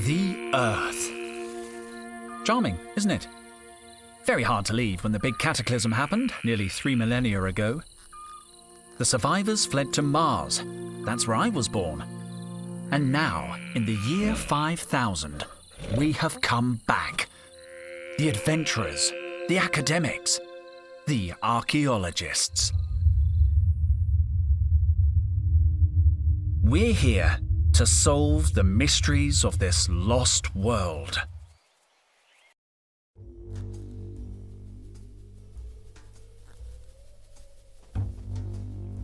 The Earth. Charming, isn't it? Very hard to leave when the big cataclysm happened nearly 3 millennia ago. The survivors fled to Mars. That's where I was born. And now, in the year 5000, we have come back. The adventurers, the academics, the archaeologists. We're here to solve the mysteries of this lost world.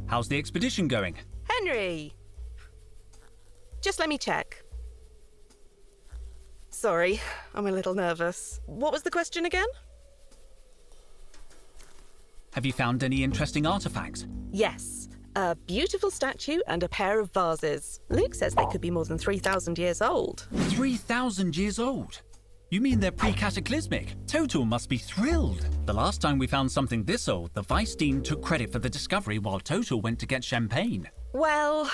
How's the expedition going? Henry! Just let me check. Sorry, I'm a little nervous. What was the question again? Have you found any interesting artifacts? Yes. A beautiful statue and a pair of vases. Luke says they could be more than 3,000 years old. 3,000 years old? You mean they're pre-cataclysmic? Totel must be thrilled. The last time we found something this old, the Vice Dean took credit for the discovery while Totel went to get champagne. Well,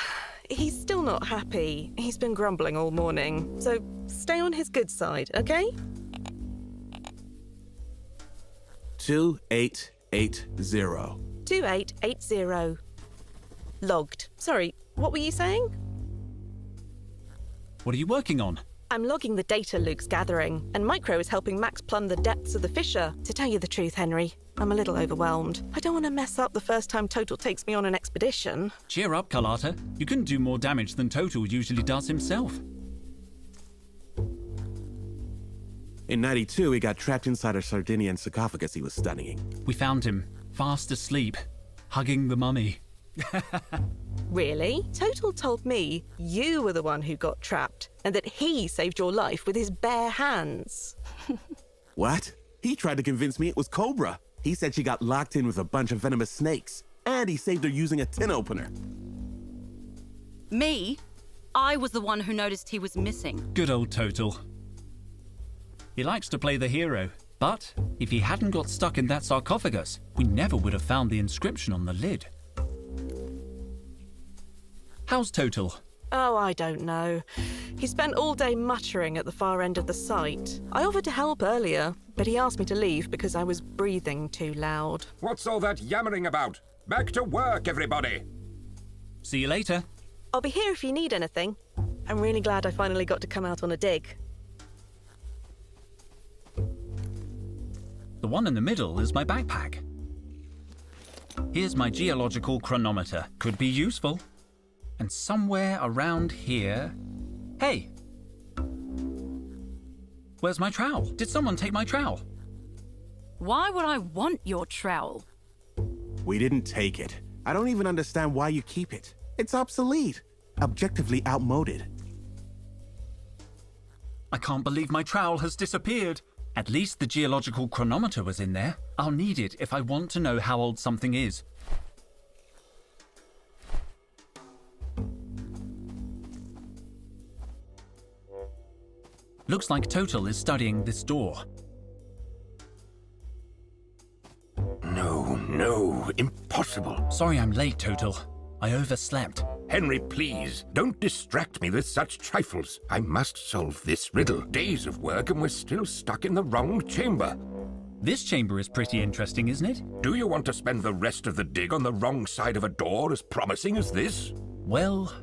he's still not happy. He's been grumbling all morning. So stay on his good side, okay? 2880. 2880. Logged. Sorry, what were you saying? What are you working on? I'm logging the data Luke's gathering, and Micro is helping Max plumb the depths of the fissure. To tell you the truth, Henry, I'm a little overwhelmed. I don't want to mess up the first time Totel takes me on an expedition. Cheer up, Carlotta. You can do more damage than Totel usually does himself. In 92, he got trapped inside a Sardinian sarcophagus he was studying. We found him, fast asleep, hugging the mummy. Really? Totel told me you were the one who got trapped, and that he saved your life with his bare hands. What? He tried to convince me it was Cobra. He said she got locked in with a bunch of venomous snakes, and he saved her using a tin opener. Me? I was the one who noticed he was missing. Good old Totel. He likes to play the hero, but if he hadn't got stuck in that sarcophagus, we never would have found the inscription on the lid. How's Totel? Oh, I don't know. He spent all day muttering at the far end of the site. I offered to help earlier, but he asked me to leave because I was breathing too loud. What's all that yammering about? Back to work, everybody! See you later. I'll be here if you need anything. I'm really glad I finally got to come out on a dig. The one in the middle is my backpack. Here's my geological chronometer. Could be useful. And somewhere around here... Hey! Where's my trowel? Did someone take my trowel? Why would I want your trowel? We didn't take it. I don't even understand why you keep it. It's obsolete. Objectively outmoded. I can't believe my trowel has disappeared. At least the geological chronometer was in there. I'll need it if I want to know how old something is. Looks like Totel is studying this door. No, impossible. Sorry I'm late, Totel. I overslept. Henry, please, don't distract me with such trifles. I must solve this riddle. Days of work and we're still stuck in the wrong chamber. This chamber is pretty interesting, isn't it? Do you want to spend the rest of the dig on the wrong side of a door as promising as this? Well...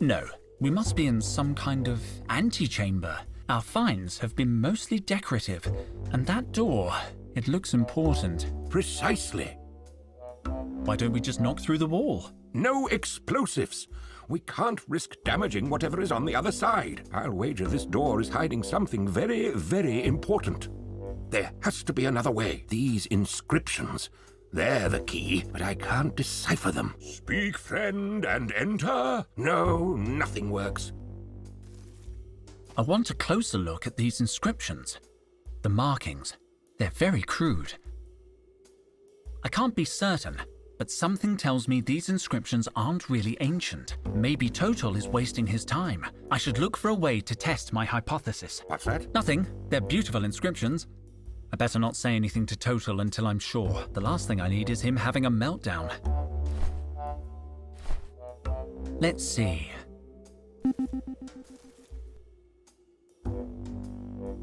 no. We must be in some kind of antechamber. Our finds have been mostly decorative, and that door, it looks important. Precisely. Why don't we just knock through the wall? No explosives. We can't risk damaging whatever is on the other side. I'll wager this door is hiding something very, very important. There has to be another way. These inscriptions, they're the key, but I can't decipher them. Speak, friend, and enter? No, nothing works. I want a closer look at these inscriptions. The markings, they're very crude. I can't be certain, but something tells me these inscriptions aren't really ancient. Maybe Totel is wasting his time. I should look for a way to test my hypothesis. What's that? Nothing. They're beautiful inscriptions. I better not say anything to Totel until I'm sure. The last thing I need is him having a meltdown. Let's see.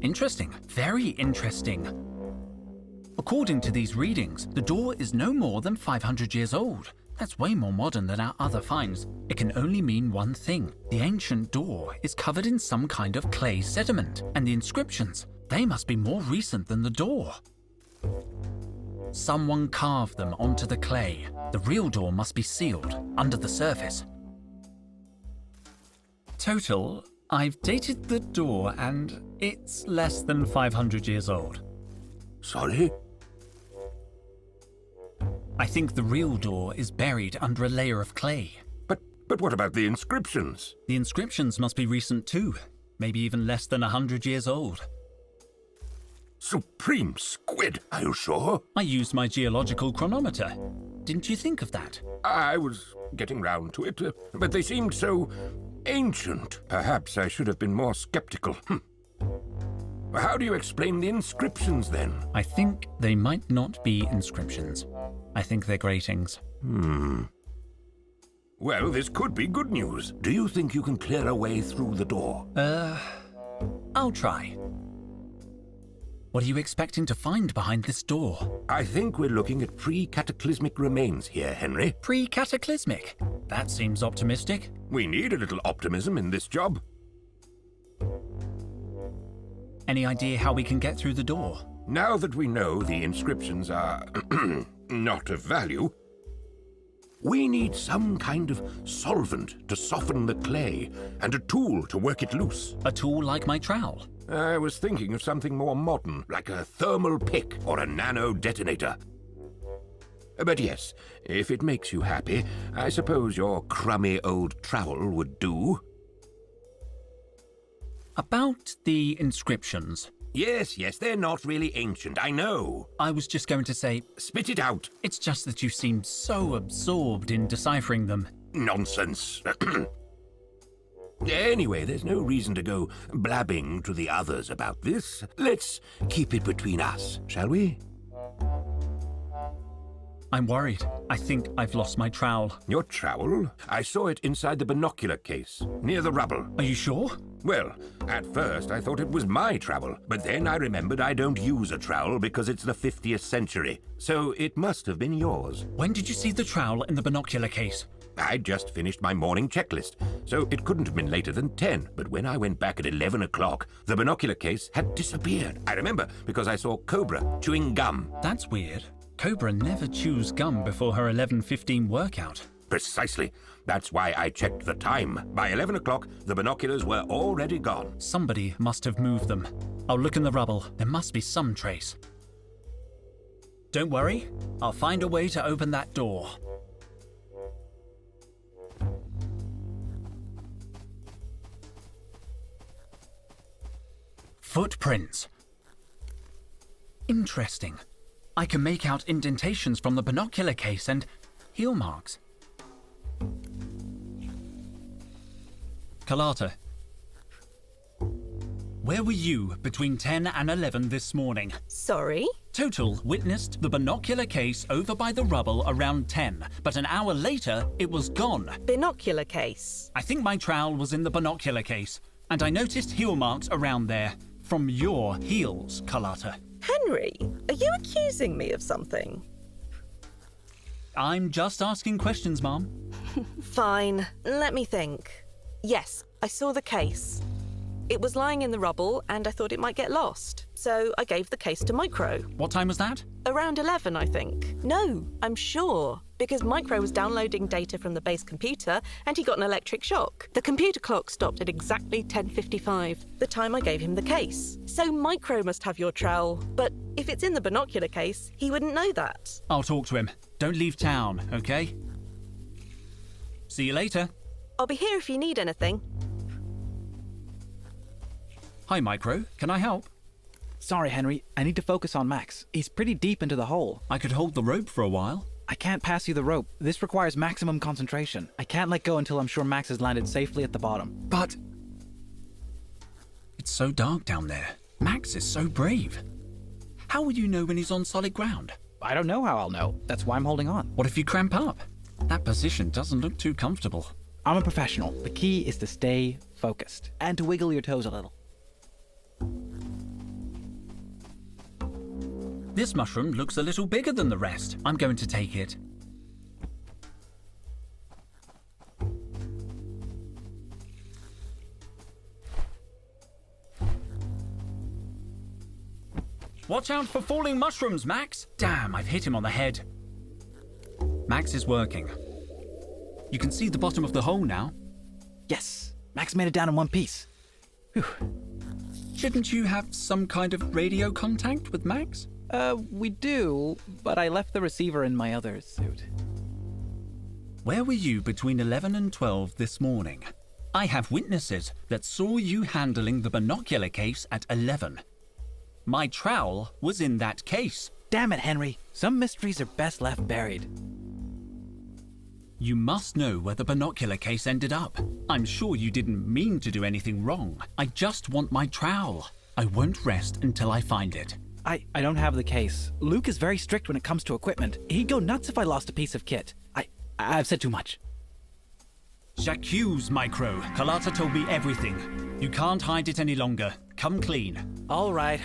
Interesting. Very interesting. According to these readings, the door is no more than 500 years old. That's way more modern than our other finds. It can only mean one thing. The ancient door is covered in some kind of clay sediment, and the inscriptions, they must be more recent than the door. Someone carved them onto the clay. The real door must be sealed under the surface. Total, I've dated the door and it's less than 500 years old. Sorry? I think the real door is buried under a layer of clay. But what about the inscriptions? The inscriptions must be recent too, maybe even less than 100 years old. Supreme squid, are you sure? I used my geological chronometer. Didn't you think of that? I was getting round to it, but they seemed so ancient. Perhaps I should have been more skeptical. How do you explain the inscriptions then? I think they might not be inscriptions. I think they're gratings. Well, this could be good news. Do you think you can clear a way through the door? I'll try. What are you expecting to find behind this door? I think we're looking at pre-cataclysmic remains here, Henry. Pre-cataclysmic? That seems optimistic. We need a little optimism in this job. Any idea how we can get through the door? Now that we know the inscriptions are not of value, we need some kind of solvent to soften the clay and a tool to work it loose. A tool like my trowel? I was thinking of something more modern, like a thermal pick or a nano detonator. But yes, if it makes you happy, I suppose your crummy old trowel would do. About the inscriptions. Yes, they're not really ancient, I know. I was just going to say, Spit it out. it's just that you seem so absorbed in deciphering them. Nonsense. Anyway, there's no reason to go blabbing to the others about this. Let's keep it between us, shall we? I'm worried. I think I've lost my trowel. Your trowel? I saw it inside the binocular case, near the rubble. Are you sure? Well, at first I thought it was my trowel, but then I remembered I don't use a trowel because it's the 50th century, so it must have been yours. When did you see the trowel in the binocular case? I'd just finished my morning checklist, so it couldn't have been later than 10, but when I went back at 11 o'clock, the binocular case had disappeared. I remember because I saw Cobra chewing gum. That's weird. Cobra never chews gum before her 11:15 workout. Precisely. That's why I checked the time. By 11 o'clock, the binoculars were already gone. Somebody must have moved them. I'll look in the rubble. There must be some trace. Don't worry. I'll find a way to open that door. Footprints. Interesting. I can make out indentations from the binocular case and heel marks. Carlotta, where were you between 10 and 11 this morning? Sorry? Total witnessed the binocular case over by the rubble around 10, but an hour later, it was gone. Binocular case. I think my trowel was in the binocular case, and I noticed heel marks around there from your heels, Carlotta. Henry, are you accusing me of something? I'm just asking questions, Mom. Fine, let me think. Yes, I saw the case. It was lying in the rubble and I thought it might get lost. So I gave the case to Micro. What time was that? Around 11, I think. No, I'm sure. Because Micro was downloading data from the base computer and he got an electric shock. The computer clock stopped at exactly 10:55, the time I gave him the case. So Micro must have your trowel. But if it's in the binocular case, he wouldn't know that. I'll talk to him. Don't leave town, okay? See you later. I'll be here if you need anything. Hi, Micro. Can I help? Sorry, Henry. I need to focus on Max. He's pretty deep into the hole. I could hold the rope for a while. I can't pass you the rope. This requires maximum concentration. I can't let go until I'm sure Max has landed safely at the bottom. But it's so dark down there. Max is so brave. How will you know when he's on solid ground? I don't know how I'll know. That's why I'm holding on. What if you cramp up? That position doesn't look too comfortable. I'm a professional. The key is to stay focused and to wiggle your toes a little. This mushroom looks a little bigger than the rest. I'm going to take it. Watch out for falling mushrooms, Max! Damn, I've hit him on the head. Max is working. You can see the bottom of the hole now. Yes, Max made it down in one piece. Whew. Shouldn't you have some kind of radio contact with Max? We do, but I left the receiver in my other suit. Where were you between 11 and 12 this morning? I have witnesses that saw you handling the binocular case at 11. My trowel was in that case. Damn it, Henry. Some mysteries are best left buried. You must know where the binocular case ended up. I'm sure you didn't mean to do anything wrong. I just want my trowel. I won't rest until I find it. I don't have the case. Luke is very strict when it comes to equipment. He'd go nuts if I lost a piece of kit. I've said too much. J'accuse, Micro. Carlotta told me everything. You can't hide it any longer. Come clean. All right.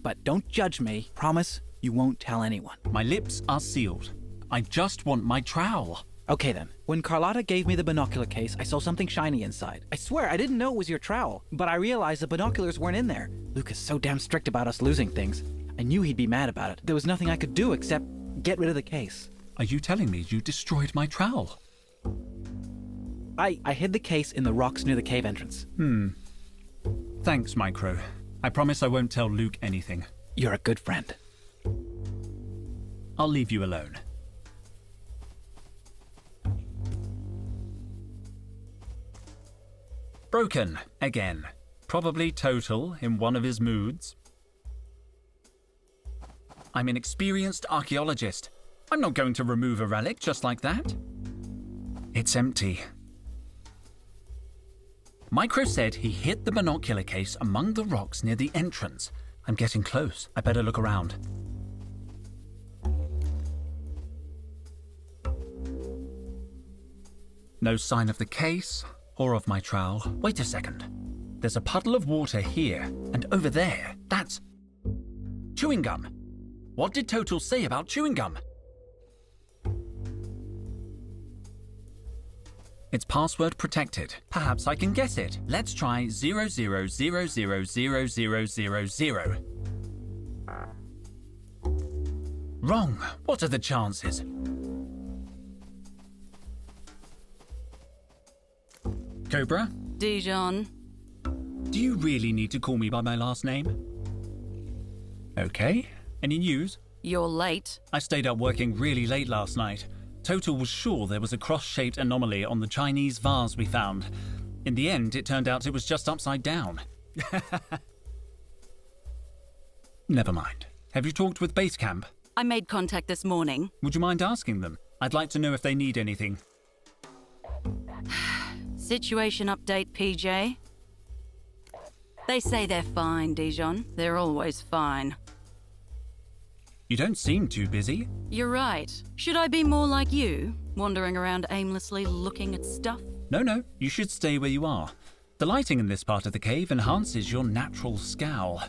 But don't judge me. Promise you won't tell anyone. My lips are sealed. I just want my trowel. Okay then. When Carlotta gave me the binocular case, I saw something shiny inside. I swear I didn't know it was your trowel, but I realized the binoculars weren't in there. Luke is so damn strict about us losing things. I knew he'd be mad about it. There was nothing I could do except get rid of the case. Are you telling me you destroyed my trowel? I hid the case in the rocks near the cave entrance. Thanks, Micro. I promise I won't tell Luke anything. You're a good friend. I'll leave you alone. Broken, again. Probably Totel in one of his moods. I'm an experienced archaeologist. I'm not going to remove a relic just like that. It's empty. Micro said he hid the binocular case among the rocks near the entrance. I'm getting close. I better look around. No sign of the case or of my trowel. Wait a second. There's a puddle of water here and over there. That's chewing gum. What did Totel say about chewing gum? It's password protected. Perhaps I can guess it. Let's try 00000000. Wrong. What are the chances? Cobra? Dijon. Do you really need to call me by my last name? Okay. Any news? You're late. I stayed up working really late last night. Totel was sure there was a cross-shaped anomaly on the Chinese vase we found. In the end, it turned out it was just upside down. Never mind. Have you talked with Base Camp? I made contact this morning. Would you mind asking them? I'd like to know if they need anything. Situation update, PJ. They say they're fine, Dijon. They're always fine. You don't seem too busy. You're right. Should I be more like you, wandering around aimlessly looking at stuff? No, you should stay where you are. The lighting in this part of the cave enhances your natural scowl.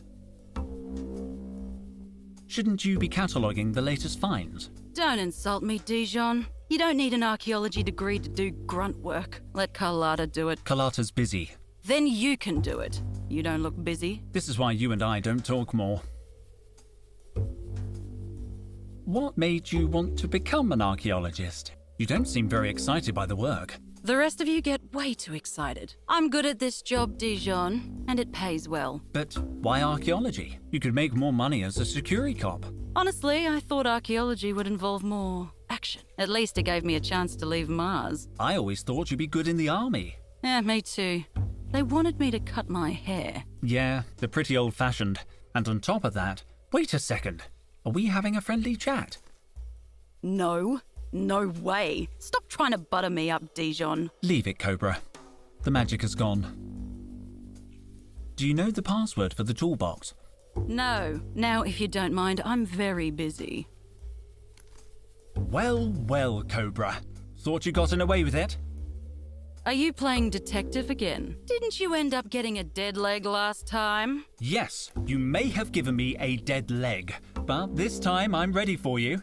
Shouldn't you be cataloguing the latest finds? Don't insult me, Dijon. You don't need an archaeology degree to do grunt work. Let Carlotta do it. Carlotta's busy. Then you can do it. You don't look busy. This is why you and I don't talk more. What made you want to become an archaeologist? You don't seem very excited by the work. The rest of you get way too excited. I'm good at this job, Dijon, and it pays well. But why archaeology? You could make more money as a security cop. Honestly, I thought archaeology would involve more action. At least it gave me a chance to leave Mars. I always thought you'd be good in the army. Yeah, me too. They wanted me to cut my hair. Yeah, they're pretty old-fashioned. And on top of that, wait a second. Are we having a friendly chat? No way. Stop trying to butter me up, Dijon. Leave it, Cobra. The magic has gone. Do you know the password for the toolbox? No. Now, if you don't mind, I'm very busy. Well, Cobra. Thought you gotten away with it? Are you playing detective again? Didn't you end up getting a dead leg last time? Yes, you may have given me a dead leg, but this time I'm ready for you.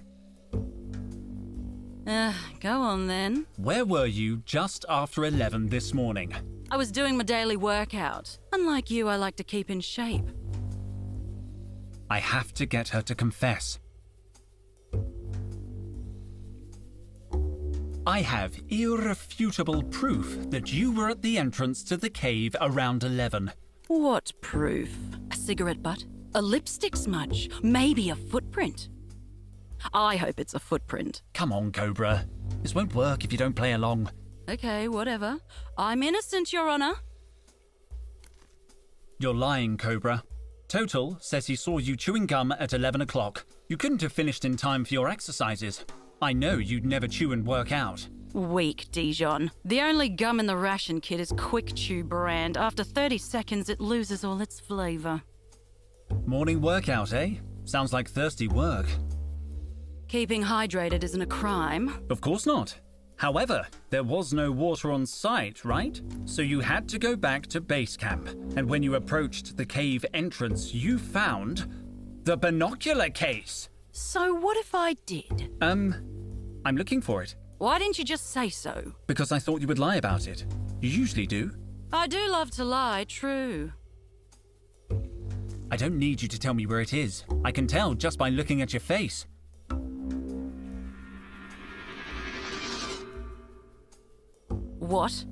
Go on then. Where were you just after 11 this morning? I was doing my daily workout. Unlike you, I like to keep in shape. I have to get her to confess. I have irrefutable proof that you were at the entrance to the cave around 11. What proof? A cigarette butt? A lipstick smudge? Maybe a footprint? I hope it's a footprint. Come on, Cobra. This won't work if you don't play along. Okay, whatever. I'm innocent, Your Honor. You're lying, Cobra. Totel says he saw you chewing gum at 11 o'clock. You couldn't have finished in time for your exercises. I know you'd never chew and work out. Weak, Dijon. The only gum in the ration kit is Quick Chew brand. After 30 seconds, it loses all its flavor. Morning workout, eh? Sounds like thirsty work. Keeping hydrated isn't a crime. Of course not. However, there was no water on site, right? So you had to go back to base camp. And when you approached the cave entrance, you found the binocular case. So what if I did? I'm looking for it. Why didn't you just say so? Because I thought you would lie about it. You usually do. I do love to lie, true. I don't need you to tell me where it is. I can tell just by looking at your face. What?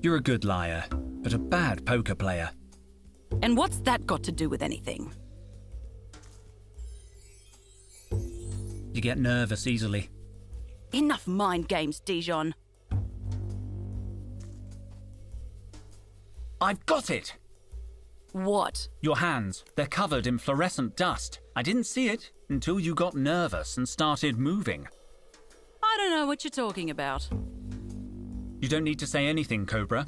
You're a good liar, but a bad poker player. And what's that got to do with anything? You get nervous easily. Enough mind games, Dijon. I've got it! What? Your hands. They're covered in fluorescent dust. I didn't see it until you got nervous and started moving. I don't know what you're talking about. You don't need to say anything, Cobra.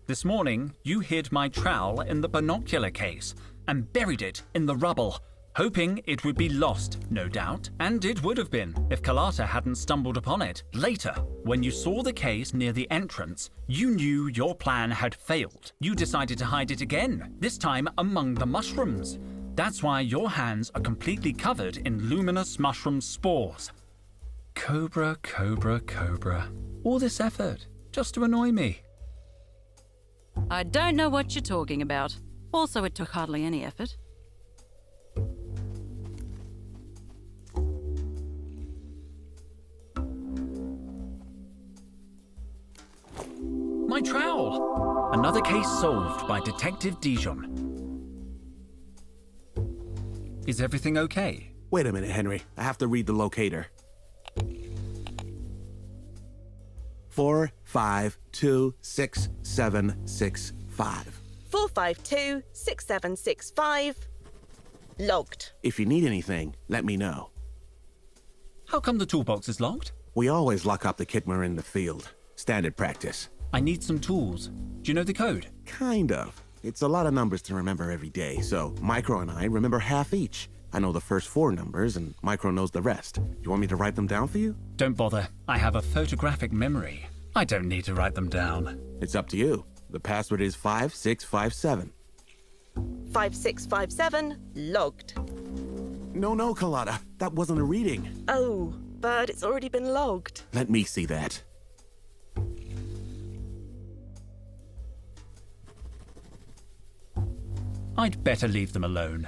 This morning, you hid my trowel in the binocular case and buried it in the rubble, hoping it would be lost, no doubt. And it would have been if Carlotta hadn't stumbled upon it. Later, when you saw the case near the entrance, you knew your plan had failed. You decided to hide it again, this time among the mushrooms. That's why your hands are completely covered in luminous mushroom spores. Cobra, Cobra, Cobra. All this effort, just to annoy me. I don't know what you're talking about. Also, it took hardly any effort. My trowel! Another case solved by Detective Dijon. Is everything okay? Wait a minute, Henry. I have to read the locator. 4526765. 4526765. Logged. If you need anything, let me know. How come the toolbox is locked? We always lock up the kit when we're in the field. Standard practice. I need some tools. Do you know the code? Kind of. It's a lot of numbers to remember every day, so Micro and I remember half each. I know the first 4 numbers, and Micro knows the rest. You want me to write them down for you? Don't bother. I have a photographic memory. I don't need to write them down. It's up to you. The password is 5657. 5657. Logged. No, Carlotta. That wasn't a reading. Oh, but it's already been logged. Let me see that. I'd better leave them alone.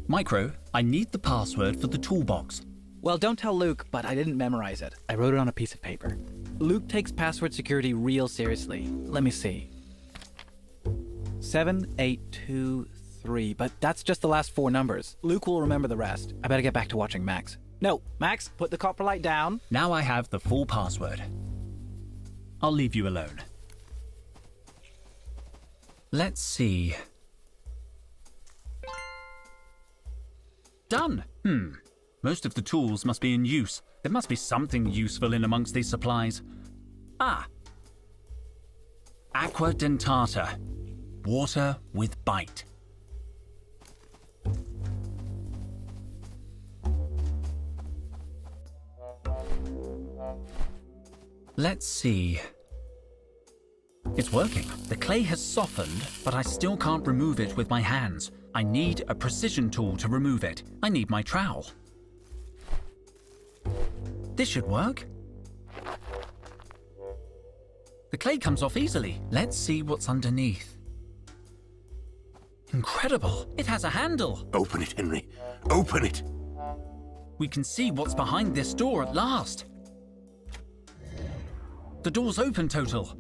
Micro, I need the password for the toolbox. Well, don't tell Luke, but I didn't memorize it. I wrote it on a piece of paper. Luke takes password security real seriously. Let me see. 7823, but that's just the last 4 numbers. Luke will remember the rest. I better get back to watching Max. No, Max, put the copper light down. Now I have the full password. I'll leave you alone. Let's see. Done. Most of the tools must be in use. There must be something useful in amongst these supplies. Ah. Aqua dentata. Water with bite. Let's see. It's working. The clay has softened, but I still can't remove it with my hands. I need a precision tool to remove it. I need my trowel. This should work. The clay comes off easily. Let's see what's underneath. Incredible! It has a handle! Open it, Henry. Open it! We can see what's behind this door at last. The door's open, Totel.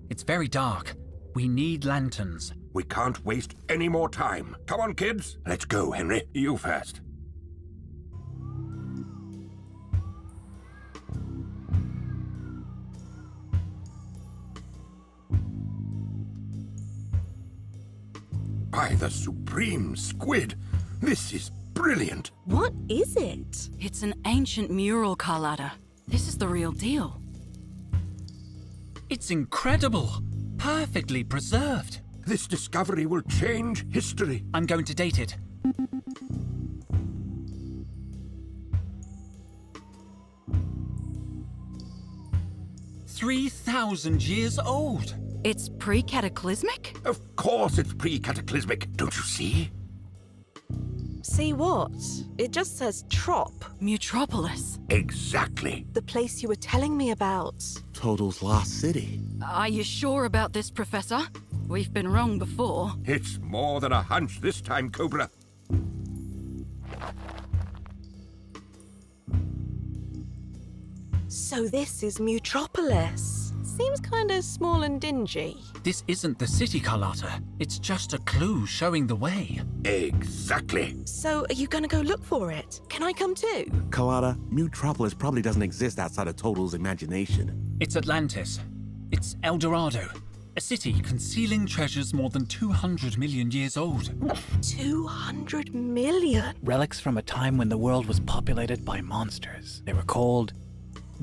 It's very dark. We need lanterns. We can't waste any more time. Come on, kids. Let's go, Henry. You first. By the supreme squid, this is brilliant. What is it? It's an ancient mural, Carlotta. This is the real deal. It's incredible! Perfectly preserved. This discovery will change history. I'm going to date it. "3,000 years old. It's pre-cataclysmic? Of course it's pre-cataclysmic, don't you see? See what? It just says Trop, Mutropolis. Exactly. the place you were telling me about. Totel's lost city. Are you sure about this, Professor? We've been wrong before. It's more than a hunch this time, Cobra. So this is Mutropolis. Seems kind of small and dingy. This isn't the city, Carlotta. It's just a clue showing the way. Exactly. So are you gonna go look for it? Can I come too? Carlotta, Mutropolis probably doesn't exist outside of Totel's imagination. It's Atlantis. It's El Dorado. A city concealing treasures more than 200 million years old. 200 million. Relics from a time when the world was populated by monsters. They were called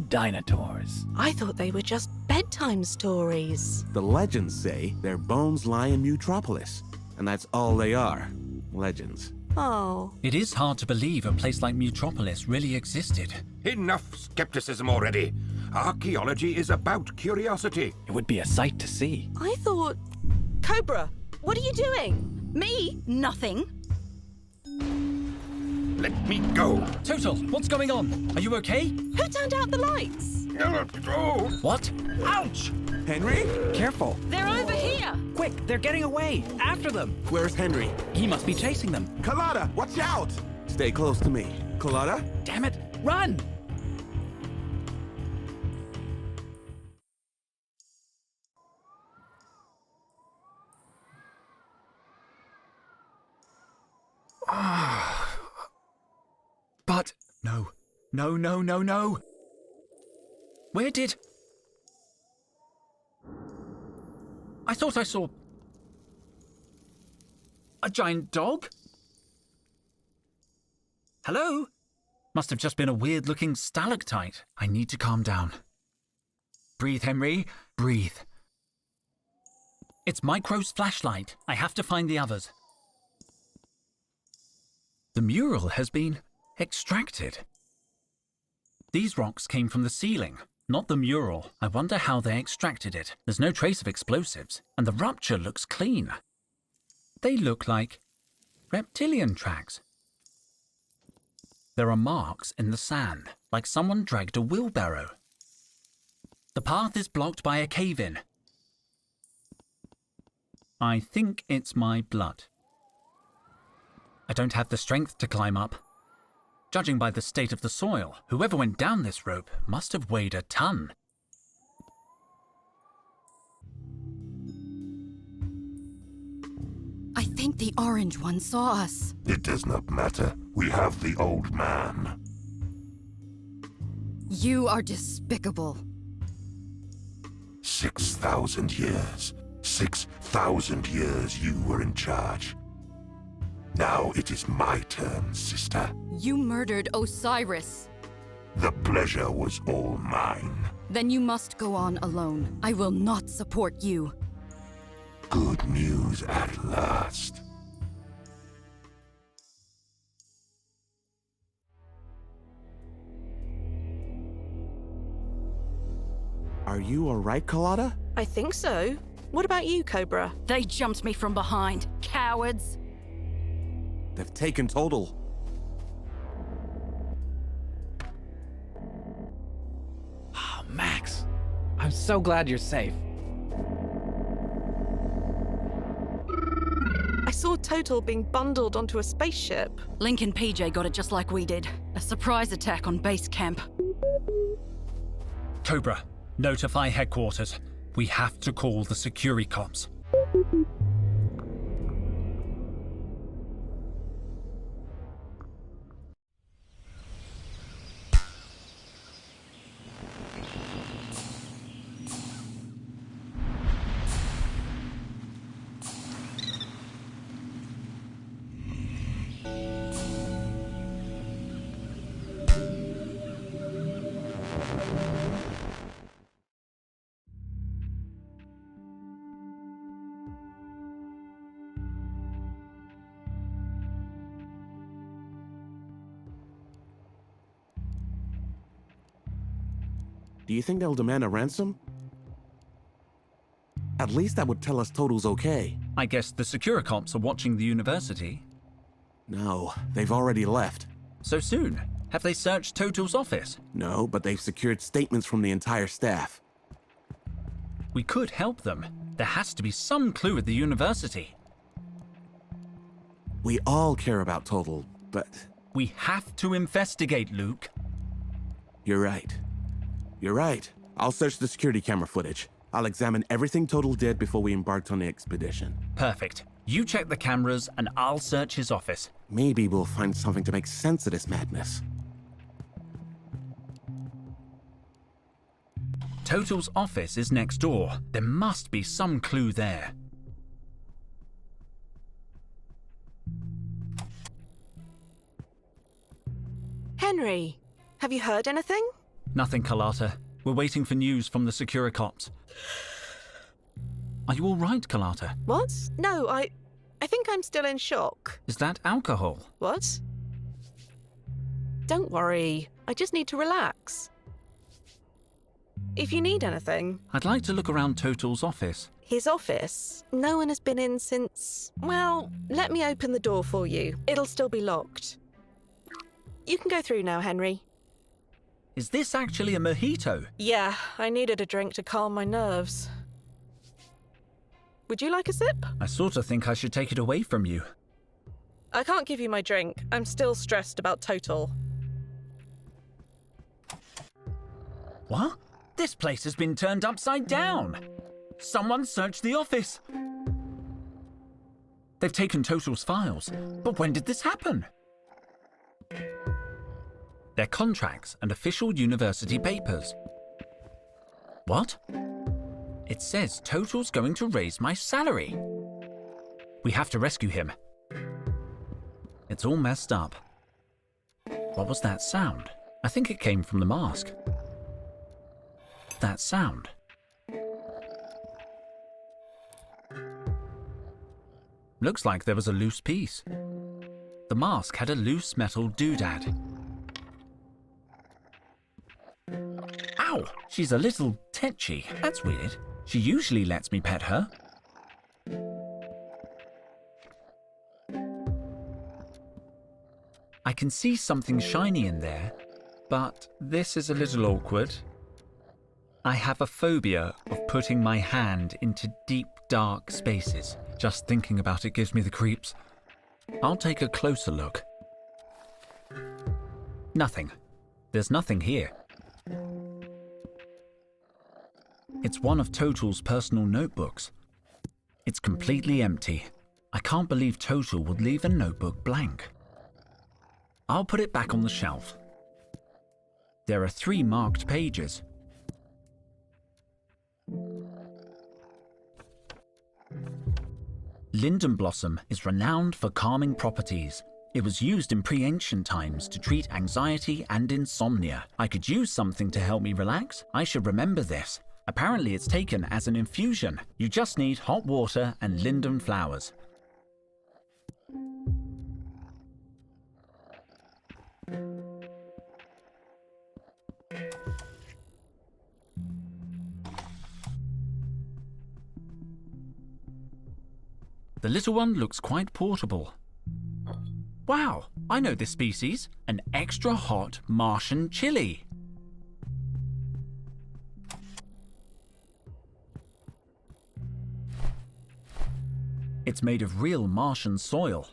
Dinotaurs. I thought they were just bedtime stories. The legends say their bones lie in Mutropolis, and that's all they are. Legends. Oh. It is hard to believe a place like Mutropolis really existed. Enough skepticism already. Archaeology is about curiosity. It would be a sight to see. I thought... Cobra, what are you doing? Me? Nothing. Let me go. Totel, what's going on? Are you okay? Who turned out the lights? Oh. What? Ouch! Henry? Careful! They're over here! Quick, they're getting away! After them! Where's Henry? He must be chasing them. Carlotta, watch out! Stay close to me. Carlotta? Damn it! Run! But no. No. Where did... I thought I saw... a giant dog? Hello? Must have just been a weird-looking stalactite. I need to calm down. Breathe, Henry. Breathe. It's Micro's flashlight. I have to find the others. The mural has been extracted. These rocks came from the ceiling, not the mural. I wonder how they extracted it. There's no trace of explosives, and the rupture looks clean. They look like reptilian tracks. There are marks in the sand, like someone dragged a wheelbarrow. The path is blocked by a cave-in. I think it's my blood. I don't have the strength to climb up. Judging by the state of the soil, whoever went down this rope must have weighed a ton. I think the orange one saw us. It does not matter. We have the old man. You are despicable. 6,000 years. 6,000 years you were in charge. Now it is my turn, sister. You murdered Osiris. The pleasure was all mine. Then you must go on alone. I will not support you. Good news at last. Are you alright, Carlotta? I think so. What about you, Cobra? They jumped me from behind. Cowards. They've taken Total. Oh, Max. I'm so glad you're safe. I saw Total being bundled onto a spaceship. Link and PJ got it just like we did. A surprise attack on base camp. Cobra, notify headquarters. We have to call the security cops. Do you think they'll demand a ransom? At least that would tell us Total's okay. I guess the Securicops are watching the university. No, they've already left. So soon? Have they searched Total's office? No, but they've secured statements from the entire staff. We could help them. There has to be some clue at the university. We all care about Total, but We have to investigate, Luke. you're right. You're right. I'll search the security camera footage. I'll examine everything Total did before we embarked on the expedition. Perfect. You check the cameras and I'll search his office. Maybe we'll find something to make sense of this madness. Total's office is next door. There must be some clue there. Henry, have you heard anything? Nothing, Carlotta. We're waiting for news from the Securicops. Are you all right, Carlotta? What? No, I think I'm still in shock. Is that alcohol? What? Don't worry. I just need to relax. If you need anything. I'd like to look around Total's office. His office? No one has been in since... Well, let me open the door for you. It'll still be locked. You can go through now, Henry. Is this actually a mojito? Yeah, I needed a drink to calm my nerves. Would you like a sip? I sort of think I should take it away from you. I can't give you my drink. I'm still stressed about Total. What? This place has been turned upside down. Someone searched the office. They've taken Total's files. But when did this happen? Their contracts and official university papers. What? It says Total's going to raise my salary. We have to rescue him. It's all messed up. What was that sound? I think it came from the mask. That sound. Looks like there was a loose piece. The mask had a loose metal doodad. Ow! She's a little tetchy. That's weird. She usually lets me pet her. I can see something shiny in there, but this is a little awkward. I have a phobia of putting my hand into deep, dark spaces. Just thinking about it gives me the creeps. I'll take a closer look. Nothing. There's nothing here. It's one of Total's personal notebooks. It's completely empty. I can't believe Total would leave a notebook blank. I'll put it back on the shelf. There are 3 marked pages. Linden blossom is renowned for calming properties. It was used in pre-ancient times to treat anxiety and insomnia. I could use something to help me relax. I should remember this. Apparently it's taken as an infusion. You just need hot water and linden flowers. The little one looks quite portable. Wow, I know this species. An extra hot Martian chili. It's made of real Martian soil.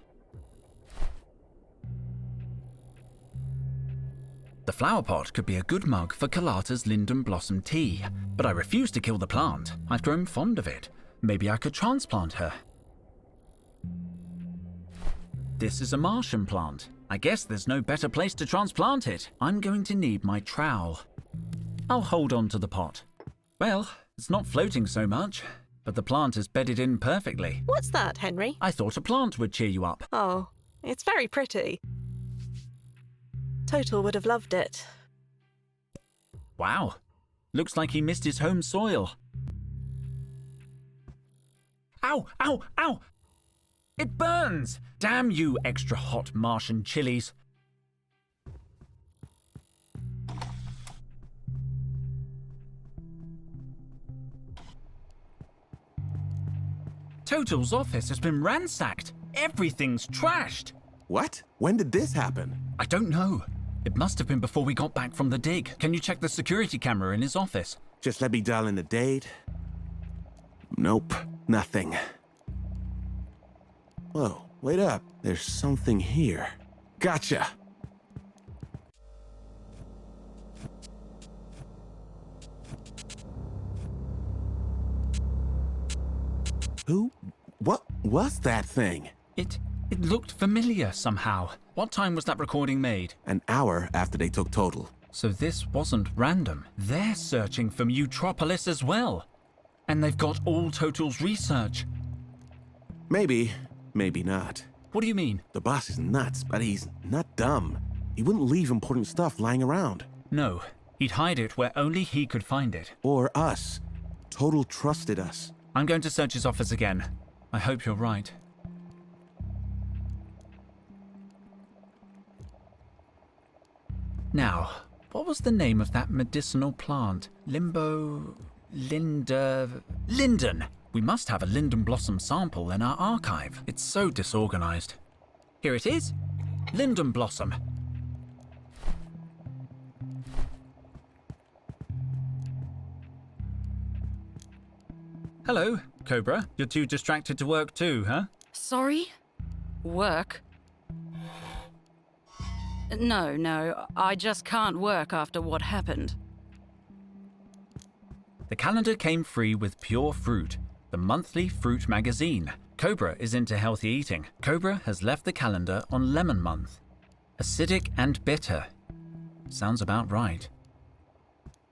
The flower pot could be a good mug for Carlotta's linden blossom tea, but I refuse to kill the plant. I've grown fond of it. Maybe I could transplant her. This is a Martian plant. I guess there's no better place to transplant it. I'm going to need my trowel. I'll hold on to the pot. Well, it's not floating so much, but the plant is bedded in perfectly. What's that, Henry? I thought a plant would cheer you up. Oh, it's very pretty. Totel would have loved it. Wow. Looks like he missed his home soil. Ow! Ow! Ow! It burns! Damn you extra hot Martian chilies. Totel's office has been ransacked. Everything's trashed. What? When did this happen? I don't know. It must have been before we got back from the dig. Can you check the security camera in his office? Just let me dial in the date. Nope, nothing. Whoa, wait up. There's something here. Gotcha! Who? What was that thing? It looked familiar somehow. What time was that recording made? An hour after they took Totel. So this wasn't random. They're searching for Mutropolis as well. And they've got all Totel's research. Maybe, maybe not. What do you mean? The boss is nuts, but he's not dumb. He wouldn't leave important stuff lying around. No, he'd hide it where only he could find it. Or us. Totel trusted us. I'm going to search his office again. I hope you're right. Now, what was the name of that medicinal plant? Linden. We must have a linden blossom sample in our archive. It's so disorganized. Here it is. Linden blossom. Hello, Cobra. You're too distracted to work too, huh? Sorry? Work? No, I just can't work after what happened. The calendar came free with Pure Fruit, the monthly fruit magazine. Cobra is into healthy eating. Cobra has left the calendar on Lemon Month. Acidic and bitter. Sounds about right.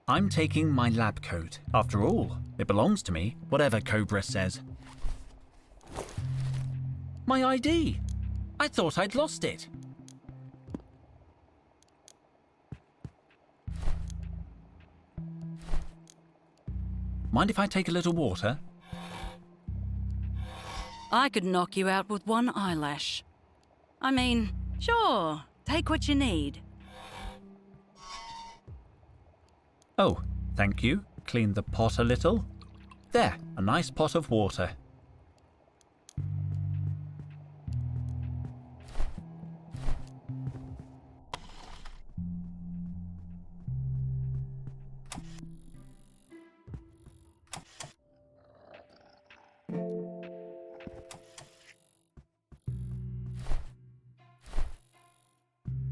I'm taking my lab coat. After all, it belongs to me, whatever Cobra says. My ID! I thought I'd lost it. Mind if I take a little water? I could knock you out with one eyelash. I mean, sure, take what you need. Oh, thank you. Clean the pot a little. There, a nice pot of water.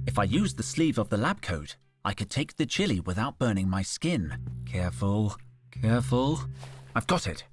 If I use the sleeve of the lab coat, I could take the chili without burning my skin. Careful, careful. I've got it.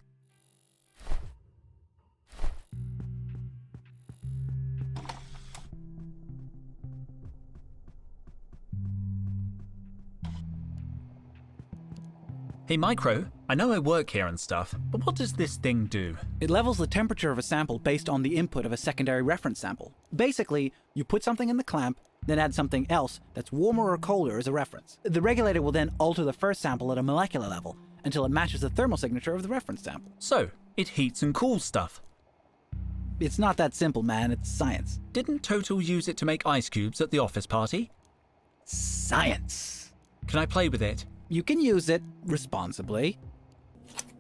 Hey, Micro, I know I work here and stuff, but what does this thing do? It levels the temperature of a sample based on the input of a secondary reference sample. Basically, you put something in the clamp, then add something else that's warmer or colder as a reference. The regulator will then alter the first sample at a molecular level until it matches the thermal signature of the reference sample. So, it heats and cools stuff. It's not that simple, man. It's science. Didn't Totel use it to make ice cubes at the office party? Science! Can I play with it? You can use it responsibly.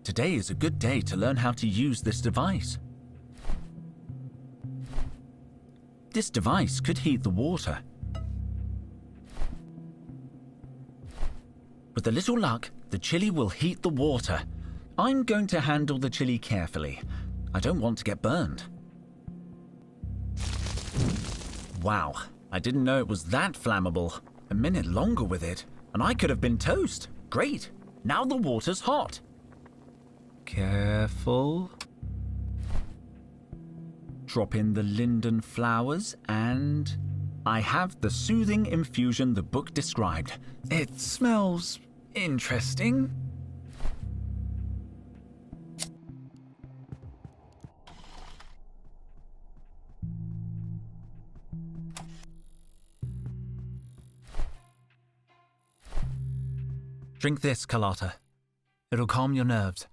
Today is a good day to learn how to use this device. This device could heat the water. With a little luck, the chili will heat the water. I'm going to handle the chili carefully. I don't want to get burned. Wow, I didn't know it was that flammable. A minute longer with it, and I could have been toast. Great, now the water's hot. Careful. Drop in the linden flowers, and I have the soothing infusion the book described. It smells interesting. Drink this, Carlotta. It'll calm your nerves.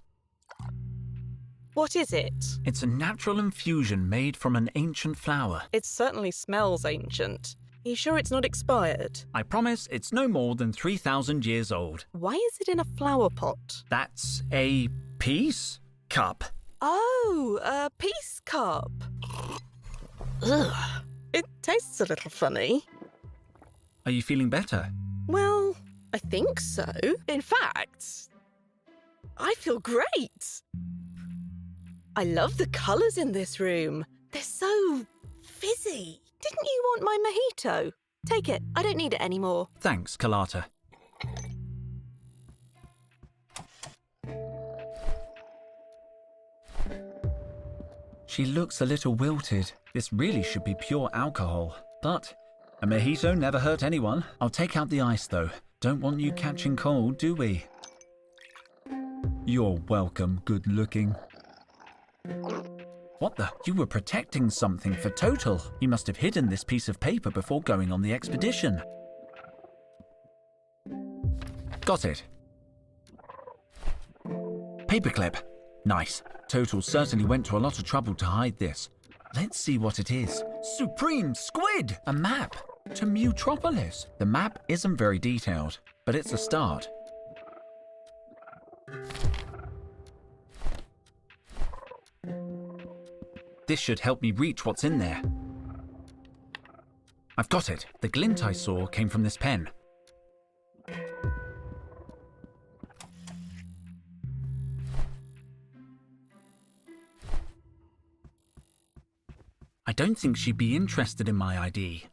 What is it? It's a natural infusion made from an ancient flower. It certainly smells ancient. Are you sure it's not expired? I promise it's no more than 3,000 years old. Why is it in a flower pot? That's a peace cup. Oh, a peace cup. Ugh. It tastes a little funny. Are you feeling better? Well, I think so. In fact, I feel great. I love the colours in this room. They're so fizzy. Didn't you want my mojito? Take it. I don't need it anymore. Thanks, Carlotta. She looks a little wilted. This really should be pure alcohol. But a mojito never hurt anyone. I'll take out the ice, though. Don't want you catching cold, do we? You're welcome, good looking. What the? You were protecting something for Totel. You must have hidden this piece of paper before going on the expedition. Got it. Paperclip. Nice. Totel certainly went to a lot of trouble to hide this. Let's see what it is. Supreme Squid! A map to Mutropolis. The map isn't very detailed, but it's a start. This should help me reach what's in there. I've got it. The glint I saw came from this pen. I don't think she'd be interested in my ID.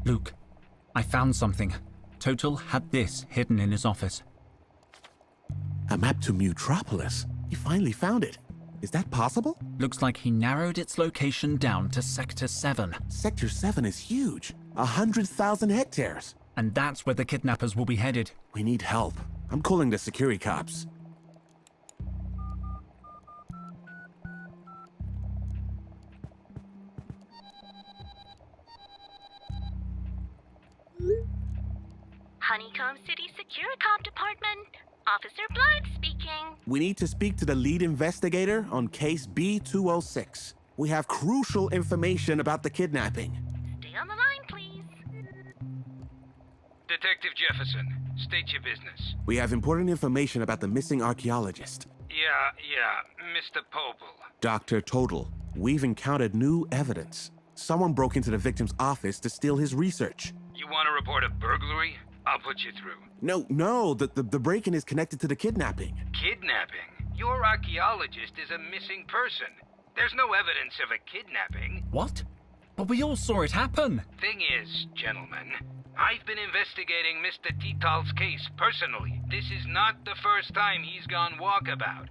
Luke, I found something. Totel had this hidden in his office. A map to Mutropolis? He finally found it. Is that possible? Looks like he narrowed its location down to Sector 7. Sector 7 is huge. 100,000 hectares. And that's where the kidnappers will be headed. We need help. I'm calling the security cops. Honeycomb City Securicom Department. Officer Blood speaking. We need to speak to the lead investigator on case B206. We have crucial information about the kidnapping. Stay on the line, please. Detective Jefferson, state your business. We have important information about the missing archaeologist. Yeah, Mr. Popel. Dr. Totel. We've encountered new evidence. Someone broke into the victim's office to steal his research. You want to report a burglary? I'll put you through. No, the break-in is connected to the kidnapping. Kidnapping? Your archaeologist is a missing person. There's no evidence of a kidnapping. What? But we all saw it happen. Thing is, gentlemen, I've been investigating Mr. Totel's case personally. This is not the first time he's gone walkabout.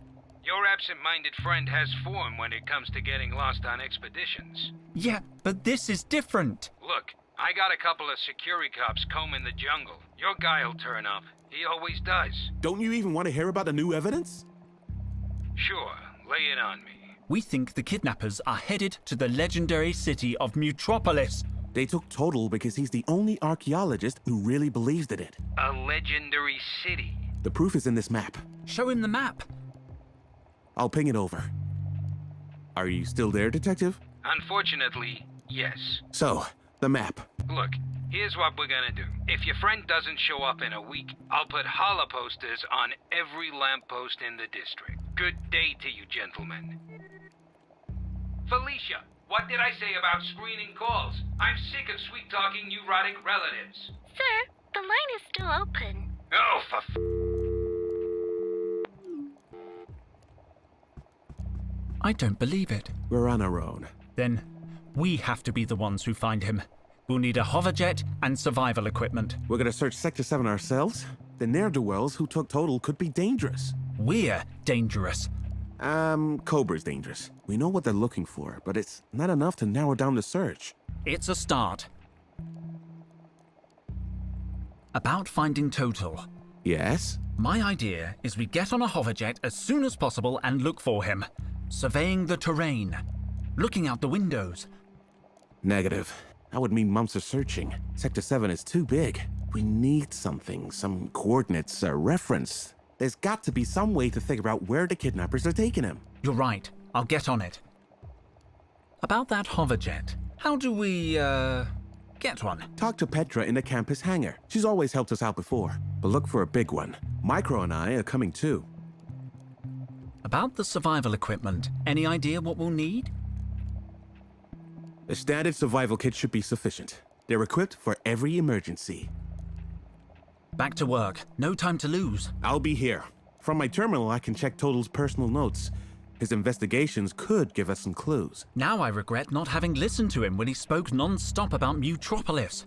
Your absent-minded friend has form when it comes to getting lost on expeditions. Yeah, but this is different. Look, I got a couple of security cops combing the jungle. Your guy'll turn up. He always does. Don't you even want to hear about the new evidence? Sure, lay it on me. We think the kidnappers are headed to the legendary city of Mutropolis. They took Totel because he's the only archaeologist who really believes in it. A legendary city. The proof is in this map. Show him the map. I'll ping it over. Are you still there, Detective? Unfortunately, yes. So, The map. Look, here's what we're gonna do. If your friend doesn't show up in a week, I'll put holla posters on every lamppost in the district. Good day to you, gentlemen. Felicia, what did I say about screening calls? I'm sick of sweet-talking neurotic relatives. Sir, the line is still open. Oh, for I don't believe it. We're on our own. Then we have to be the ones who find him. We'll need a hoverjet and survival equipment. We're gonna search Sector 7 ourselves? The ne'er-do-wells who took Totel could be dangerous. We're dangerous. Cobra's dangerous. We know what they're looking for, but it's not enough to narrow down the search. It's a start. About finding Totel. Yes? My idea is we get on a hoverjet as soon as possible and look for him. Surveying the terrain. Looking out the windows. Negative. That would mean months of searching. Sector 7 is too big. We need something, some coordinates, a reference. There's got to be some way to figure out where the kidnappers are taking him. You're right. I'll get on it. About that hoverjet. How do we, get one? Talk to Petra in the campus hangar. She's always helped us out before. But look for a big one. Micro and I are coming too. About the survival equipment, any idea what we'll need? A standard survival kit should be sufficient. They're equipped for every emergency. Back to work. No time to lose. I'll be here. From my terminal, I can check Totel's personal notes. His investigations could give us some clues. Now I regret not having listened to him when he spoke non-stop about Mutropolis.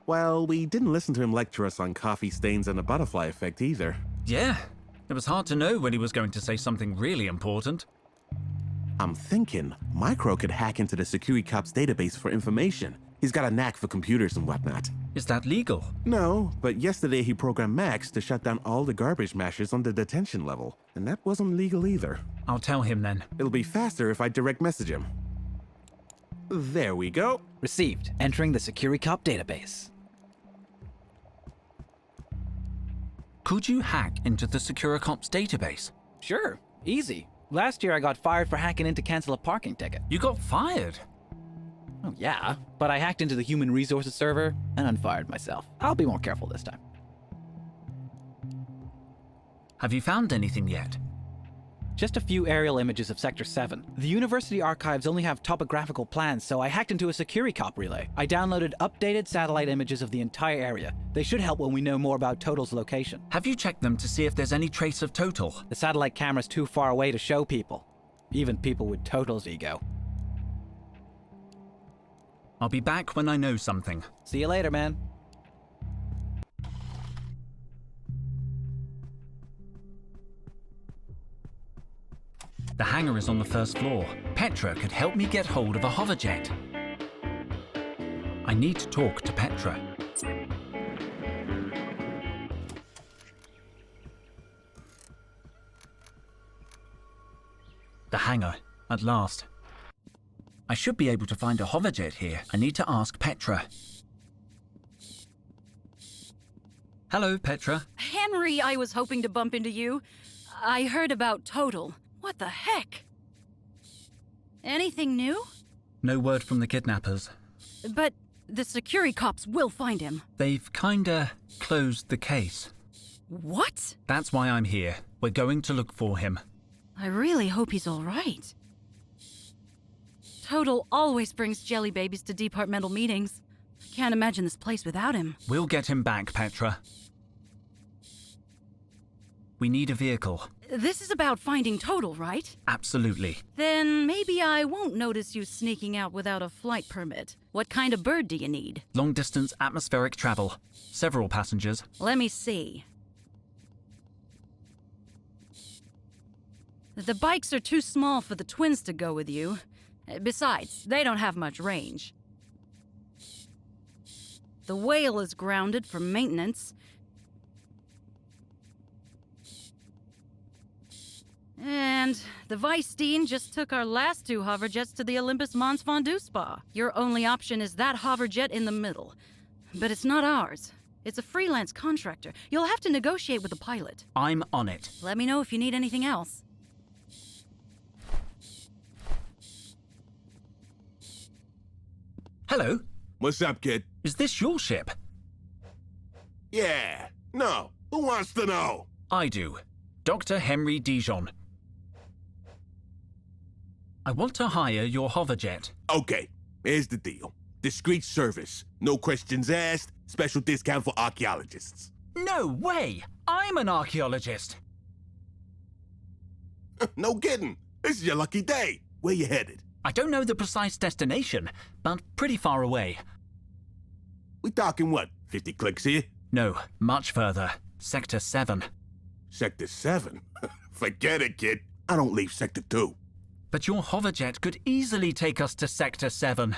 Well, we didn't listen to him lecture us on coffee stains and the butterfly effect either. Yeah, it was hard to know when he was going to say something really important. I'm thinking Micro could hack into the Security Cop's database for information. He's got a knack for computers and whatnot. Is that legal? No, but yesterday he programmed Max to shut down all the garbage mashers on the detention level. And that wasn't legal either. I'll tell him then. It'll be faster if I direct message him. There we go. Received. Entering the Security Cop database. Could you hack into the Securicop's database? Sure. Easy. Last year I got fired for hacking in to cancel a parking ticket. You got fired? Oh, yeah. But I hacked into the human resources server and unfired myself. I'll be more careful this time. Have you found anything yet? Just a few aerial images of Sector 7. The university archives only have topographical plans, so I hacked into a Security Cop relay. I downloaded updated satellite images of the entire area. They should help when we know more about Totel's location. Have you checked them to see if there's any trace of Totel? The satellite camera's too far away to show people. Even people with Totel's ego. I'll be back when I know something. See you later, man. The hangar is on the first floor. Petra could help me get hold of a hoverjet. I need to talk to Petra. The hangar, at last. I should be able to find a hoverjet here. I need to ask Petra. Hello, Petra. Henry, I was hoping to bump into you. I heard about Totel. What the heck? Anything new? No word from the kidnappers. But the Security Cops will find him. They've kinda closed the case. What? That's why I'm here. We're going to look for him. I really hope he's all right. Totel always brings jelly babies to departmental meetings. I can't imagine this place without him. We'll get him back, Petra. We need a vehicle. This is about finding Totel, right? Absolutely. Then maybe I won't notice you sneaking out without a flight permit. What kind of bird do you need? Long-distance atmospheric travel. Several passengers. Let me see. The bikes are too small for the twins to go with you. Besides, they don't have much range. The whale is grounded for maintenance. And the Weisstein just took our last two hoverjets to the Olympus Mons Fondue Spa. Your only option is that hoverjet in the middle. But it's not ours. It's a freelance contractor. You'll have to negotiate with the pilot. I'm on it. Let me know if you need anything else. Hello. What's up, kid? Is this your ship? Yeah. No. Who wants to know? I do. Dr. Henry Dijon. I want to hire your hoverjet. Okay. Here's the deal. Discreet service. No questions asked. Special discount for archaeologists. No way! I'm an archaeologist. No kidding. This is your lucky day. Where you headed? I don't know the precise destination, but pretty far away. We talking what? 50 clicks here? No, much further. Sector 7. Sector 7? Forget it, kid. I don't leave Sector 2. But your hoverjet could easily take us to Sector 7.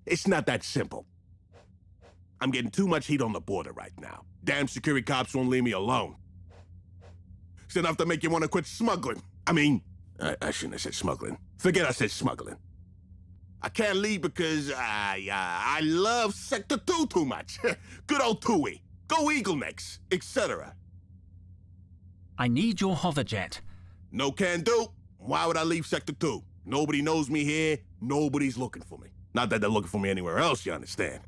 It's not that simple. I'm getting too much heat on the border right now. Damn security cops won't leave me alone. It's enough to make you want to quit smuggling. I mean, I shouldn't have said smuggling. Forget I said smuggling. I can't leave because I love Sector 2 too much. Good old Tui. Go Eagle Necks, etc. I need your hoverjet. No can do. Why would I leave Sector 2? Nobody knows me here. Nobody's looking for me. Not that they're looking for me anywhere else, you understand.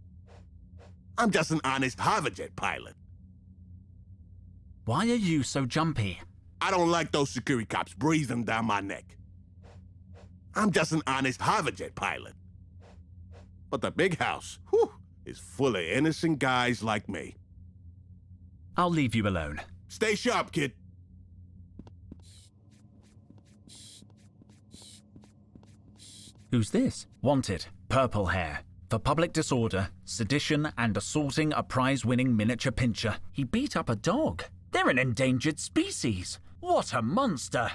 I'm just an honest hoverjet pilot. Why are you so jumpy? I don't like those security cops breathing down my neck. I'm just an honest hoverjet pilot. But the big house, whew, is full of innocent guys like me. I'll leave you alone. Stay sharp, kid. Who's this? Wanted. Purple hair. For public disorder, sedition, and assaulting a prize-winning miniature pincher. He beat up a dog. They're an endangered species. What a monster!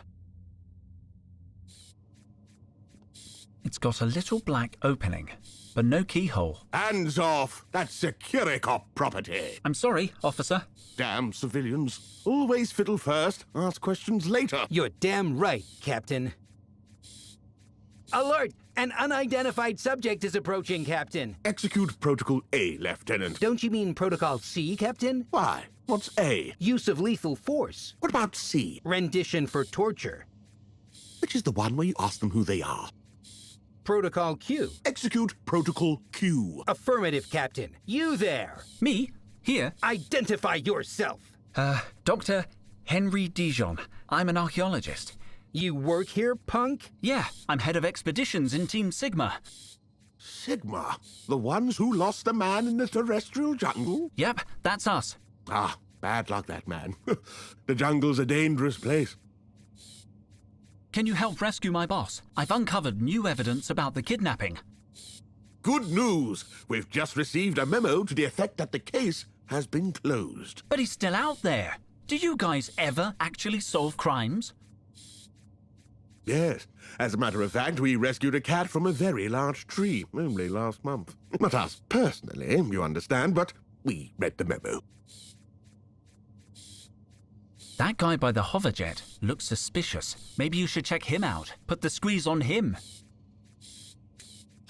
It's got a little black opening, but no keyhole. Hands off! That's security cop property. I'm sorry, officer. Damn civilians. Always fiddle first, ask questions later. You're damn right, Captain. Alert! An unidentified subject is approaching, Captain. Execute Protocol A, Lieutenant. Don't you mean Protocol C, Captain? Why? What's A? Use of lethal force. What about C? Rendition for torture. Which is the one where you ask them who they are? Protocol Q. Execute Protocol Q. Affirmative, Captain. You there. Me? Here? Identify yourself. Dr. Henry Dijon. I'm an archaeologist. You work here, punk? Yeah, I'm head of expeditions in Team Sigma. Sigma? The ones who lost a man in the terrestrial jungle? Yep, that's us. Ah, bad luck, that man. The jungle's a dangerous place. Can you help rescue my boss? I've uncovered new evidence about the kidnapping. Good news! We've just received a memo to the effect that the case has been closed. But he's still out there. Do you guys ever actually solve crimes? Yes. As a matter of fact, we rescued a cat from a very large tree only last month. Not us personally, you understand, but we read the memo. That guy by the hoverjet looks suspicious. Maybe you should check him out. Put the squeeze on him.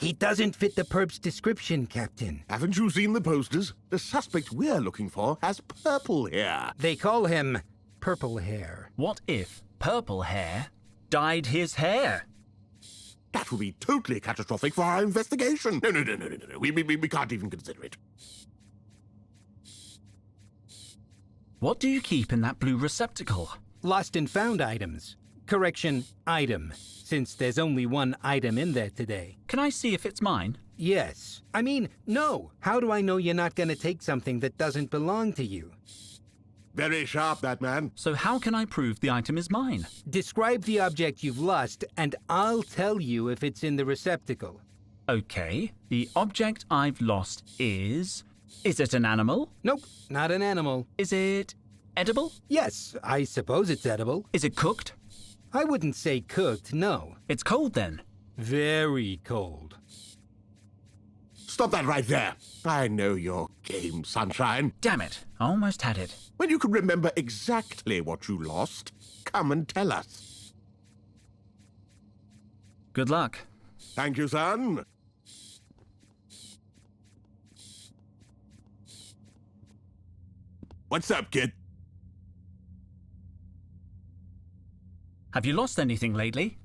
He doesn't fit the perp's description, Captain. Haven't you seen the posters? The suspect we're looking for has purple hair. They call him Purple Hair. What if Purple Hair dyed his hair? That would be totally catastrophic for our investigation. No. We can't even consider it. What do you keep in that blue receptacle? Lost and found items. Correction, item. Since there's only one item in there today. Can I see if it's mine? Yes. I mean, no. How do I know you're not gonna take something that doesn't belong to you? Very sharp, that man. So how can I prove the item is mine? Describe the object you've lost, and I'll tell you if it's in the receptacle. Okay, the object I've lost is... Is it an animal? Nope, not an animal. Is it edible? Yes, I suppose it's edible. Is it cooked? I wouldn't say cooked, no. It's cold then? Very cold. Stop that right there. I know your game, sunshine. Damn it, I almost had it. When you can remember exactly what you lost, come and tell us. Good luck. Thank you, son. What's up, kid? Have you lost anything lately?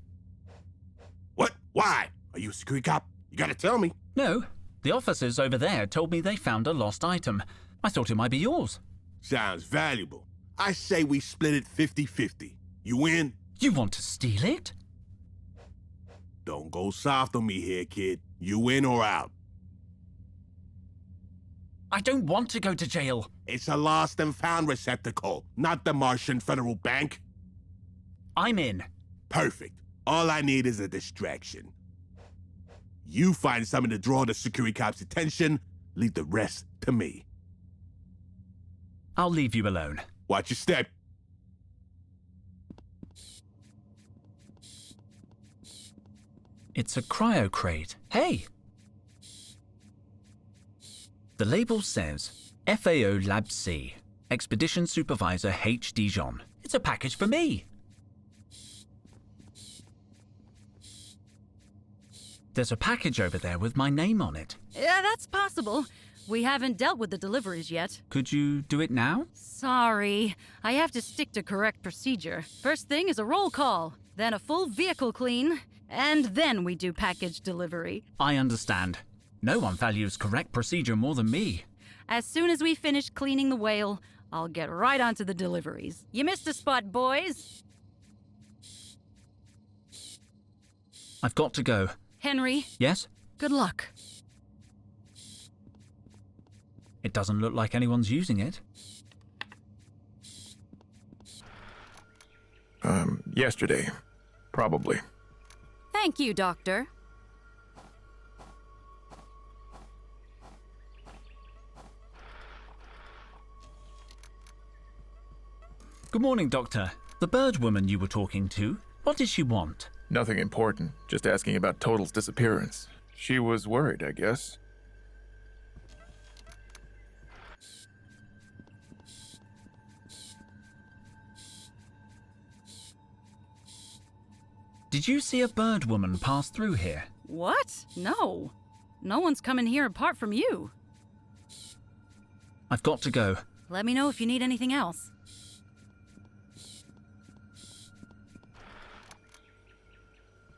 What? Why? Are you a security cop? You gotta tell me. No, The officers over there told me they found a lost item. I thought it might be yours. Sounds valuable. I say we split it 50-50. You in? You want to steal it? Don't go soft on me here, kid. You in or out? I don't want to go to jail. It's a lost and found receptacle, not the Martian Federal Bank. I'm in. Perfect. All I need is a distraction. You find something to draw the security cops' attention, leave the rest to me. I'll leave you alone. Watch your step. It's a cryo crate. Hey! The label says FAO Lab C, Expedition Supervisor H. Dijon. It's a package for me. There's a package over there with my name on it. Yeah, that's possible. We haven't dealt with the deliveries yet. Could you do it now? Sorry. I have to stick to correct procedure. First thing is a roll call, then a full vehicle clean, and then we do package delivery. I understand. No one values correct procedure more than me. As soon as we finish cleaning the whale, I'll get right onto the deliveries. You missed a spot, boys. I've got to go. Henry? Yes? Good luck. It doesn't look like anyone's using it. Yesterday. Probably. Thank you, Doctor. Good morning, Doctor. The bird woman you were talking to, what did she want? Nothing important. Just asking about Totel's disappearance. She was worried, I guess. Did you see a bird woman pass through here? What? No. No one's coming here apart from you. I've got to go. Let me know if you need anything else.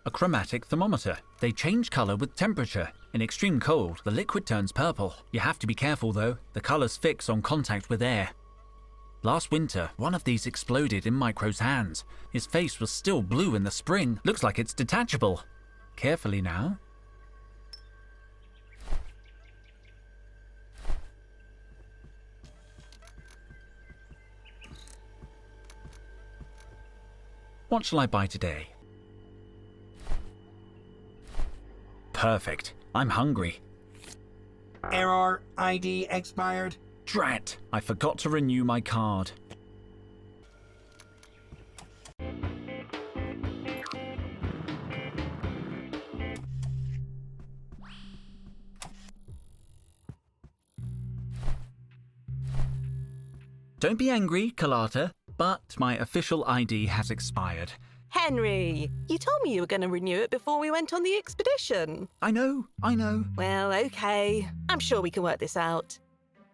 A chromatic thermometer. They change color with temperature. In extreme cold, the liquid turns purple. You have to be careful though. The colors fix on contact with air. Last winter, one of these exploded in Micro's hands. His face was still blue in the spring. Looks like it's detachable. Carefully now. What shall I buy today? Perfect. I'm hungry. Error. ID expired. Drat! I forgot to renew my card. Don't be angry, Carlotta, but my official ID has expired. Henry, you told me you were going to renew it before we went on the expedition. I know. Well, okay. I'm sure we can work this out.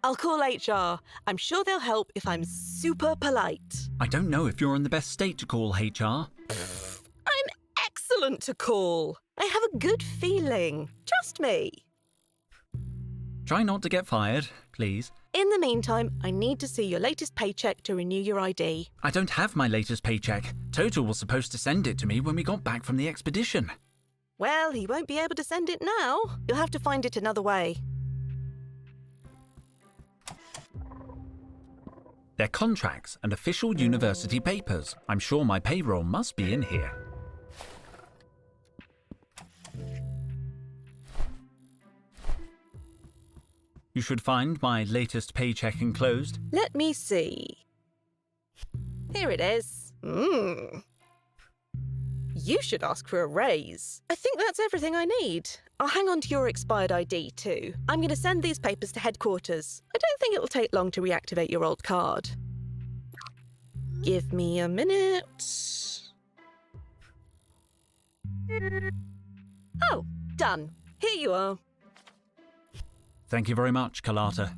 I'll call HR. I'm sure they'll help if I'm super polite. I don't know if you're in the best state to call HR. I'm excellent to call. I have a good feeling. Trust me. Try not to get fired, please. In the meantime, I need to see your latest paycheck to renew your ID. I don't have my latest paycheck. Totel was supposed to send it to me when we got back from the expedition. Well, he won't be able to send it now. You'll have to find it another way. Their contracts and official university papers. I'm sure my payroll must be in here. You should find my latest paycheck enclosed. Let me see. Here it is. You should ask for a raise. I think that's everything I need. I'll hang on to your expired ID too. I'm going to send these papers to headquarters. I don't think it'll take long to reactivate your old card. Give me a minute. Oh, done. Here you are. Thank you very much, Carlotta.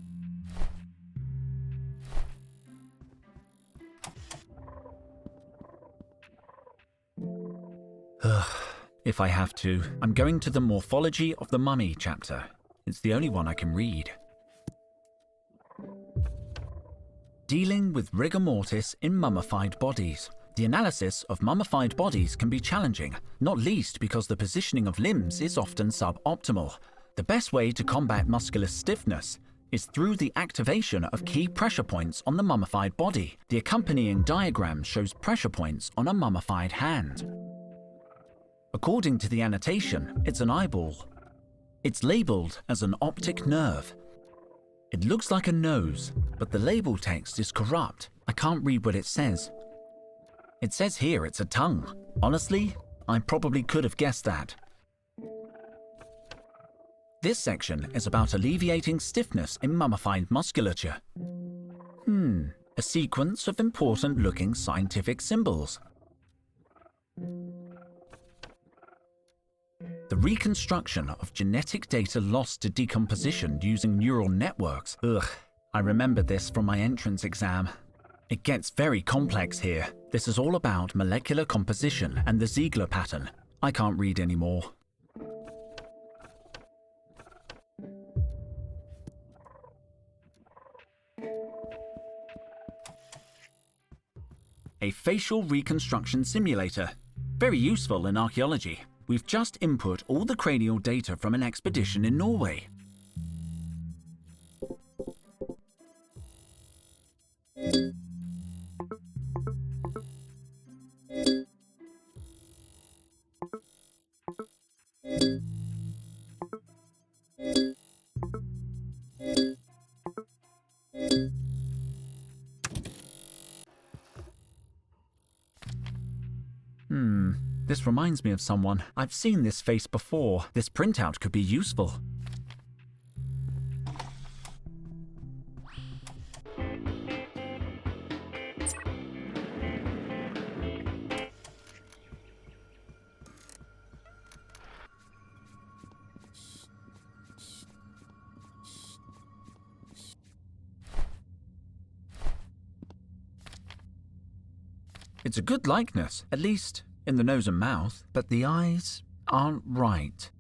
If I have to, I'm going to the Morphology of the Mummy chapter. It's the only one I can read. Dealing with rigor mortis in mummified bodies. The analysis of mummified bodies can be challenging, not least because the positioning of limbs is often suboptimal. The best way to combat muscular stiffness is through the activation of key pressure points on the mummified body. The accompanying diagram shows pressure points on a mummified hand. According to the annotation, it's an eyeball. It's labeled as an optic nerve. It looks like a nose, but the label text is corrupt. I can't read what it says. It says here it's a tongue. Honestly, I probably could have guessed that. This section is about alleviating stiffness in mummified musculature. A sequence of important-looking scientific symbols. The reconstruction of genetic data lost to decomposition using neural networks. Ugh, I remember this from my entrance exam. It gets very complex here. This is all about molecular composition and the Ziegler pattern. I can't read anymore. A facial reconstruction simulator. Very useful in archaeology. We've just input all the cranial data from an expedition in Norway. This reminds me of someone. I've seen this face before. This printout could be useful. It's a good likeness, at least in the nose and mouth, but the eyes aren't right.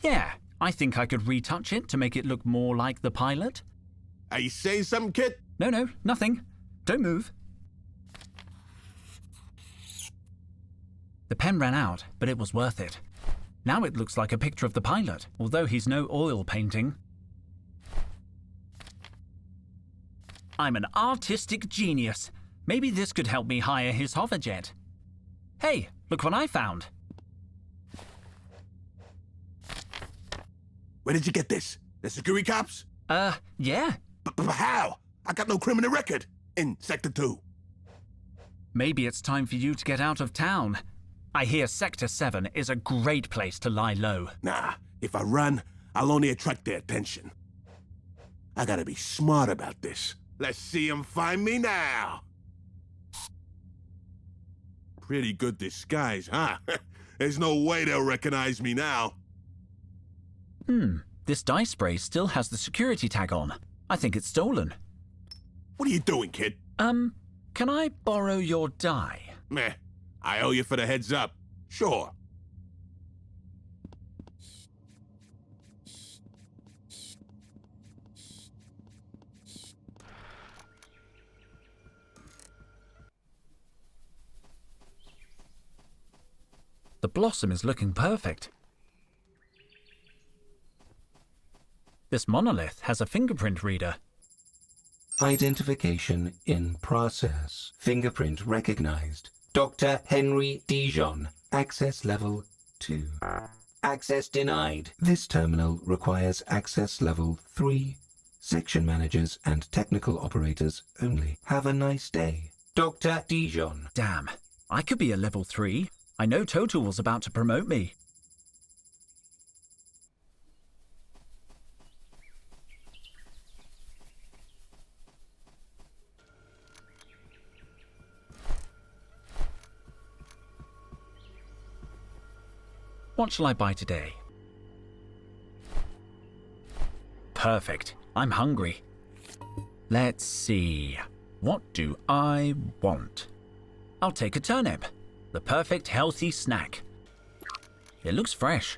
Yeah, I think I could retouch it to make it look more like the pilot. Are you saying something, kid? No, nothing. Don't move. The pen ran out, but it was worth it. Now it looks like a picture of the pilot, although he's no oil painting. I'm an artistic genius. Maybe this could help me hire his hoverjet. Hey, look what I found. Where did you get this? The security cops? Yeah. But how? I got no criminal record in Sector 2. Maybe it's time for you to get out of town. I hear Sector 7 is a great place to lie low. Nah, if I run, I'll only attract their attention. I gotta be smart about this. Let's see them find me now. Pretty good disguise, huh? There's no way they'll recognize me now. This dye spray still has the security tag on. I think it's stolen. What are you doing, kid? Can I borrow your dye? Meh, I owe you for the heads up. Sure. The blossom is looking perfect. This monolith has a fingerprint reader. Identification in process. Fingerprint recognized. Dr. Henry Dijon. Access level 2. Access denied. This terminal requires access level 3. Section managers and technical operators only. Have a nice day. Dr. Dijon. Damn, I could be a level 3. I know Totel was about to promote me. What shall I buy today? Perfect. I'm hungry. Let's see. What do I want? I'll take a turnip. The perfect healthy snack. It looks fresh.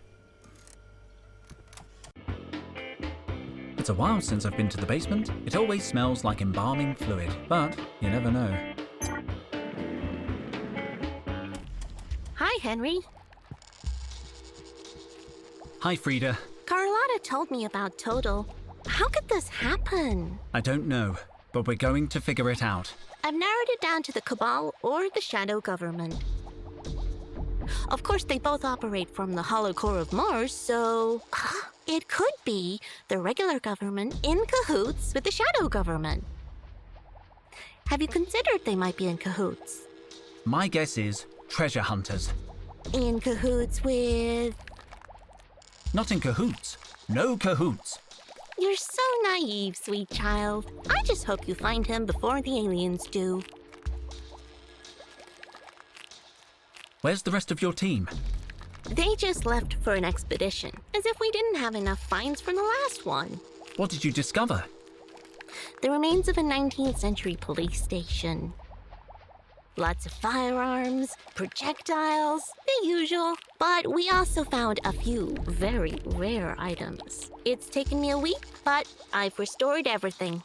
It's a while since I've been to the basement. It always smells like embalming fluid, but you never know. Hi, Henry. Hi, Frida. Carlotta told me about Totel. How could this happen? I don't know, but we're going to figure it out. I've narrowed it down to the Cabal or the Shadow Government. Of course, they both operate from the hollow core of Mars, so it could be the regular government in cahoots with the Shadow Government. Have you considered they might be in cahoots? My guess is treasure hunters. In cahoots with... Not in cahoots. No cahoots. You're so naive, sweet child. I just hope you find him before the aliens do. Where's the rest of your team? They just left for an expedition, as if we didn't have enough finds from the last one. What did you discover? The remains of a 19th century police station. Lots of firearms, projectiles, the usual. But we also found a few very rare items. It's taken me a week, but I've restored everything.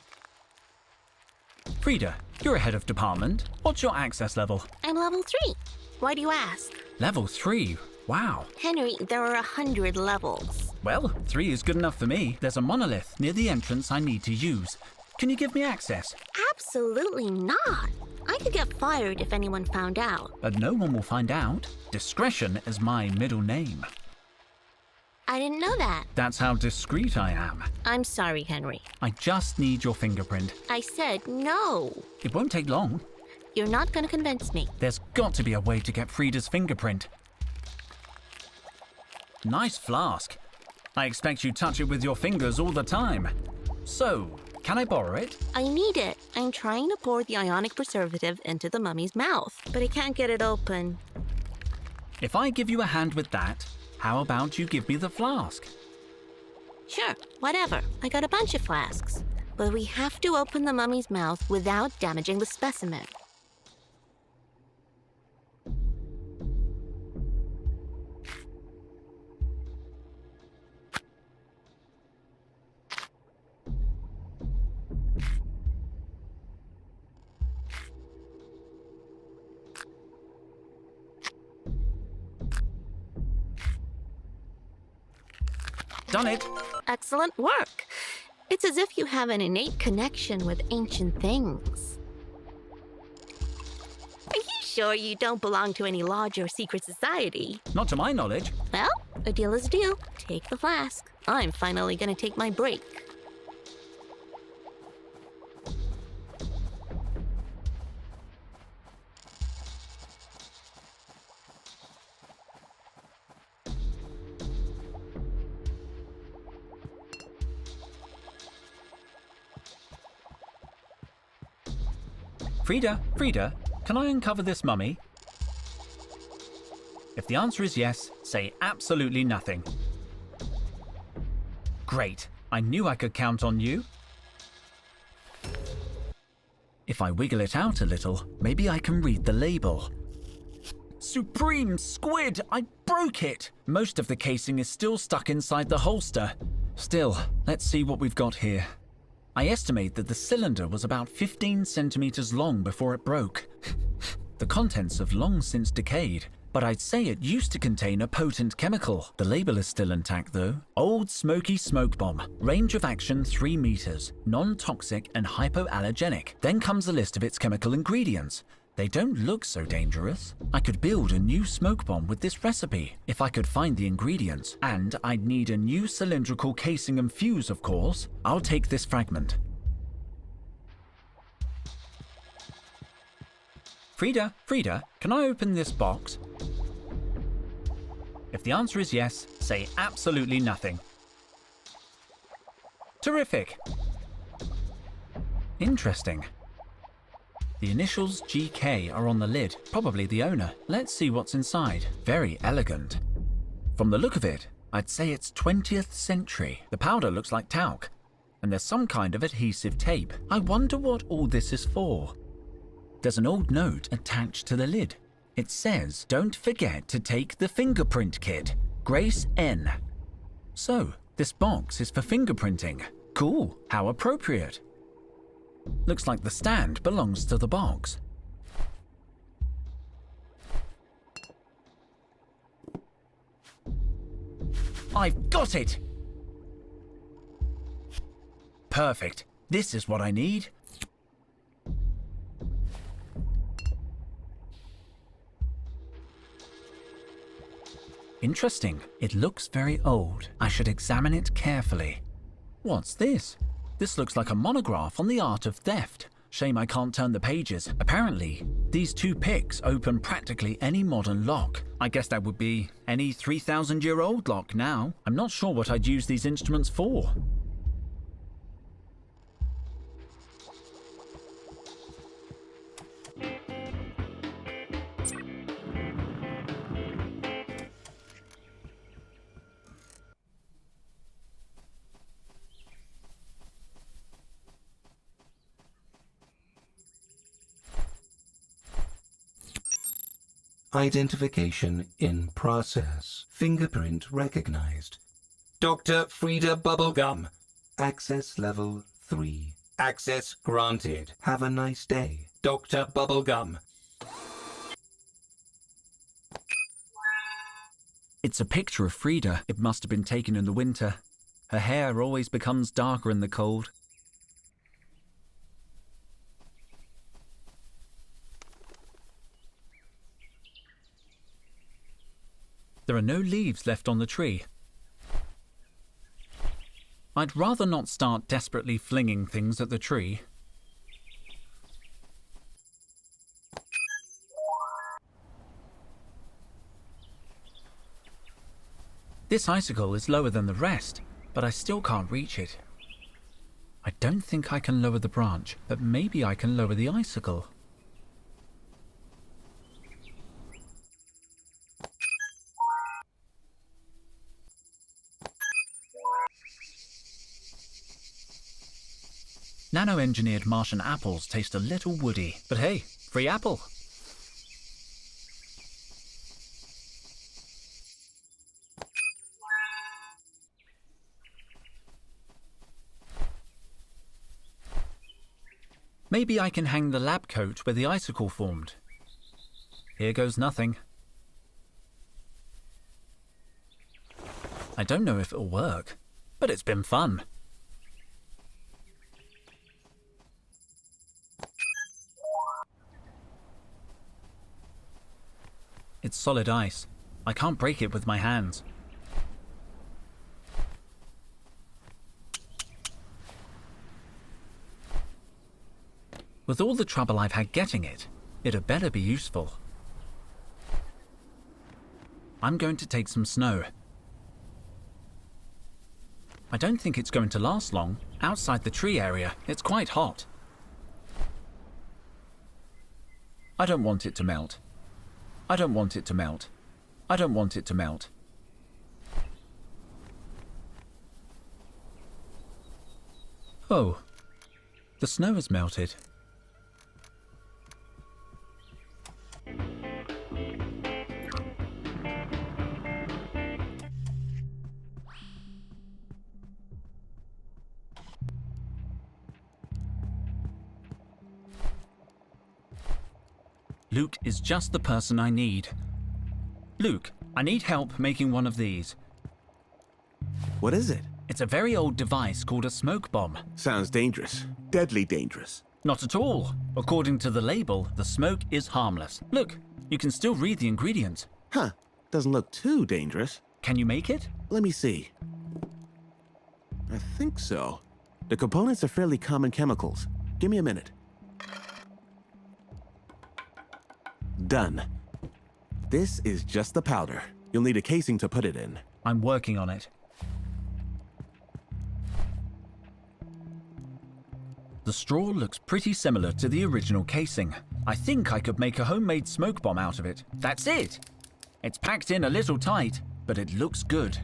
Frida, you're a head of department. What's your access level? I'm level 3. Why do you ask? Level 3? Wow. Henry, there are 100 levels. Well, 3 is good enough for me. There's a monolith near the entrance I need to use. Can you give me access? Absolutely not. I could get fired if anyone found out. But no one will find out. Discretion is my middle name. I didn't know that. That's how discreet I am. I'm sorry, Henry. I just need your fingerprint. I said no. It won't take long. You're not going to convince me. There's got to be a way to get Frida's fingerprint. Nice flask. I expect you touch it with your fingers all the time. So, can I borrow it? I need it. I'm trying to pour the ionic preservative into the mummy's mouth, but I can't get it open. If I give you a hand with that, how about you give me the flask? Sure, whatever. I got a bunch of flasks. But we have to open the mummy's mouth without damaging the specimen. Done it! Excellent work. It's as if you have an innate connection with ancient things. Are you sure you don't belong to any lodge or secret society? Not to my knowledge. Well, a deal is a deal. Take the flask. I'm finally gonna take my break. Frida, can I uncover this mummy? If the answer is yes, say absolutely nothing. Great, I knew I could count on you. If I wiggle it out a little, maybe I can read the label. Supreme Squid! I broke it! Most of the casing is still stuck inside the holster. Still, let's see what we've got here. I estimate that the cylinder was about 15 centimeters long before it broke. The contents have long since decayed, but I'd say it used to contain a potent chemical. The label is still intact though. Old Smoky Smoke Bomb. Range of action 3 meters. Non-toxic and hypoallergenic. Then comes a list of its chemical ingredients. They don't look so dangerous. I could build a new smoke bomb with this recipe, if I could find the ingredients. And I'd need a new cylindrical casing and fuse, of course. I'll take this fragment. Frida, can I open this box? If the answer is yes, say absolutely nothing. Terrific. Interesting. The initials GK are on the lid, probably the owner. Let's see what's inside. Very elegant. From the look of it, I'd say it's 20th century. The powder looks like talc, and there's some kind of adhesive tape. I wonder what all this is for. There's an old note attached to the lid. It says, "Don't forget to take the fingerprint kit. Grace N." So, this box is for fingerprinting. Cool, how appropriate. Looks like the stand belongs to the box. I've got it! Perfect. This is what I need. Interesting. It looks very old. I should examine it carefully. What's this? This looks like a monograph on the art of theft. Shame I can't turn the pages. Apparently, these two picks open practically any modern lock. I guess that would be any 3,000-year-old lock now. I'm not sure what I'd use these instruments for. Identification in process. Fingerprint recognized. Dr. Frida Bubblegum. Access level 3. Access granted. Have a nice day, Dr. Bubblegum. It's a picture of Frida. It must have been taken in the winter. Her hair always becomes darker in the cold. There are no leaves left on the tree. I'd rather not start desperately flinging things at the tree. This icicle is lower than the rest, but I still can't reach it. I don't think I can lower the branch, but maybe I can lower the icicle. Nano-engineered Martian apples taste a little woody, but hey, free apple. Maybe I can hang the lab coat where the icicle formed. Here goes nothing. I don't know if it'll work, but it's been fun. It's solid ice. I can't break it with my hands. With all the trouble I've had getting it, it had better be useful. I'm going to take some snow. I don't think it's going to last long. Outside the tree area, it's quite hot. I don't want it to melt. I don't want it to melt. I don't want it to melt. Oh, the snow has melted. Luke is just the person I need. Luke, I need help making one of these. What is it? It's a very old device called a smoke bomb. Sounds dangerous. Deadly dangerous. Not at all. According to the label, the smoke is harmless. Look, you can still read the ingredients. Huh. Doesn't look too dangerous. Can you make it? Let me see. I think so. The components are fairly common chemicals. Give me a minute. Done. This is just the powder. You'll need a casing to put it in. I'm working on it. The straw looks pretty similar to the original casing. I think I could make a homemade smoke bomb out of it. That's it! It's packed in a little tight, but it looks good.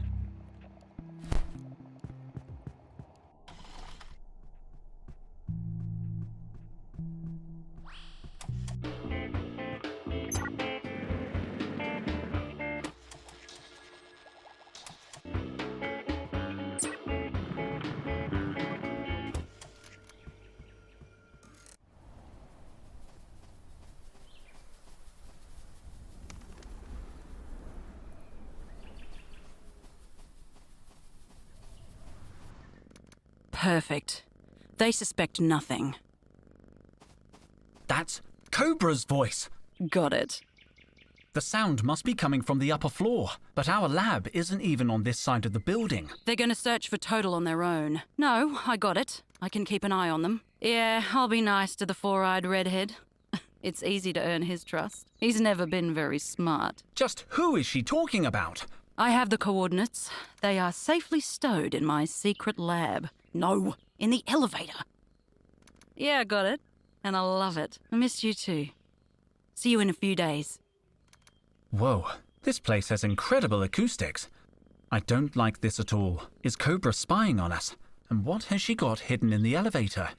Perfect. They suspect nothing. That's Cobra's voice. Got it. The sound must be coming from the upper floor, but our lab isn't even on this side of the building. They're gonna search for Totel on their own. No, I got it. I can keep an eye on them. Yeah, I'll be nice to the four-eyed redhead. It's easy to earn his trust. He's never been very smart. Just who is she talking about? I have the coordinates. They are safely stowed in my secret lab. No, in the elevator. Yeah, I got it. And I love it. I miss you too. See you in a few days. Whoa, this place has incredible acoustics. I don't like this at all. Is Cobra spying on us? And what has she got hidden in the elevator?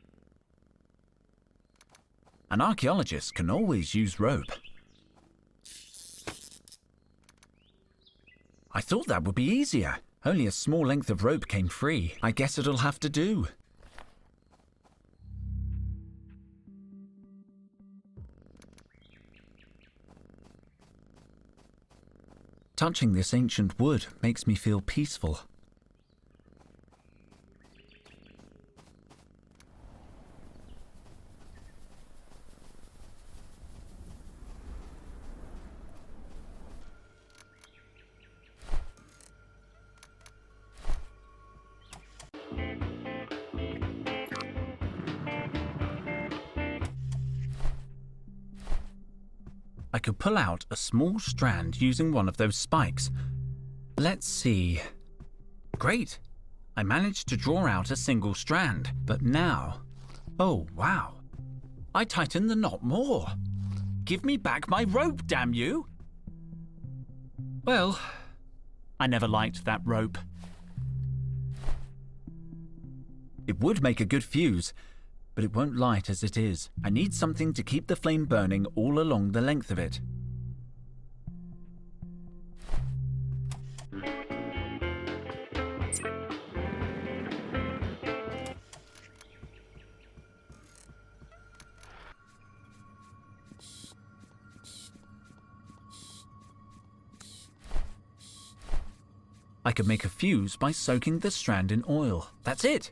An archaeologist can always use rope. I thought that would be easier. Only a small length of rope came free. I guess it'll have to do. Touching this ancient wood makes me feel peaceful. I could pull out a small strand using one of those spikes. Let's see. Great! I managed to draw out a single strand, but now... Oh, wow. I tightened the knot more. Give me back my rope, damn you! Well, I never liked that rope. It would make a good fuse, but it won't light as it is. I need something to keep the flame burning all along the length of it. I could make a fuse by soaking the strand in oil. That's it!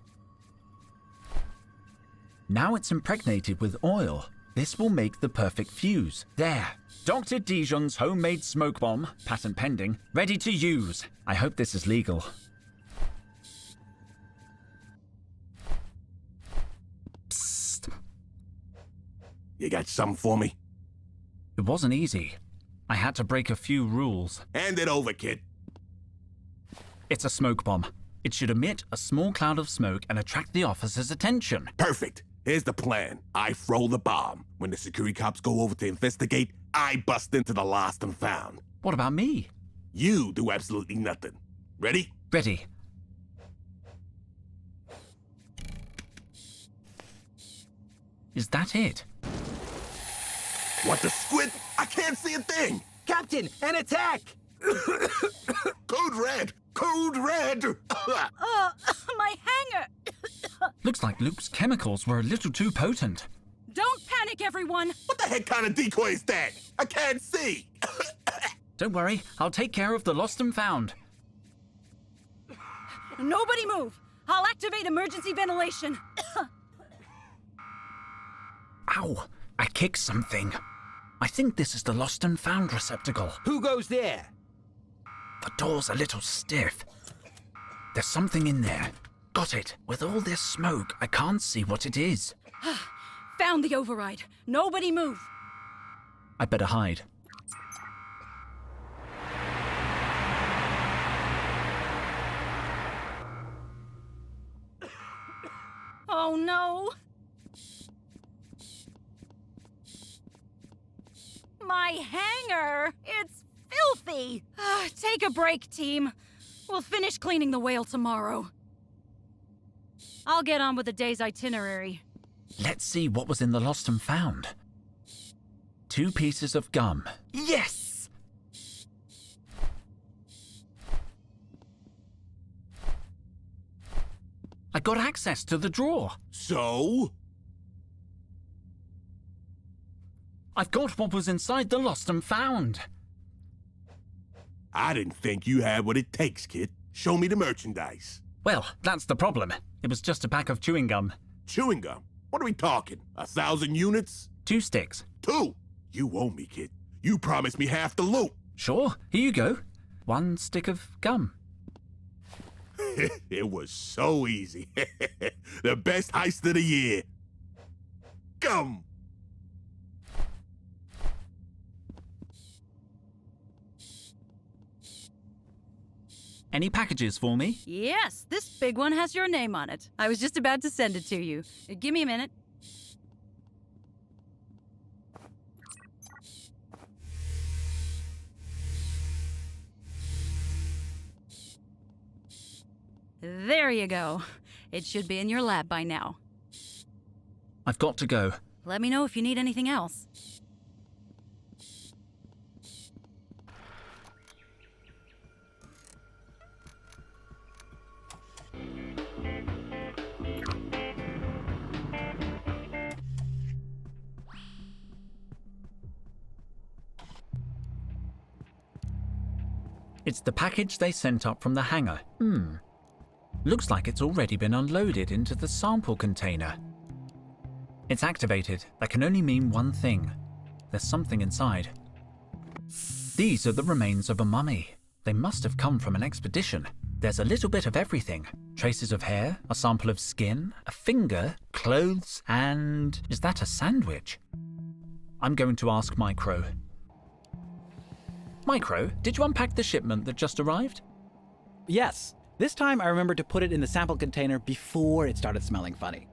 Now it's impregnated with oil. This will make the perfect fuse. There. Dr. Dijon's homemade smoke bomb, patent pending, ready to use. I hope this is legal. Psst. You got something for me? It wasn't easy. I had to break a few rules. Hand it over, kid. It's a smoke bomb. It should emit a small cloud of smoke and attract the officer's attention. Perfect. Here's the plan. I throw the bomb. When the security cops go over to investigate, I bust into the lost and found. What about me? You do absolutely nothing. Ready? Ready. Is that it? What the squid? I can't see a thing! Captain, an attack! Code red! Code red! My hanger! Looks like Luke's chemicals were a little too potent. Don't panic, everyone! What the heck kind of decoy is that? I can't see! Don't worry, I'll take care of the lost and found. Nobody move! I'll activate emergency ventilation. Ow! I kicked something. I think this is the lost and found receptacle. Who goes there? The door's a little stiff. There's something in there. Got it. With all this smoke, I can't see what it is. Found the override. Nobody move. I better hide. Oh no! My hanger! It's filthy! Take a break, team. We'll finish cleaning the whale tomorrow. I'll get on with the day's itinerary. Let's see what was in the lost and found. 2 pieces of gum. Yes! I got access to the drawer. So? I've got what was inside the lost and found. I didn't think you had what it takes, kid. Show me the merchandise. Well, that's the problem. It was just a pack of chewing gum. Chewing gum? What are we talking? 1,000 units? 2 sticks. 2? You owe me, kid. You promised me half the loot. Sure, here you go. 1 stick of gum. It was so easy. The best heist of the year. Gum! Any packages for me? Yes, this big one has your name on it. I was just about to send it to you. Give me a minute. There you go. It should be in your lab by now. I've got to go. Let me know if you need anything else. It's the package they sent up from the hangar. Looks like it's already been unloaded into the sample container. It's activated. That can only mean one thing. There's something inside. These are the remains of a mummy. They must have come from an expedition. There's a little bit of everything. Traces of hair, a sample of skin, a finger, clothes, and... is that a sandwich? I'm going to ask Micro. Micro, did you unpack the shipment that just arrived? Yes. This time I remembered to put it in the sample container before it started smelling funny.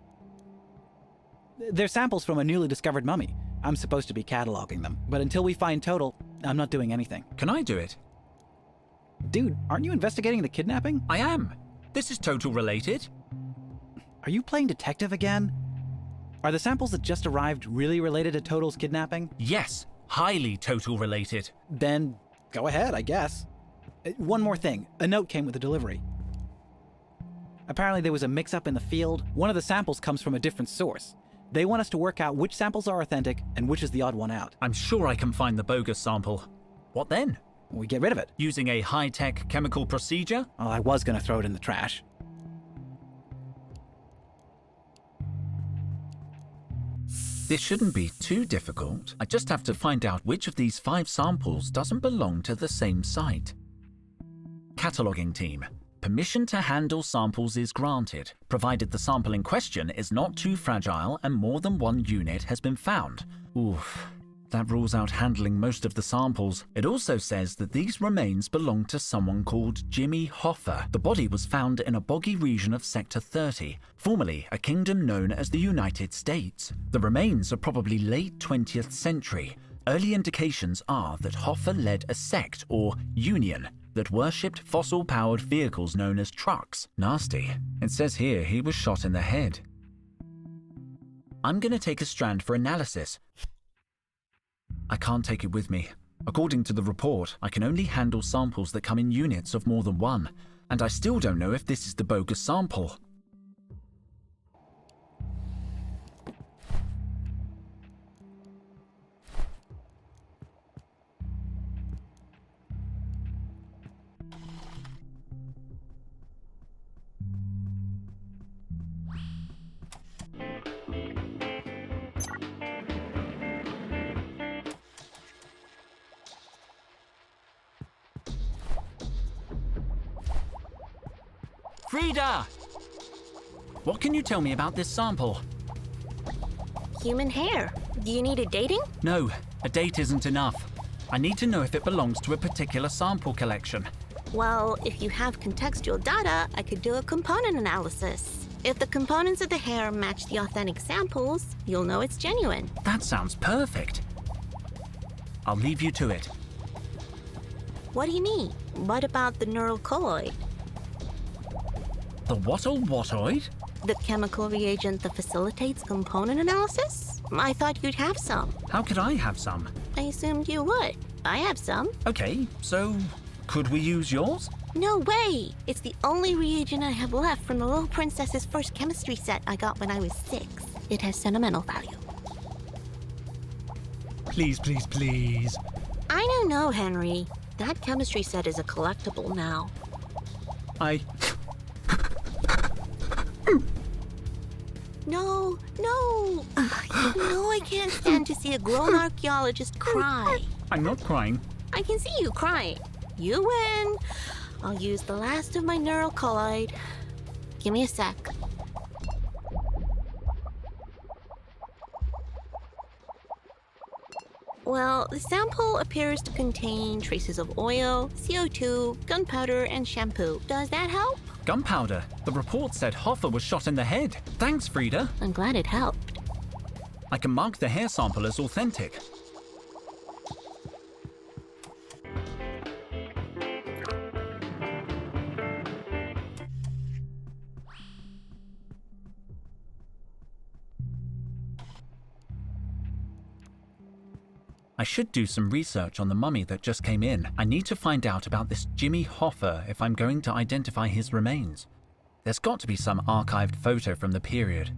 They're samples from a newly discovered mummy. I'm supposed to be cataloging them, but until we find Totel, I'm not doing anything. Can I do it? Dude, aren't you investigating the kidnapping? I am. This is Totel related. Are you playing detective again? Are the samples that just arrived really related to Totel's kidnapping? Yes, highly Totel related. Then go ahead, I guess. One more thing. A note came with the delivery. Apparently there was a mix-up in the field. One of the samples comes from a different source. They want us to work out which samples are authentic and which is the odd one out. I'm sure I can find the bogus sample. What then? We get rid of it. Using a high-tech chemical procedure? Well, I was going to throw it in the trash. This shouldn't be too difficult. I just have to find out which of these 5 samples doesn't belong to the same site. Cataloging team. Permission to handle samples is granted, provided the sample in question is not too fragile and more than one unit has been found. Oof. That rules out handling most of the samples. It also says that these remains belong to someone called Jimmy Hoffa. The body was found in a boggy region of Sector 30, formerly a kingdom known as the United States. The remains are probably late 20th century. Early indications are that Hoffa led a sect, or union, that worshipped fossil-powered vehicles known as trucks. Nasty. It says here he was shot in the head. I'm gonna take a strand for analysis. I can't take it with me. According to the report, I can only handle samples that come in units of more than one, and I still don't know if this is the bogus sample. Frida! What can you tell me about this sample? Human hair. Do you need a dating? No, a date isn't enough. I need to know if it belongs to a particular sample collection. Well, if you have contextual data, I could do a component analysis. If the components of the hair match the authentic samples, you'll know it's genuine. That sounds perfect. I'll leave you to it. What do you mean? What about the neural colloid? The whattoid? The chemical reagent that facilitates component analysis? I thought you'd have some. How could I have some? I assumed you would. I have some. Okay, so could we use yours? No way! It's the only reagent I have left from the Little Princess's first chemistry set I got when I was 6. It has sentimental value. Please, please, please. I don't know, Henry. That chemistry set is a collectible now. No, no. You know I can't stand to see a grown archaeologist cry. I'm not crying. I can see you crying. You win. I'll use the last of my neural colloid. Give me a sec. Well, the sample appears to contain traces of oil, CO2, gunpowder, and shampoo. Does that help? Gunpowder? The report said Hoffer was shot in the head. Thanks, Frida. I'm glad it helped. I can mark the hair sample as authentic. I should do some research on the mummy that just came in. I need to find out about this Jimmy Hoffer if I'm going to identify his remains. There's got to be some archived photo from the period.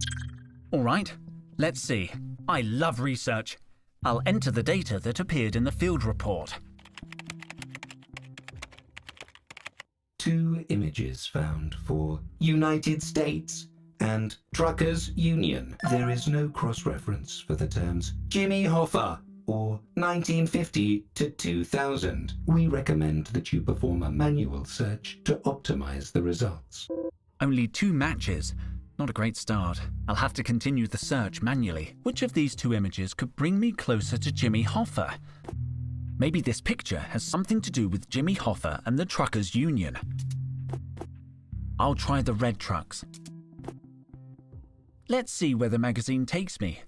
All right, let's see. I love research. I'll enter the data that appeared in the field report. 2 images found for United States and Truckers Union. There is no cross-reference for the terms Jimmy Hoffer or 1950 to 2000. We recommend that you perform a manual search to optimize the results. Only 2 matches. Not a great start. I'll have to continue the search manually. Which of these 2 images could bring me closer to Jimmy Hoffer? Maybe this picture has something to do with Jimmy Hoffer and the Truckers Union. I'll try the red trucks. Let's see where the magazine takes me.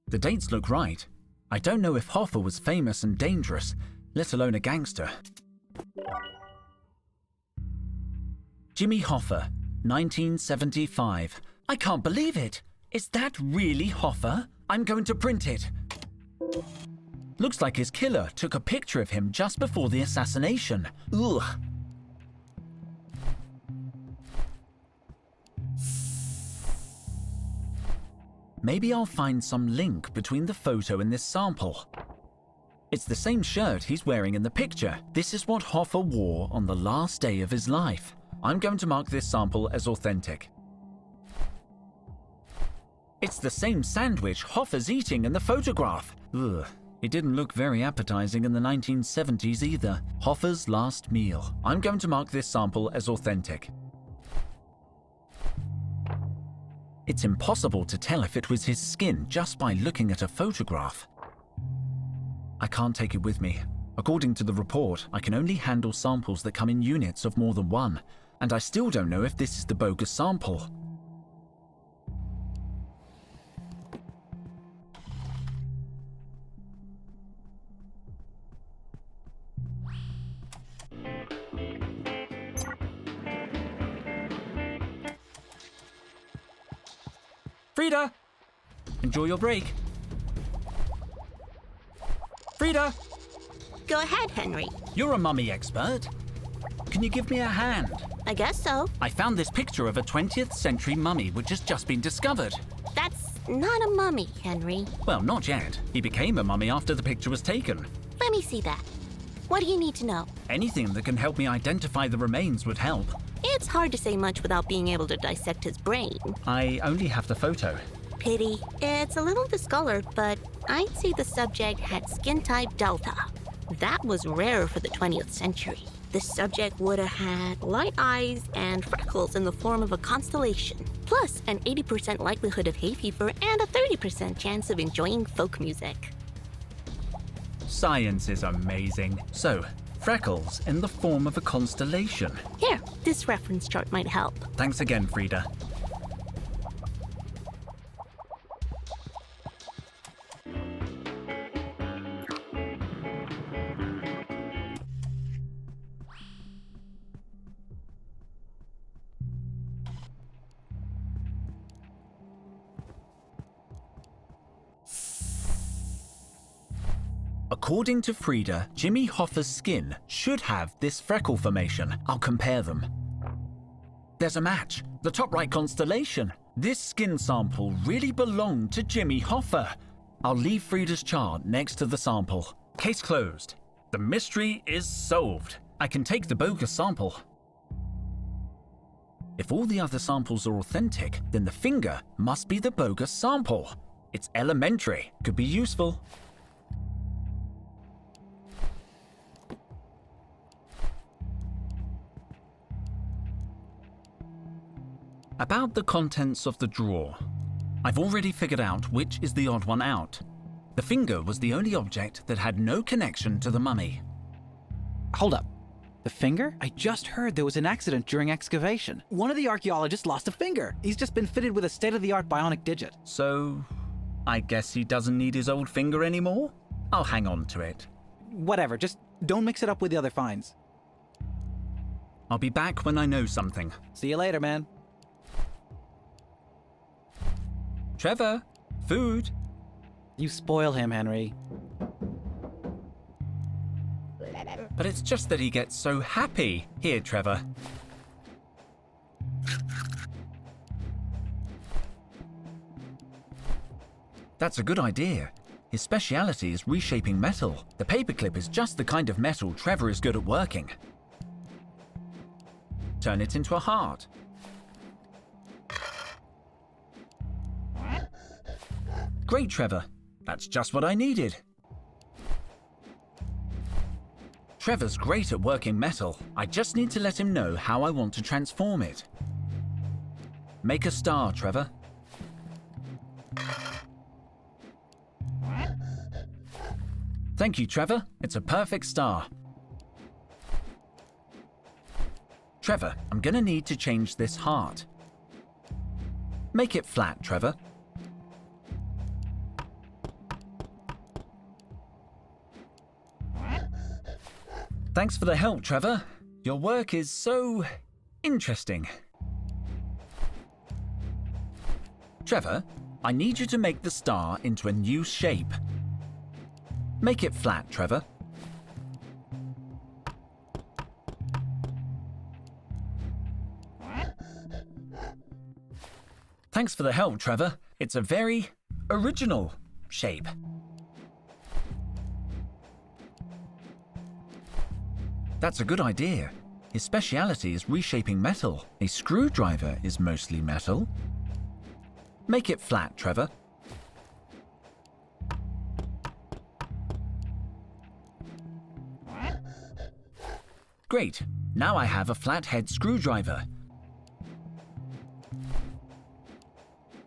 The dates look right. I don't know if Hoffer was famous and dangerous, let alone a gangster. Jimmy Hoffer, 1975. I can't believe it. Is that really Hoffer? I'm going to print it. Looks like his killer took a picture of him just before the assassination. Ugh. Maybe I'll find some link between the photo and this sample. It's the same shirt he's wearing in the picture. This is what Hoffer wore on the last day of his life. I'm going to mark this sample as authentic. It's the same sandwich Hoffer's eating in the photograph. Ugh. It didn't look very appetizing in the 1970s either. Hoffer's last meal. I'm going to mark this sample as authentic. It's impossible to tell if it was his skin just by looking at a photograph. I can't take it with me. According to the report, I can only handle samples that come in units of more than 1, and I still don't know if this is the bogus sample. Frida! Enjoy your break. Frida! Go ahead, Henry. You're a mummy expert. Can you give me a hand? I guess so. I found this picture of a 20th century mummy which has just been discovered. That's not a mummy, Henry. Well, not yet. He became a mummy after the picture was taken. Let me see that. What do you need to know? Anything that can help me identify the remains would help. It's hard to say much without being able to dissect his brain. I only have the photo. Pity. It's a little discolored, but I'd say the subject had skin type Delta. That was rare for the 20th century. The subject would have had light eyes and freckles in the form of a constellation, plus an 80% likelihood of hay fever and a 30% chance of enjoying folk music. Science is amazing. So, freckles in the form of a constellation. Here, this reference chart might help. Thanks again, Frida. According to Frida, Jimmy Hoffer's skin should have this freckle formation. I'll compare them. There's a match. The top right constellation. This skin sample really belonged to Jimmy Hoffer. I'll leave Frida's chart next to the sample. Case closed. The mystery is solved. I can take the bogus sample. If all the other samples are authentic, then the finger must be the bogus sample. It's elementary. Could be useful. About the contents of the drawer. I've already figured out which is the odd one out. The finger was the only object that had no connection to the mummy. Hold up. The finger? I just heard there was an accident during excavation. One of the archaeologists lost a finger. He's just been fitted with a state-of-the-art bionic digit. So, I guess he doesn't need his old finger anymore? I'll hang on to it. Whatever, just don't mix it up with the other finds. I'll be back when I know something. See you later, man. Trevor, food. You spoil him, Henry. But it's just that he gets so happy. Here, Trevor. That's a good idea. His speciality is reshaping metal. The paperclip is just the kind of metal Trevor is good at working. Turn it into a heart. Great, Trevor. That's just what I needed. Trevor's great at working metal. I just need to let him know how I want to transform it. Make a star, Trevor. Thank you, Trevor. It's a perfect star. Trevor, I'm gonna need to change this heart. Make it flat, Trevor. Thanks for the help, Trevor. Your work is so interesting. Trevor, I need you to make the star into a new shape. Make it flat, Trevor. Thanks for the help, Trevor. It's a very original shape. That's a good idea. His speciality is reshaping metal. A screwdriver is mostly metal. Make it flat, Trevor. Great. Now I have a flathead screwdriver.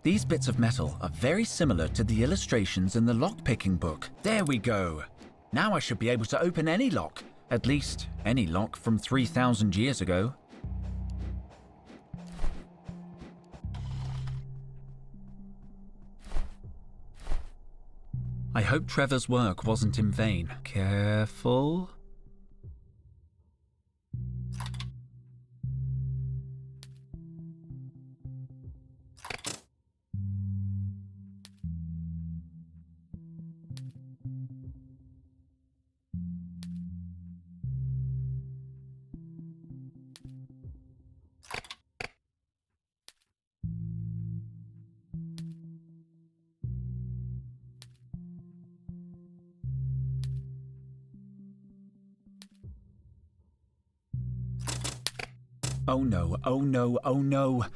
These bits of metal are very similar to the illustrations in the lock-picking book. There we go. Now I should be able to open any lock. At least, any lock from 3,000 years ago. I hope Trevor's work wasn't in vain. Careful. Oh no, oh no, oh no.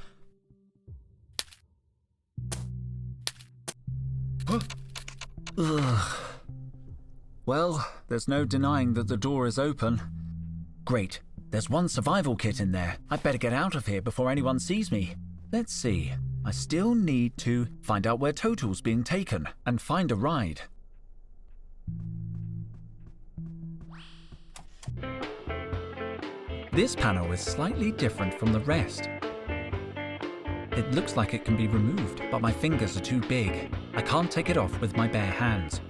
Ugh. Well, there's no denying that the door is open. Great, there's one survival kit in there. I'd better get out of here before anyone sees me. Let's see, I still need to find out where Totel's being taken and find a ride. This panel is slightly different from the rest. It looks like it can be removed, but my fingers are too big. I can't take it off with my bare hands.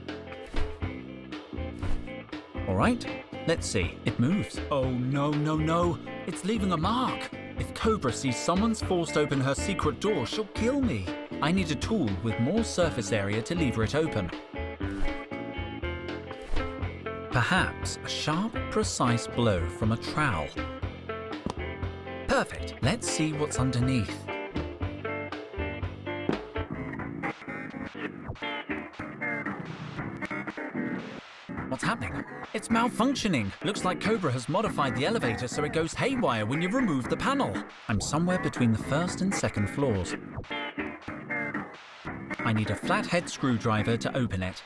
Alright, let's see. It moves. Oh no, no, no. It's leaving a mark. If Cobra sees someone's forced open her secret door, she'll kill me. I need a tool with more surface area to lever it open. Perhaps a sharp, precise blow from a trowel. Perfect. Let's see what's underneath. What's happening? It's malfunctioning. Looks like Cobra has modified the elevator so it goes haywire when you remove the panel. I'm somewhere between the first and second floors. I need a flathead screwdriver to open it.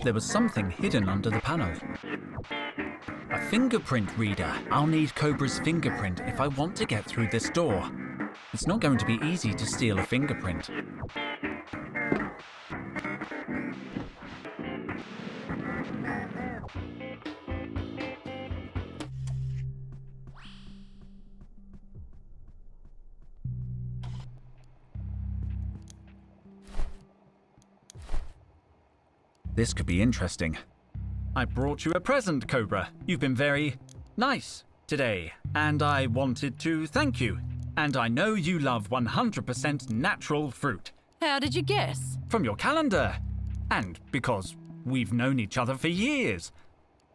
There was something hidden under the panel. A fingerprint reader. I'll need Cobra's fingerprint if I want to get through this door. It's not going to be easy to steal a fingerprint. This could be interesting. I brought you a present, Cobra. You've been very nice today, and I wanted to thank you. And I know you love 100% natural fruit. How did you guess? From your calendar. And because we've known each other for years.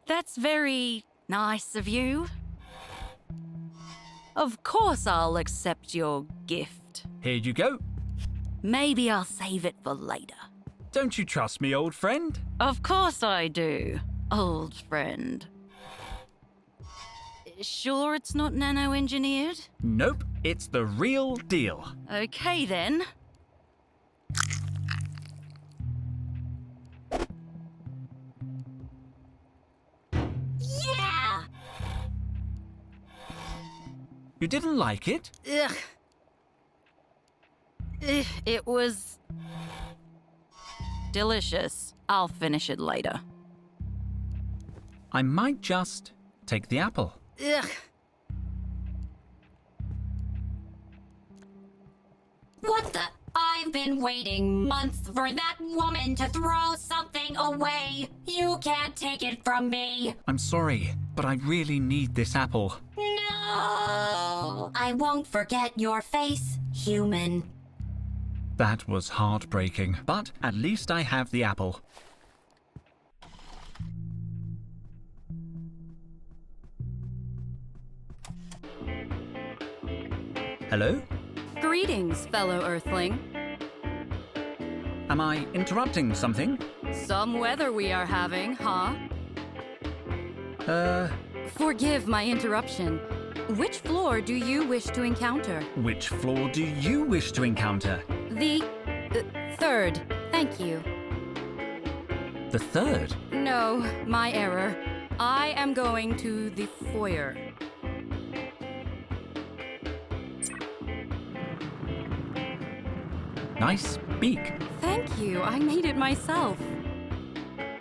That's very nice of you. Of course I'll accept your gift. Here you go. Maybe I'll save it for later. Don't you trust me, old friend? Of course I do, old friend. Sure it's not nano-engineered? Nope, it's the real deal. Okay then. Yeah! You didn't like it? Ugh. It was delicious. I'll finish it later. I might just take the apple. Ugh. What the? I've been waiting months for that woman to throw something away. You can't take it from me. I'm sorry, but I really need this apple. No! I won't forget your face, human. That was heartbreaking, but at least I have the apple. Hello? Greetings, fellow Earthling. Am I interrupting something? Some weather we are having, huh? Forgive my interruption. Which floor do you wish to encounter? Which floor do you wish to encounter? The third. Thank you. The third? No, my error. I am going to the foyer. Nice beak. Thank you. I made it myself.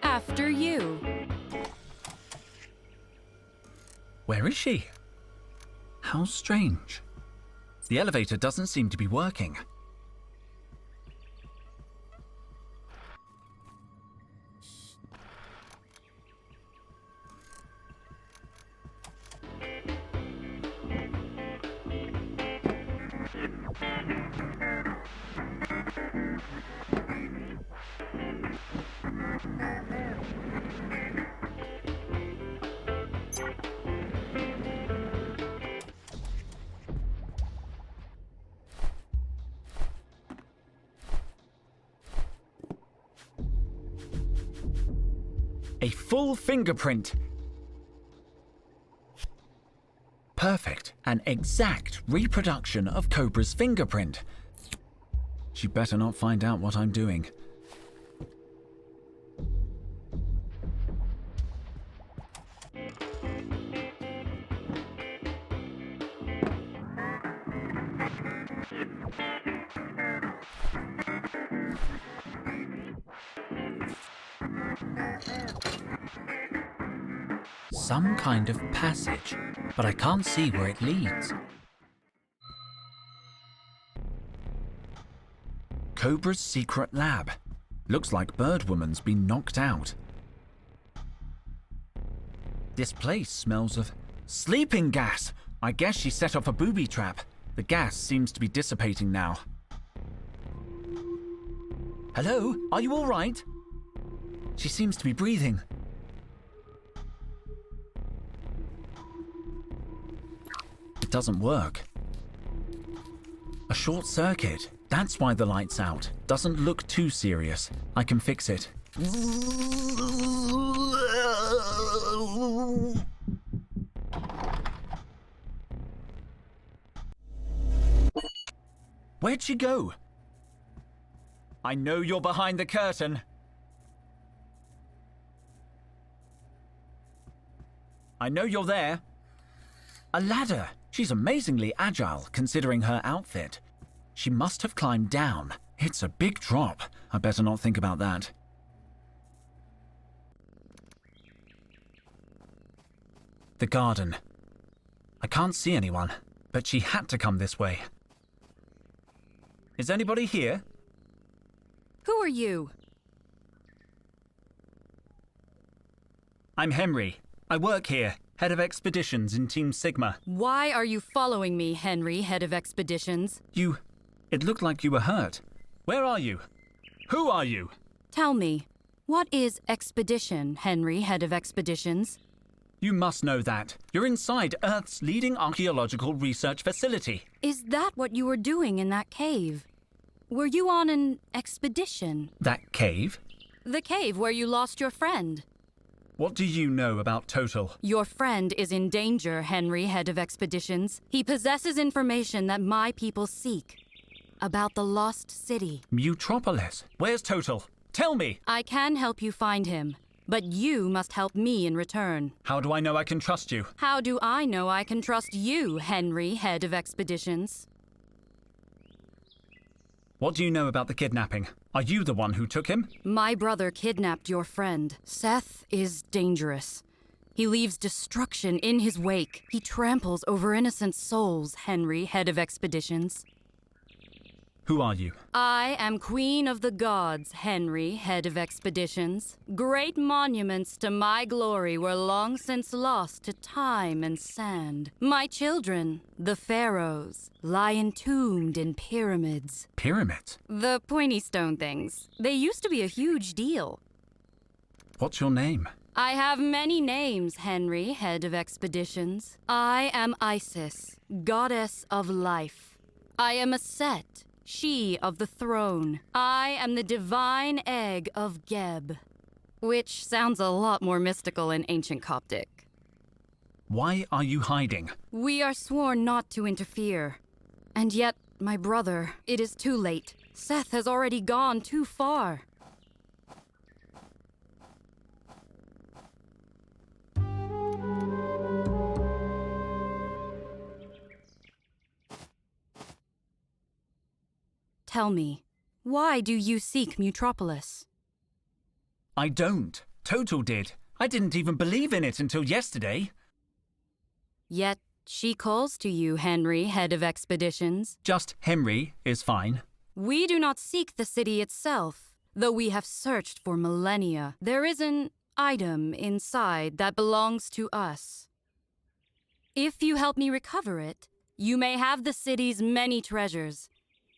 After you. Where is she? How strange. The elevator doesn't seem to be working. A full fingerprint. Perfect. An exact reproduction of Cobra's fingerprint. She better not find out what I'm doing. Some kind of passage, but I can't see where it leads. Cobra's secret lab. Looks like Birdwoman's been knocked out. This place smells of sleeping gas. I guess she set off a booby trap. The gas seems to be dissipating now. Hello? Are you all right? She seems to be breathing. It doesn't work. A short circuit. That's why the light's out. Doesn't look too serious. I can fix it. Where'd she go? I know you're behind the curtain. I know you're there. A ladder. She's amazingly agile, considering her outfit. She must have climbed down. It's a big drop. I better not think about that. The garden. I can't see anyone, but she had to come this way. Is anybody here? Who are you? I'm Henry. I work here, head of expeditions in Team Sigma. Why are you following me, Henry, head of expeditions? It looked like you were hurt. Where are you? Who are you? Tell me, what is Expedition, Henry, head of expeditions? You must know that. You're inside Earth's leading archaeological research facility. Is that what you were doing in that cave? Were you on an expedition? That cave? The cave where you lost your friend. What do you know about Totel? Your friend is in danger, Henry, head of expeditions. He possesses information that my people seek. About the lost city. Mutropolis? Where's Totel? Tell me! I can help you find him, but you must help me in return. How do I know I can trust you? How do I know I can trust you, Henry, head of expeditions? What do you know about the kidnapping? Are you the one who took him? My brother kidnapped your friend. Seth is dangerous. He leaves destruction in his wake. He tramples over innocent souls, Henry, head of expeditions. Who are you? I am Queen of the Gods, Henry, head of expeditions. Great monuments to my glory were long since lost to time and sand. My children, the pharaohs, lie entombed in pyramids. Pyramids? The pointy stone things. They used to be a huge deal. What's your name? I have many names, Henry, head of expeditions. I am Isis, goddess of life. I am a Set, she of the throne. I am the divine egg of Geb, which sounds a lot more mystical in ancient Coptic. Why are you hiding? We are sworn not to interfere. And yet, my brother, it is too late. Seth has already gone too far. Tell me, why do you seek Mutropolis? I don't. Totel did. I didn't even believe in it until yesterday. Yet she calls to you, Henry, head of expeditions. Just Henry is fine. We do not seek the city itself, though we have searched for millennia. There is an item inside that belongs to us. If you help me recover it, you may have the city's many treasures.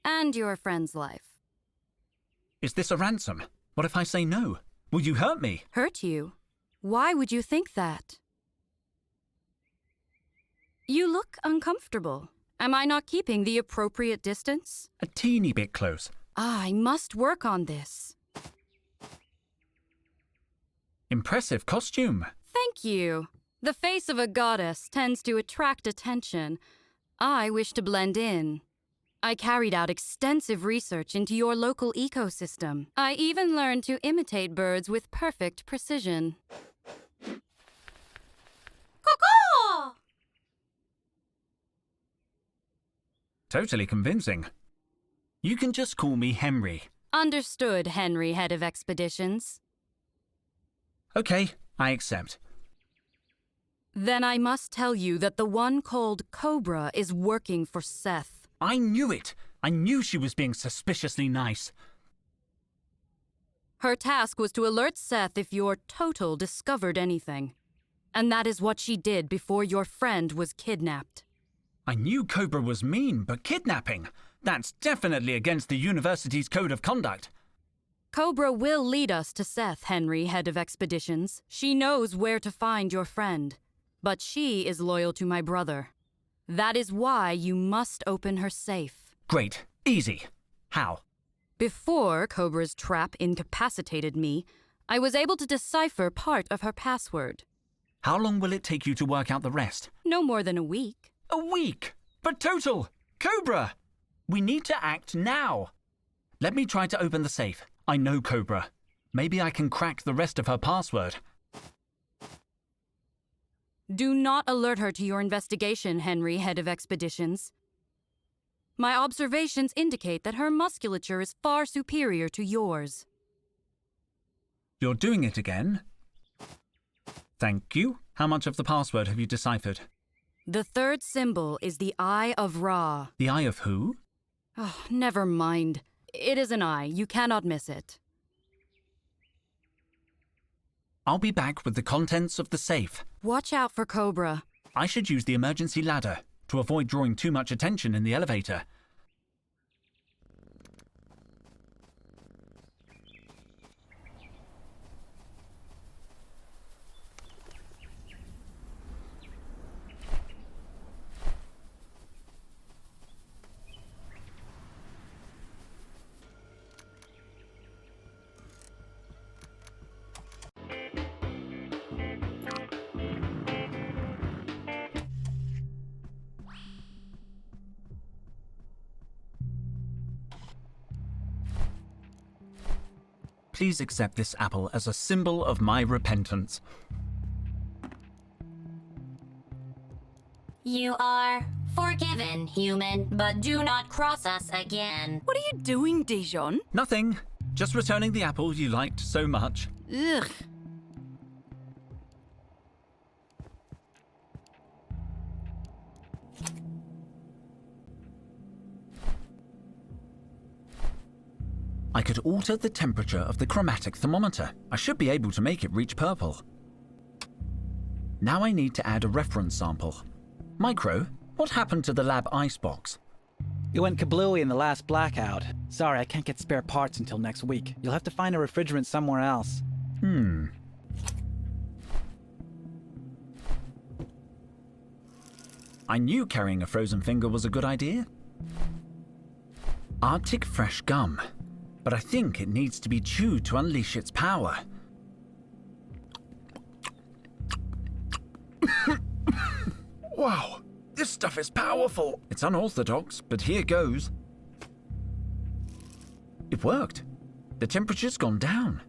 And your friend's life. Is this a ransom? What if I say no? Will you hurt me? Hurt you? Why would you think that? You look uncomfortable. Am I not keeping the appropriate distance? A teeny bit close. I must work on this. Impressive costume. Thank you. The face of a goddess tends to attract attention. I wish to blend in. I carried out extensive research into your local ecosystem. I even learned to imitate birds with perfect precision. Caw-caw! Totally convincing. You can just call me Henry. Understood, Henry, head of expeditions. Okay, I accept. Then I must tell you that the one called Cobra is working for Seth. I knew it! I knew she was being suspiciously nice. Her task was to alert Seth if your Totel discovered anything. And that is what she did before your friend was kidnapped. I knew Cobra was mean, but kidnapping? That's definitely against the university's code of conduct. Cobra will lead us to Seth, Henry, head of expeditions. She knows where to find your friend. But she is loyal to my brother. That is why you must open her safe. Great. Easy. How? Before Cobra's trap incapacitated me, I was able to decipher part of her password. How long will it take you to work out the rest? No more than a week. A week? But Totel! Cobra! We need to act now! Let me try to open the safe. I know Cobra. Maybe I can crack the rest of her password. Do not alert her to your investigation, Henry, head of expeditions. My observations indicate that her musculature is far superior to yours. You're doing it again? Thank you. How much of the password have you deciphered? The third symbol is the Eye of Ra. The Eye of who? Oh, never mind. It is an eye. You cannot miss it. I'll be back with the contents of the safe. Watch out for Cobra. I should use the emergency ladder to avoid drawing too much attention in the elevator. Please accept this apple as a symbol of my repentance. You are forgiven, human, but do not cross us again. What are you doing, Dijon? Nothing. Just returning the apple you liked so much. Ugh. I could alter the temperature of the chromatic thermometer. I should be able to make it reach purple. Now I need to add a reference sample. Micro, what happened to the lab icebox? It went kablooey in the last blackout. Sorry, I can't get spare parts until next week. You'll have to find a refrigerant somewhere else. I knew carrying a frozen finger was a good idea. Arctic fresh gum. But I think it needs to be chewed to unleash its power. Wow, this stuff is powerful. It's unorthodox, but here goes. It worked. The temperature's gone down.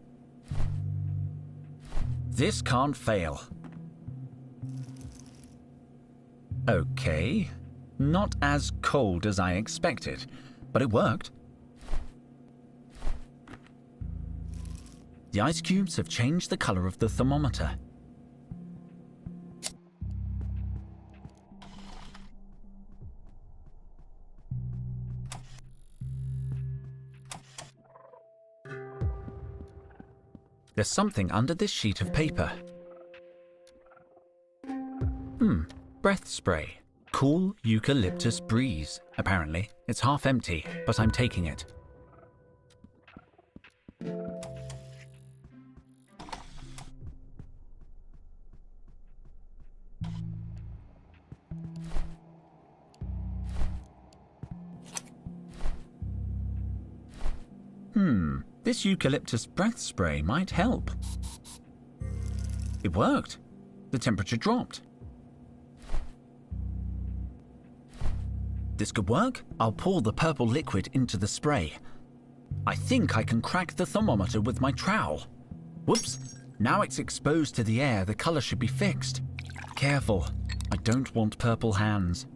This can't fail. Okay, not as cold as I expected, but it worked. The ice cubes have changed the color of the thermometer. There's something under this sheet of paper. Breath spray. Cool eucalyptus breeze. Apparently, it's half empty, but I'm taking it. This eucalyptus breath spray might help. It worked. The temperature dropped. This could work. I'll pour the purple liquid into the spray. I think I can crack the thermometer with my trowel. Whoops. Now it's exposed to the air, the color should be fixed. Careful. I don't want purple hands.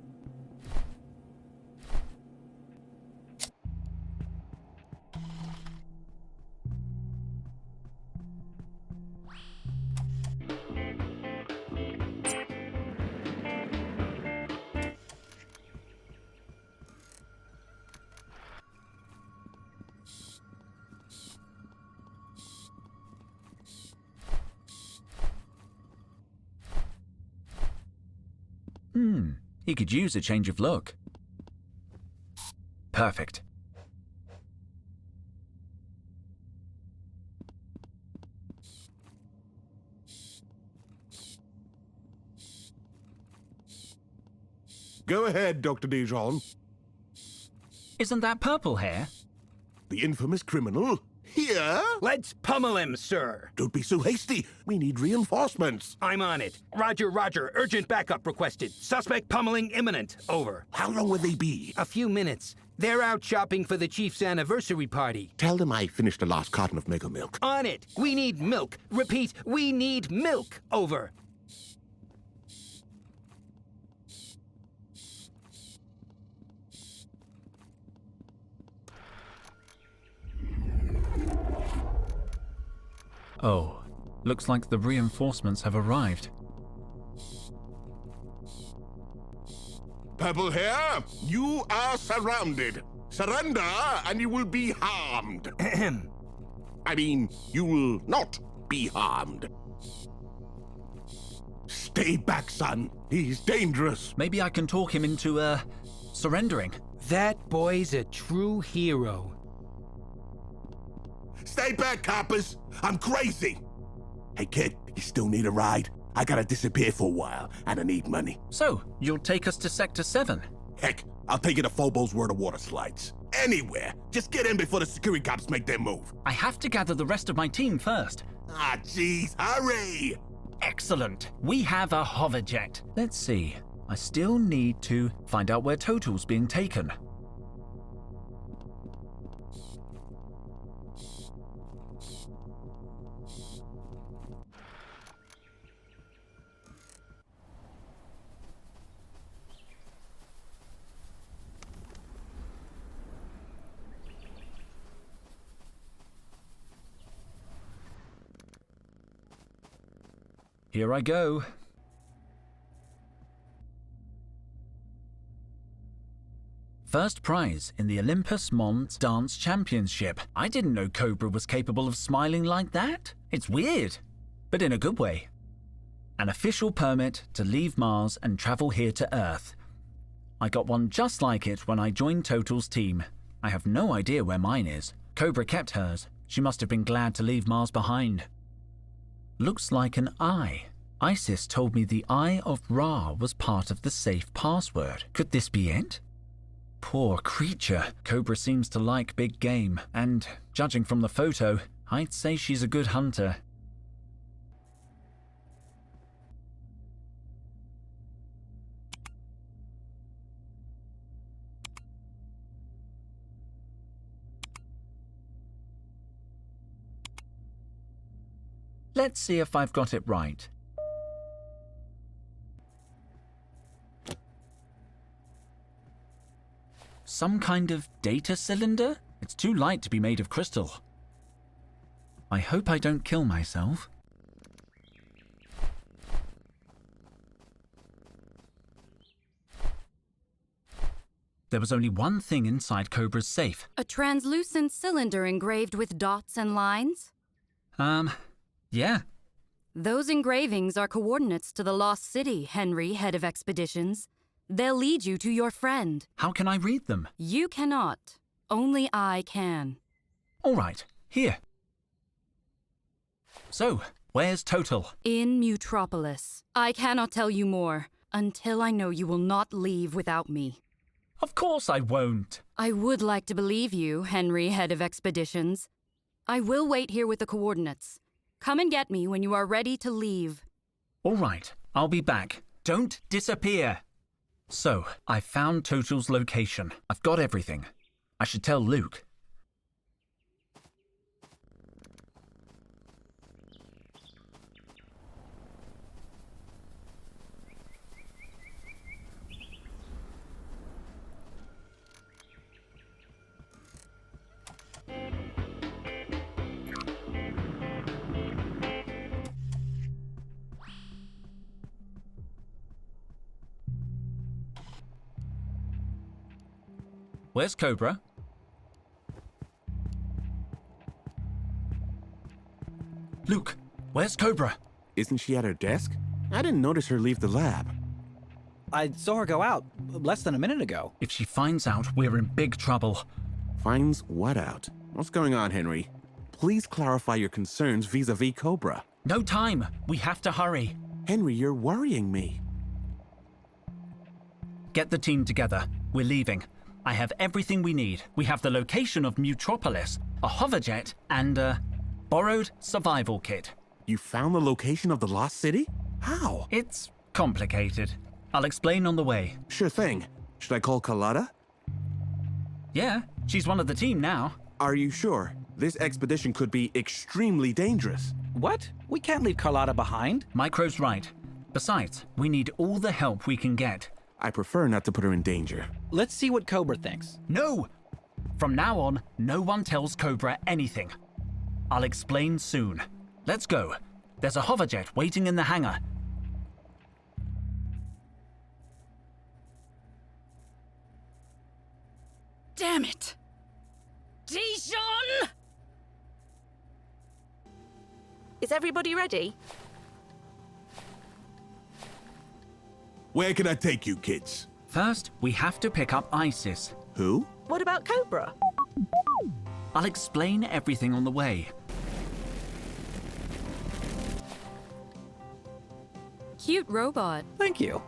He could use a change of look. Perfect. Go ahead, Dr. Dijon. Isn't that purple hair? The infamous criminal? Here? Let's pummel him, sir. Don't be so hasty. We need reinforcements. I'm on it. Roger, roger. Urgent backup requested. Suspect pummeling imminent. Over. How long will they be? A few minutes. They're out shopping for the chief's anniversary party. Tell them I finished the last carton of Mega Milk. On it. We need milk. Repeat, we need milk. Over. Oh, looks like the reinforcements have arrived. Purple Hair, you are surrounded. Surrender and you will be harmed. I mean, you will not be harmed. Stay back, son. He's dangerous. Maybe I can talk him into, surrendering. That boy's a true hero. Stay back, coppers. I'm crazy. Hey, kid, you still need a ride? I gotta disappear for a while, and I need money. So, you'll take us to Sector 7? Heck, I'll take you to Phobos where the water slides. Anywhere. Just get in before the security cops make their move. I have to gather the rest of my team first. Ah, jeez, hurry! Excellent. We have a hoverjet. Let's see. I still need to find out where Totel's being taken. Here I go. First prize in the Olympus Mons Dance Championship. I didn't know Cobra was capable of smiling like that. It's weird, but in a good way. An official permit to leave Mars and travel here to Earth. I got one just like it when I joined Totel's team. I have no idea where mine is. Cobra kept hers. She must have been glad to leave Mars behind. Looks like an eye. Isis told me the Eye of Ra was part of the safe password. Could this be it? Poor creature. Cobra seems to like big game, and judging from the photo, I'd say she's a good hunter. Let's see if I've got it right. Some kind of data cylinder? It's too light to be made of crystal. I hope I don't kill myself. There was only one thing inside Cobra's safe. A translucent cylinder engraved with dots and lines? Yeah. Those engravings are coordinates to the Lost City, Henry, head of expeditions. They'll lead you to your friend. How can I read them? You cannot. Only I can. All right, here. So, where's Totel? In Mutropolis. I cannot tell you more until I know you will not leave without me. Of course I won't. I would like to believe you, Henry, head of expeditions. I will wait here with the coordinates. Come and get me when you are ready to leave. All right, I'll be back. Don't disappear. So, I found Totel's location. I've got everything. I should tell Luke. Where's Cobra? Luke, where's Cobra? Isn't she at her desk? I didn't notice her leave the lab. I saw her go out less than a minute ago. If she finds out, we're in big trouble. Finds what out? What's going on, Henry? Please clarify your concerns vis-a-vis Cobra. No time. We have to hurry. Henry, you're worrying me. Get the team together. We're leaving. I have everything we need. We have the location of Mutropolis, a hoverjet, and a borrowed survival kit. You found the location of the lost city? How? It's complicated. I'll explain on the way. Sure thing. Should I call Carlotta? Yeah, she's one of the team now. Are you sure? This expedition could be extremely dangerous. What? We can't leave Carlotta behind. Micro's right. Besides, we need all the help we can get. I prefer not to put her in danger. Let's see what Cobra thinks. No! From now on, no one tells Cobra anything. I'll explain soon. Let's go. There's a hoverjet waiting in the hangar. Damn it! Dijon! Is everybody ready? Where can I take you, kids? First, we have to pick up Isis. Who? What about Cobra? I'll explain everything on the way. Cute robot. Thank you.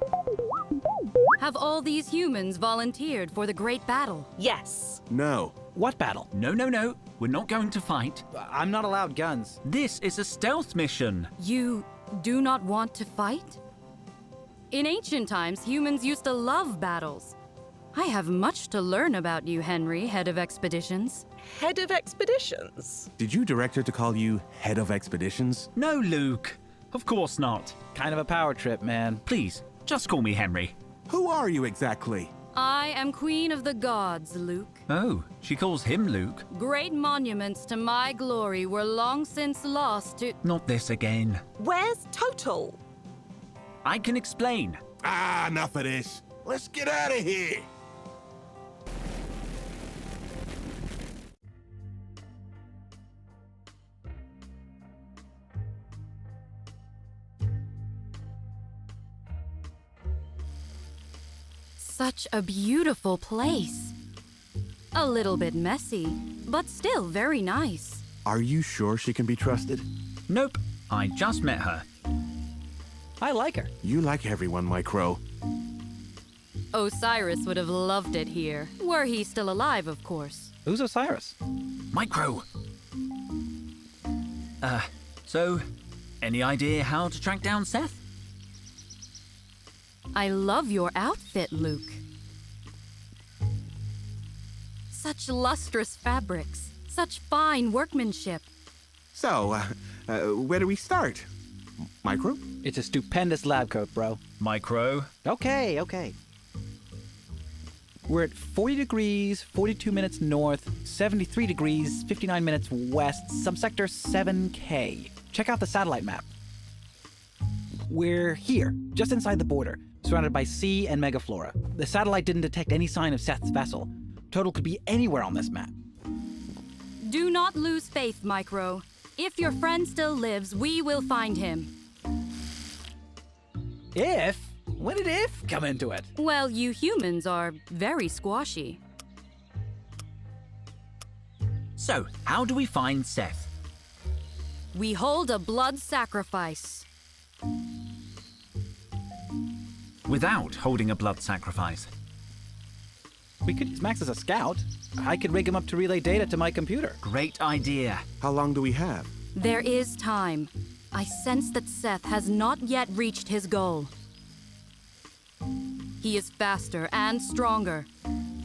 Have all these humans volunteered for the great battle? Yes. No. What battle? No. We're not going to fight. I'm not allowed guns. This is a stealth mission. You do not want to fight? In ancient times, humans used to love battles. I have much to learn about you, Henry, head of expeditions. Head of expeditions? Did you direct her to call you head of expeditions? No, Luke. Of course not. Kind of a power trip, man. Please, just call me Henry. Who are you exactly? I am Queen of the Gods, Luke. Oh, she calls him Luke. Great monuments to my glory were long since lost to... Not this again. Where's Totel? I can explain. Ah, enough of this. Let's get out of here. Such a beautiful place. A little bit messy, but still very nice. Are you sure she can be trusted? Nope. I just met her. I like her. You like everyone, Micro. Osiris would have loved it here, were he still alive, of course. Who's Osiris? Micro. So, any idea how to track down Seth? I love your outfit, Luke. Such lustrous fabrics, such fine workmanship. So, where do we start? Micro? It's a stupendous lab coat, bro. Micro. Okay. We're at 40 degrees, 42 minutes north, 73 degrees, 59 minutes west, subsector 7K. Check out the satellite map. We're here, just inside the border, surrounded by sea and megaflora. The satellite didn't detect any sign of Seth's vessel. Total could be anywhere on this map. Do not lose faith, Micro. If your friend still lives, we will find him. If? When did if come into it? Well, you humans are very squashy. So, how do we find Seth? We hold a blood sacrifice. Without holding a blood sacrifice. We could use Max as a scout. I could rig him up to relay data to my computer. Great idea. How long do we have? There is time. I sense that Seth has not yet reached his goal. He is faster and stronger.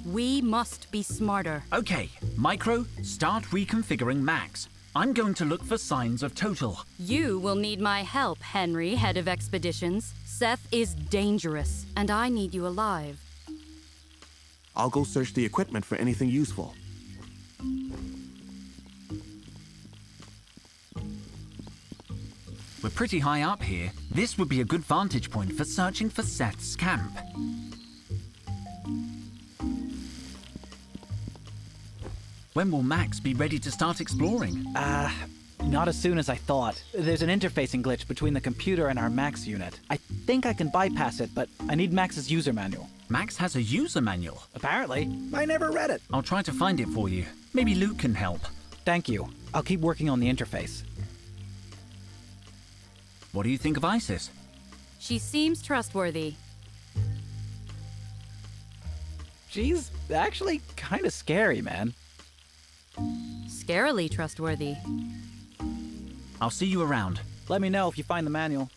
We must be smarter. Okay, Micro, start reconfiguring Max. I'm going to look for signs of Totel. You will need my help, Henry, head of expeditions. Seth is dangerous, and I need you alive. I'll go search the equipment for anything useful. We're pretty high up here. This would be a good vantage point for searching for Seth's camp. When will Max be ready to start exploring? Not as soon as I thought. There's an interfacing glitch between the computer and our Max unit. I think I can bypass it, but I need Max's user manual. Max has a user manual. Apparently. I never read it. I'll try to find it for you. Maybe Luke can help. Thank you. I'll keep working on the interface. What do you think of Isis? She seems trustworthy. She's actually kind of scary, man. Scarily trustworthy. I'll see you around. Let me know if you find the manual.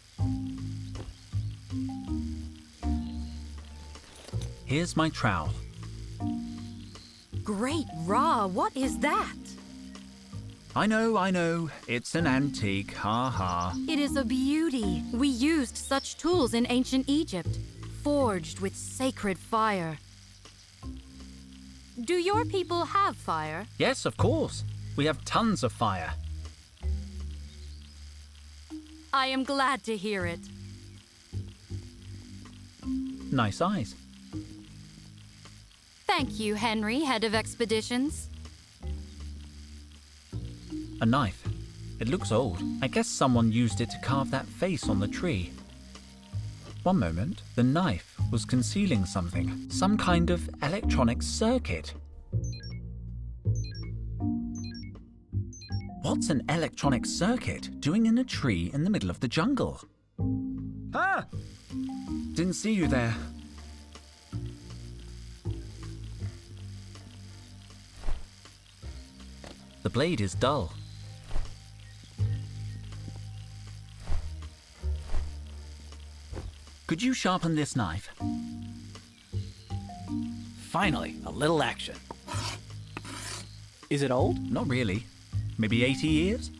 Here's my trowel. Great Ra, what is that? I know. It's an antique, ha. It is a beauty. We used such tools in ancient Egypt, forged with sacred fire. Do your people have fire? Yes, of course. We have tons of fire. I am glad to hear it. Nice eyes. Thank you, Henry, head of expeditions. A knife. It looks old. I guess someone used it to carve that face on the tree. One moment, the knife was concealing something. Some kind of electronic circuit. What's an electronic circuit doing in a tree in the middle of the jungle? Ah! Didn't see you there. The blade is dull. Could you sharpen this knife? Finally, a little action. Is it old? Not really. Maybe 80 years?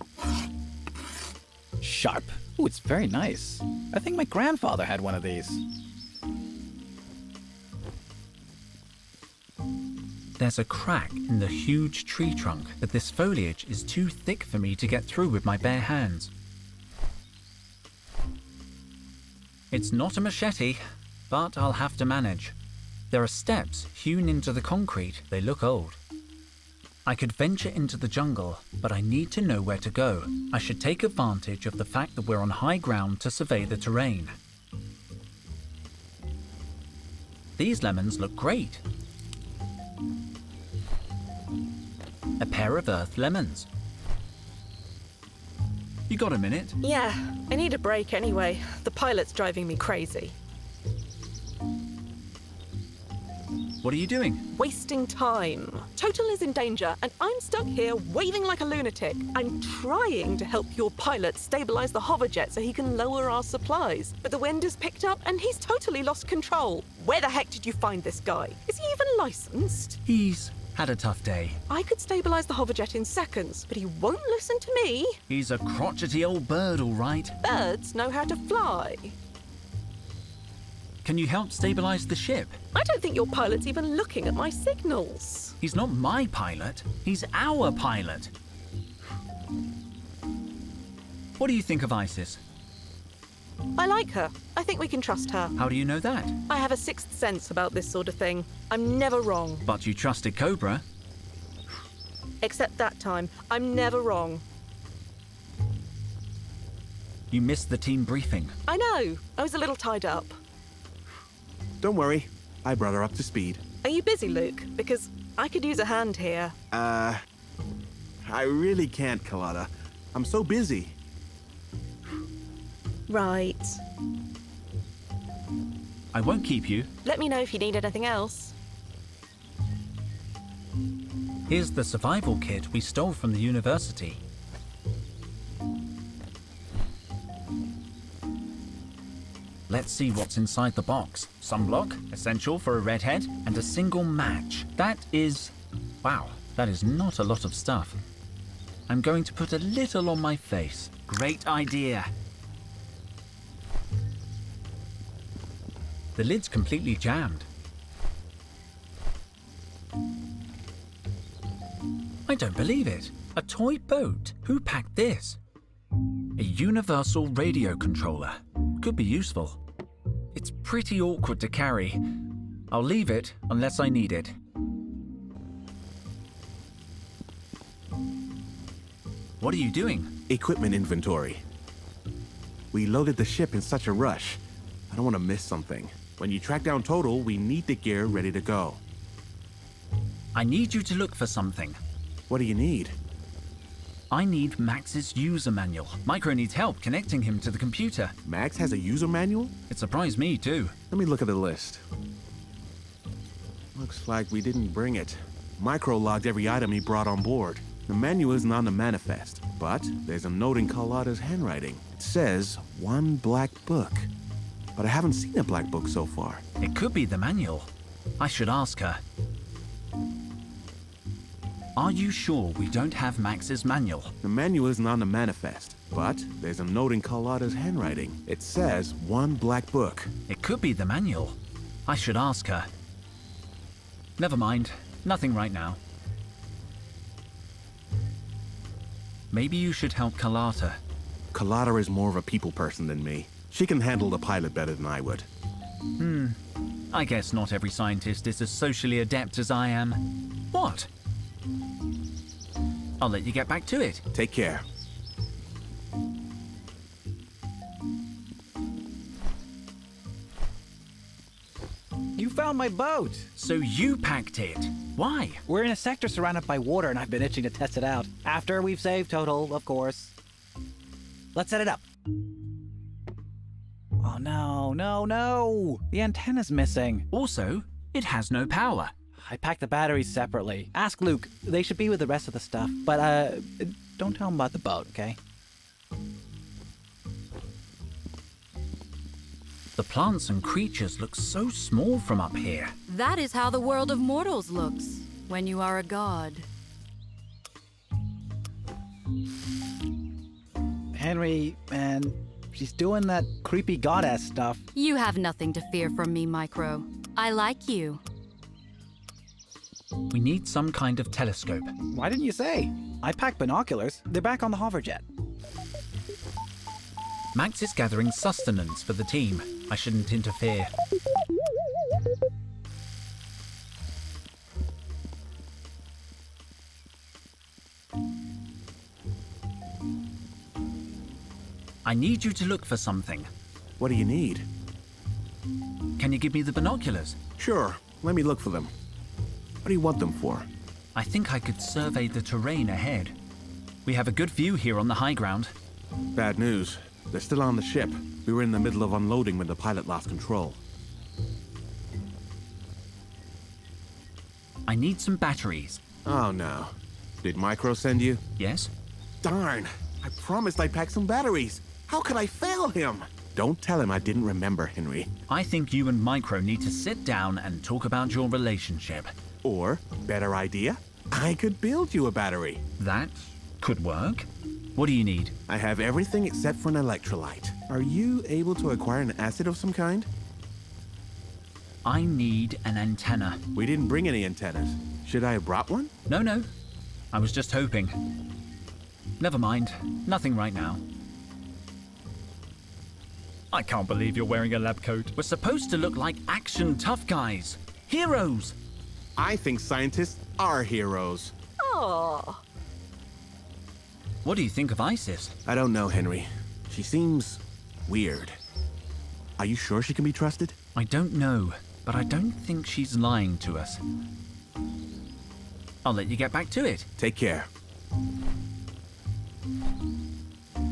Sharp. Ooh, it's very nice. I think my grandfather had one of these. There's a crack in the huge tree trunk, but this foliage is too thick for me to get through with my bare hands. It's not a machete, but I'll have to manage. There are steps hewn into the concrete. They look old. I could venture into the jungle, but I need to know where to go. I should take advantage of the fact that we're on high ground to survey the terrain. These lemons look great. A pair of earth lemons. You got a minute? Yeah, I need a break anyway. The pilot's driving me crazy. What are you doing? Wasting time. Totel is in danger, and I'm stuck here waving like a lunatic. I'm trying to help your pilot stabilize the hoverjet so he can lower our supplies. But the wind has picked up, and he's totally lost control. Where the heck did you find this guy? Is he even licensed? He's had a tough day. I could stabilize the hoverjet in seconds, but he won't listen to me. He's a crotchety old bird, all right. Birds know how to fly. Can you help stabilize the ship? I don't think your pilot's even looking at my signals. He's not my pilot. He's our pilot. What do you think of Isis? I like her. I think we can trust her. How do you know that? I have a sixth sense about this sort of thing. I'm never wrong. But you trusted Cobra. Except that time. I'm never wrong. You missed the team briefing. I know. I was a little tied up. Don't worry. I brought her up to speed. Are you busy, Luke? Because I could use a hand here. I really can't, Carlotta. I'm so busy. Right. I won't keep you. Let me know if you need anything else. Here's the survival kit we stole from the university. Let's see what's inside the box. Sunblock, essential for a redhead, and a single match. That is... wow, that is not a lot of stuff. I'm going to put a little on my face. Great idea. The lid's completely jammed. I don't believe it. A toy boat? Who packed this? A universal radio controller. Could be useful. It's pretty awkward to carry. I'll leave it unless I need it. What are you doing? Equipment inventory. We loaded the ship in such a rush. I don't want to miss something. When you track down Totel, we need the gear ready to go. I need you to look for something. What do you need? I need Max's user manual. Micro needs help connecting him to the computer. Max has a user manual? It surprised me too. Let me look at the list. Looks like we didn't bring it. Micro logged every item he brought on board. The menu isn't on the manifest, but there's a note in Carlotta's handwriting. It says, 1 black book. But I haven't seen a black book so far. It could be the manual. I should ask her. Are you sure we don't have Max's manual? The manual isn't on the manifest, but there's a note in Carlotta's handwriting. It says, 1 black book. It could be the manual. I should ask her. Never mind. Nothing right now. Maybe you should help Carlotta. Carlotta is more of a people person than me. She can handle the pilot better than I would. I guess not every scientist is as socially adept as I am. What? I'll let you get back to it. Take care. You found my boat! So you packed it. Why? We're in a sector surrounded by water and I've been itching to test it out. After we've saved Totel, of course. Let's set it up. Oh no, no, no! The antenna's missing. Also, it has no power. I packed the batteries separately. Ask Luke. They should be with the rest of the stuff. But, don't tell him about the boat, okay? The plants and creatures look so small from up here. That is how the world of mortals looks when you are a god. Henry, man, she's doing that creepy goddess stuff. You have nothing to fear from me, Micro. I like you. We need some kind of telescope. Why didn't you say? I packed binoculars. They're back on the hoverjet. Max is gathering sustenance for the team. I shouldn't interfere. I need you to look for something. What do you need? Can you give me the binoculars? Sure. Let me look for them. What do you want them for? I think I could survey the terrain ahead. We have a good view here on the high ground. Bad news. They're still on the ship. We were in the middle of unloading when the pilot lost control. I need some batteries. Oh no. Did Micro send you? Yes? Darn. I promised I'd pack some batteries. How could I fail him? Don't tell him I didn't remember, Henry. I think you and Micro need to sit down and talk about your relationship. Or, better idea, I could build you a battery. That could work. What do you need? I have everything except for an electrolyte. Are you able to acquire an acid of some kind? I need an antenna. We didn't bring any antennas. Should I have brought one? No. I was just hoping. Never mind. Nothing right now. I can't believe you're wearing a lab coat. We're supposed to look like action tough guys. Heroes. I think scientists are heroes. Oh. What do you think of Isis? I don't know, Henry. She seems weird. Are you sure she can be trusted? I don't know, but I don't think she's lying to us. I'll let you get back to it. Take care.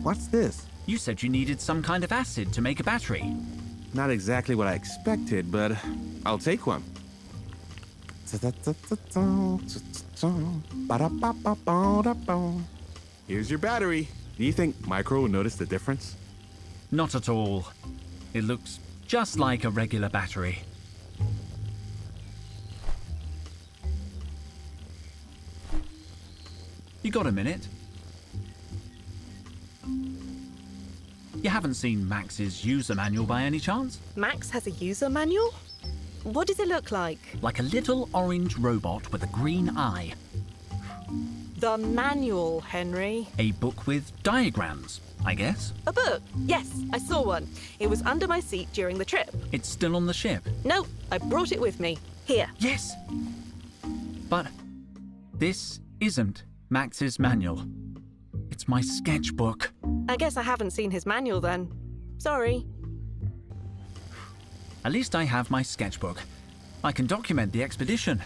What's this? You said you needed some kind of acid to make a battery. Not exactly what I expected, but I'll take one. Here's your battery. Do you think Micro will notice the difference? Not at all. It looks just like a regular battery. You got a minute? You haven't seen Max's user manual by any chance? Max has a user manual? What does it look like? Like a little orange robot with a green eye. The manual, Henry. A book with diagrams, I guess. A book? Yes, I saw one. It was under my seat during the trip. It's still on the ship. No, I brought it with me. Here. Yes. But this isn't Max's manual. It's my sketchbook. I guess I haven't seen his manual then. Sorry. At least I have my sketchbook. I can document the expedition.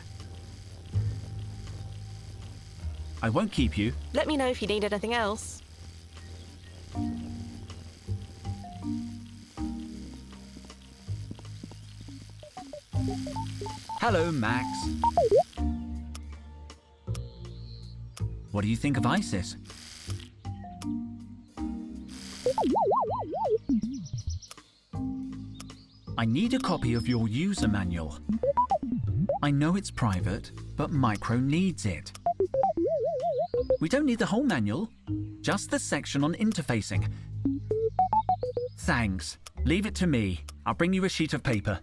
I won't keep you. Let me know if you need anything else. Hello, Max. What do you think of ISIS? I need a copy of your user manual. I know it's private, but Micro needs it. We don't need the whole manual, just the section on interfacing. Thanks. Leave it to me. I'll bring you a sheet of paper.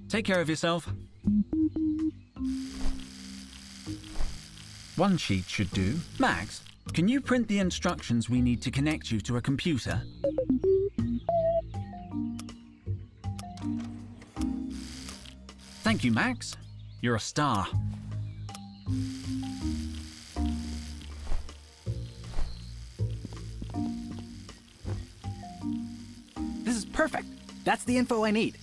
Take care of yourself. One sheet should do. Max, can you print the instructions we need to connect you to a computer? Thank you, Max. You're a star. This is perfect. That's the info I need.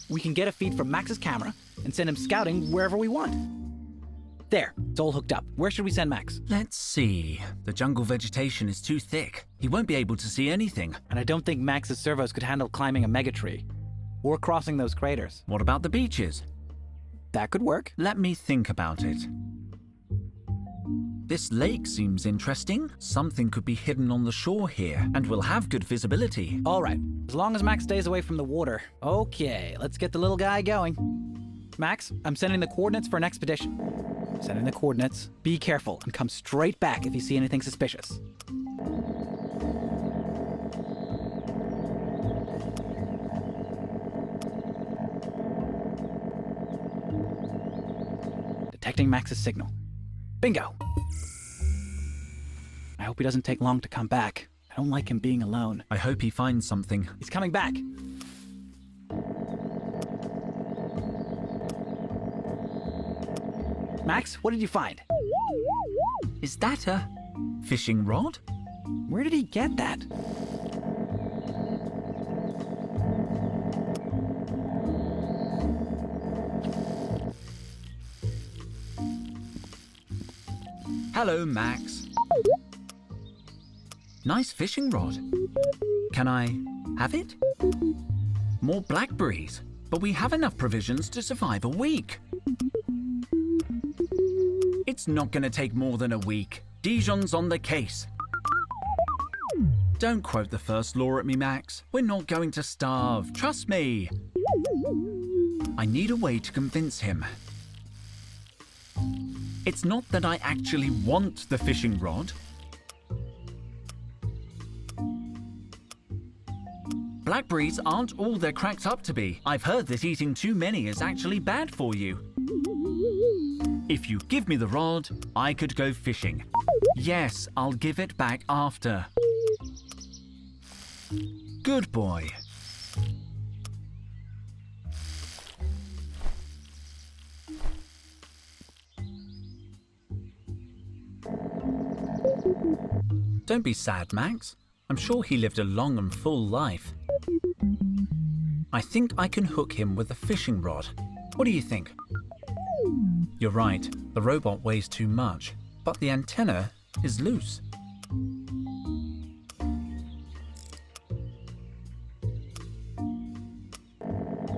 We can get a feed from Max's camera and send him scouting wherever we want. There, it's all hooked up. Where should we send Max? Let's see. The jungle vegetation is too thick. He won't be able to see anything. And I don't think Max's servos could handle climbing a megatree or crossing those craters. What about the beaches? That could work. Let me think about it. This lake seems interesting. Something could be hidden on the shore here, and we'll have good visibility. All right, as long as Max stays away from the water. Okay, let's get the little guy going. Max, I'm sending the coordinates for an expedition. Sending the coordinates. Be careful and come straight back if you see anything suspicious. Detecting Max's signal. Bingo! I hope he doesn't take long to come back. I don't like him being alone. I hope he finds something. He's coming back. Max, what did you find? Is that a fishing rod? Where did he get that? Hello, Max. Nice fishing rod. Can I have it? More blackberries, but we have enough provisions to survive a week. It's not going to take more than a week. Dijon's on the case. Don't quote the first law at me, Max. We're not going to starve. Trust me. I need a way to convince him. It's not that I actually want the fishing rod. Blackberries aren't all they're cracked up to be. I've heard that eating too many is actually bad for you. If you give me the rod, I could go fishing. Yes, I'll give it back after. Good boy. Don't be sad, Max. I'm sure he lived a long and full life. I think I can hook him with a fishing rod. What do you think? You're right, the robot weighs too much, but the antenna is loose.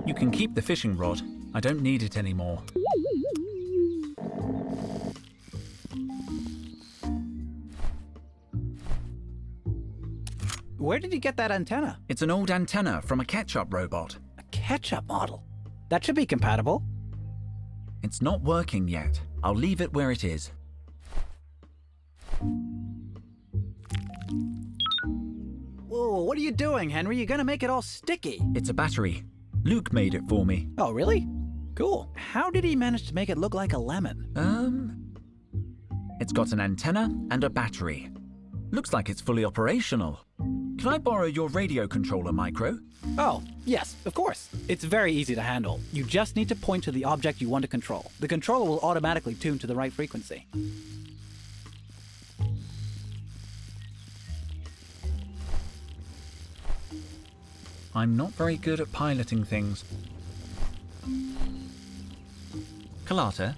You can keep the fishing rod. I don't need it anymore. Where did you get that antenna? It's an old antenna from a ketchup robot. A ketchup model? That should be compatible. It's not working yet. I'll leave it where it is. Whoa, what are you doing, Henry? You're gonna make it all sticky. It's a battery. Luke made it for me. Oh, really? Cool. How did he manage to make it look like a lemon? It's got an antenna and a battery. Looks like it's fully operational. Can I borrow your radio controller, Micro? Oh, yes, of course. It's very easy to handle. You just need to point to the object you want to control. The controller will automatically tune to the right frequency. I'm not very good at piloting things. Carlotta?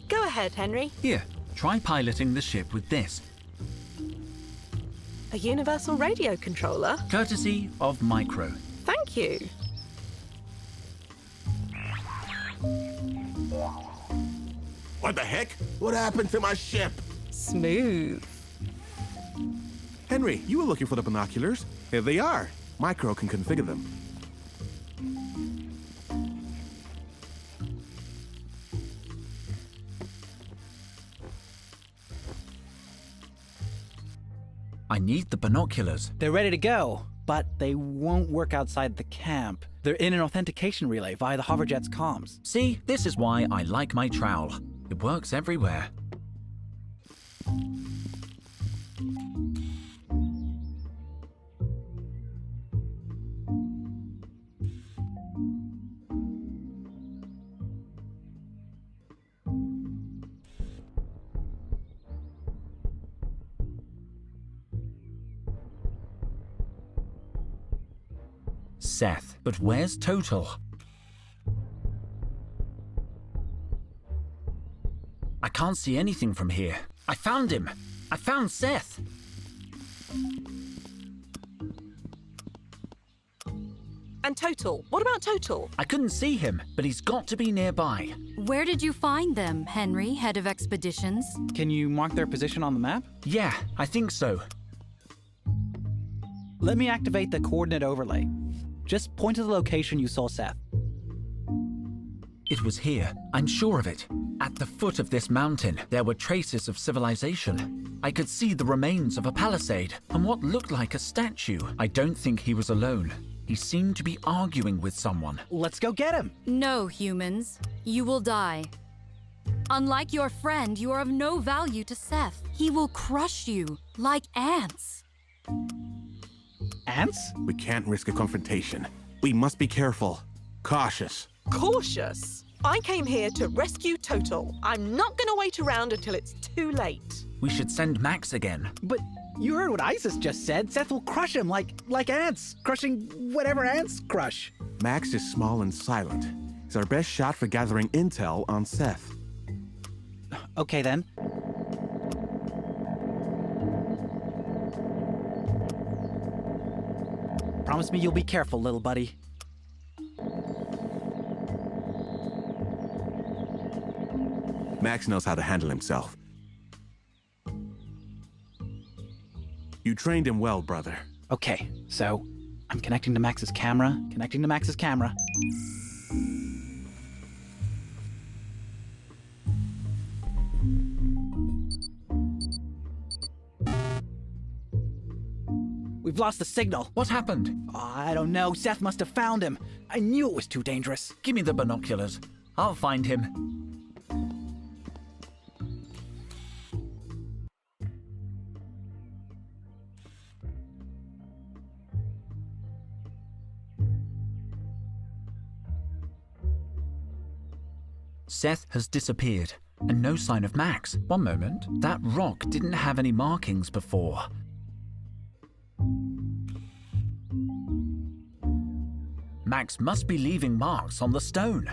Go ahead, Henry. Here, try piloting the ship with this. A universal radio controller? Courtesy of Micro. Thank you. What the heck? What happened to my ship? Smooth. Henry, you were looking for the binoculars. Here they are. Micro can configure them. I need the binoculars. They're ready to go, but they won't work outside the camp. They're in an authentication relay via the hoverjet's comms. See, this is why I like my trowel. It works everywhere. Seth, but where's Totel? I can't see anything from here. I found him! I found Seth! And Totel. What about Totel? I couldn't see him, but he's got to be nearby. Where did you find them, Henry, head of expeditions? Can you mark their position on the map? Yeah, I think so. Let me activate the coordinate overlay. Just point to the location you saw Seth. It was here, I'm sure of it. At the foot of this mountain, there were traces of civilization. I could see the remains of a palisade and what looked like a statue. I don't think he was alone. He seemed to be arguing with someone. Let's go get him! No, humans. You will die. Unlike your friend, you are of no value to Seth. He will crush you like ants. Ants? We can't risk a confrontation. We must be careful. Cautious. Cautious? I came here to rescue Totel. I'm not going to wait around until it's too late. We should send Max again. But you heard what Isis just said. Seth will crush him like ants, crushing whatever ants crush. Max is small and silent. It's our best shot for gathering intel on Seth. Okay then. Promise me you'll be careful, little buddy. Max knows how to handle himself. You trained him well, brother. Okay, so I'm connecting to Max's camera, We've lost the signal. What happened? I don't know. Seth must have found him. I knew it was too dangerous. Give me the binoculars. I'll find him. Seth has disappeared, and no sign of Max. One moment, that rock didn't have any markings before. Max must be leaving marks on the stone.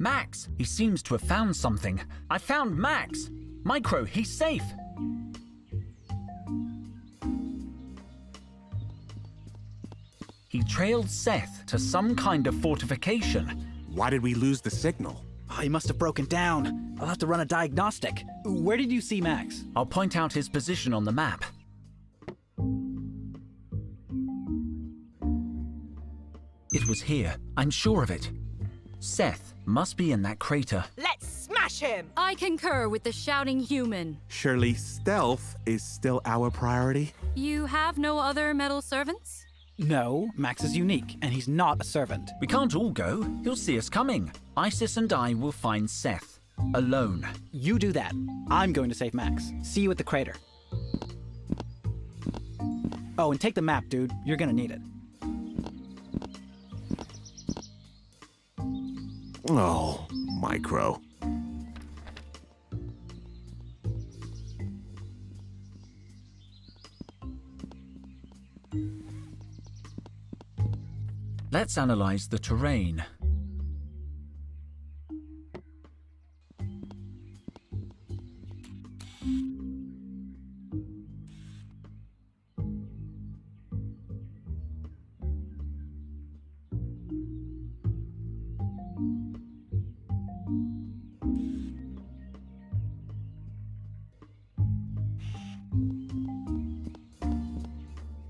Max! He seems to have found something. I found Max! Micro, he's safe! He trailed Seth to some kind of fortification. Why did we lose the signal? Oh, he must have broken down. I'll have to run a diagnostic. Where did you see Max? I'll point out his position on the map. It was here. I'm sure of it. Seth must be in that crater. Let's smash him! I concur with the shouting human. Surely stealth is still our priority? You have no other metal servants? No, Max is unique, and he's not a servant. We can't all go. He'll see us coming. Isis and I will find Seth. Alone. You do that. I'm going to save Max. See you at the crater. Oh, and take the map, dude. You're gonna need it. Oh, Micro. Let's analyze the terrain.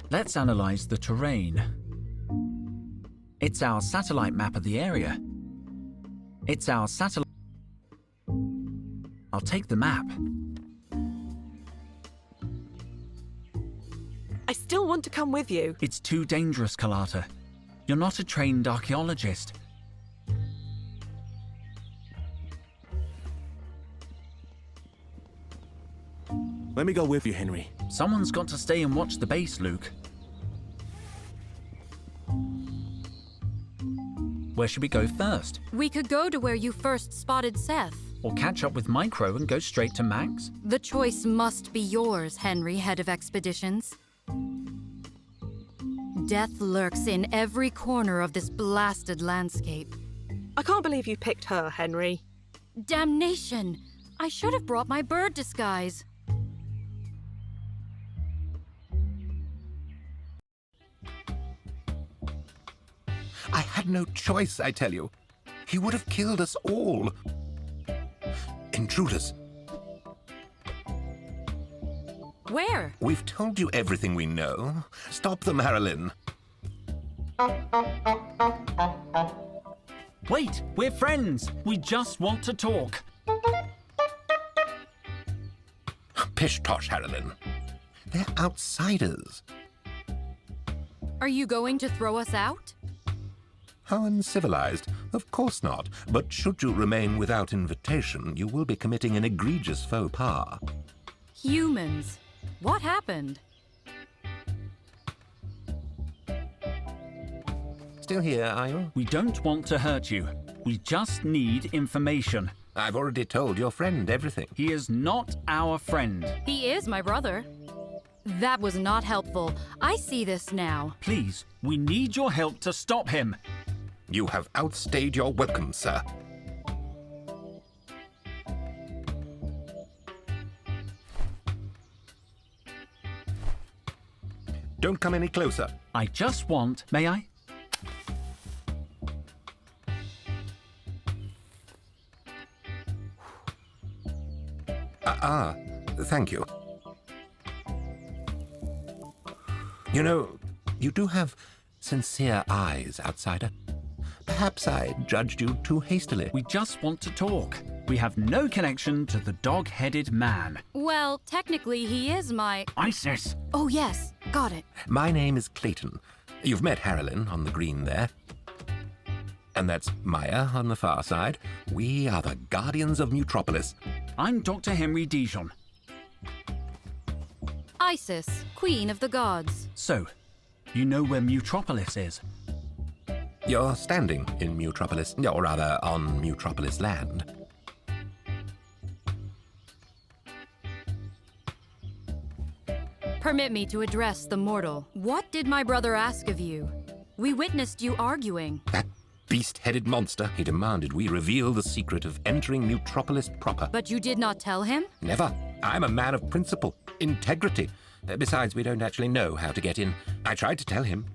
Let's analyze the terrain. It's our satellite map of the area. It's our satellite... I'll take the map. I still want to come with you. It's too dangerous, Carlotta. You're not a trained archaeologist. Let me go with you, Henry. Someone's got to stay and watch the base, Luke. Where should we go first? We could go to where you first spotted Seth. Or catch up with Micro and go straight to Max? The choice must be yours, Henry, head of expeditions. Death lurks in every corner of this blasted landscape. I can't believe you picked her, Henry. Damnation! I should have brought my bird disguise. I had no choice, I tell you. He would have killed us all. Intruders. Where? We've told you everything we know. Stop them, Haralyn. Wait, we're friends. We just want to talk. Pish-tosh, Haralyn. They're outsiders. Are you going to throw us out? How uncivilized. Of course not. But should you remain without invitation, you will be committing an egregious faux pas. Humans. What happened? Still here, are you? We don't want to hurt you. We just need information. I've already told your friend everything. He is not our friend. He is my brother. That was not helpful. I see this now. Please, we need your help to stop him. You have outstayed your welcome, sir. Don't come any closer. I just want... May I? Thank you. You know, you do have sincere eyes, outsider. Perhaps I judged you too hastily. We just want to talk. We have no connection to the dog-headed man. Well, technically he is my... ISIS! Oh yes, got it. My name is Clayton. You've met Haralyn on the green there. And that's Maya on the far side. We are the Guardians of Mutropolis. I'm Dr. Henry Dijon. Isis, Queen of the Gods. So, you know where Mutropolis is? You're standing in Mutropolis, or rather, on Mutropolis land. Permit me to address the mortal. What did my brother ask of you? We witnessed you arguing. That beast-headed monster, he demanded we reveal the secret of entering Mutropolis proper. But you did not tell him? Never. I'm a man of principle, integrity. Besides, we don't actually know how to get in. I tried to tell him.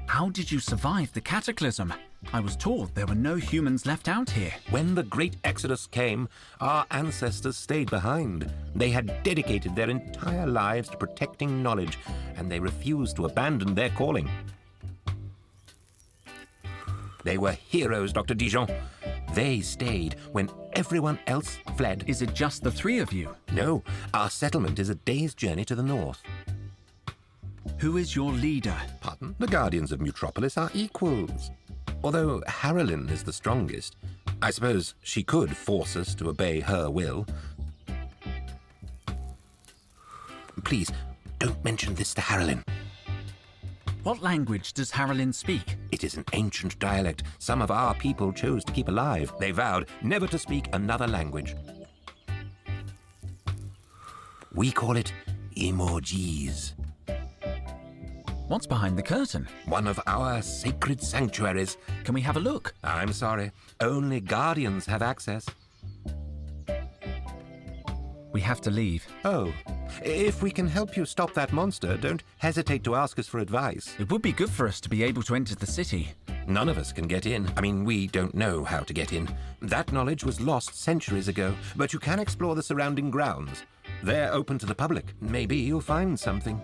How did you survive the cataclysm? I was told there were no humans left out here. When the Great Exodus came, our ancestors stayed behind. They had dedicated their entire lives to protecting knowledge, and they refused to abandon their calling. They were heroes, Dr. Dijon. They stayed when everyone else fled. Is it just the three of you? No, our settlement is a day's journey to the north. Who is your leader? Pardon? The Guardians of Mutropolis are equals. Although Haralyn is the strongest, I suppose she could force us to obey her will. Please, don't mention this to Haralyn. What language does Haralyn speak? It is an ancient dialect some of our people chose to keep alive. They vowed never to speak another language. We call it emojis. What's behind the curtain? One of our sacred sanctuaries. Can we have a look? I'm sorry. Only Guardians have access. We have to leave. Oh. If we can help you stop that monster, don't hesitate to ask us for advice. It would be good for us to be able to enter the city. None of us can get in. I mean, we don't know how to get in. That knowledge was lost centuries ago, but you can explore the surrounding grounds. They're open to the public. Maybe you'll find something.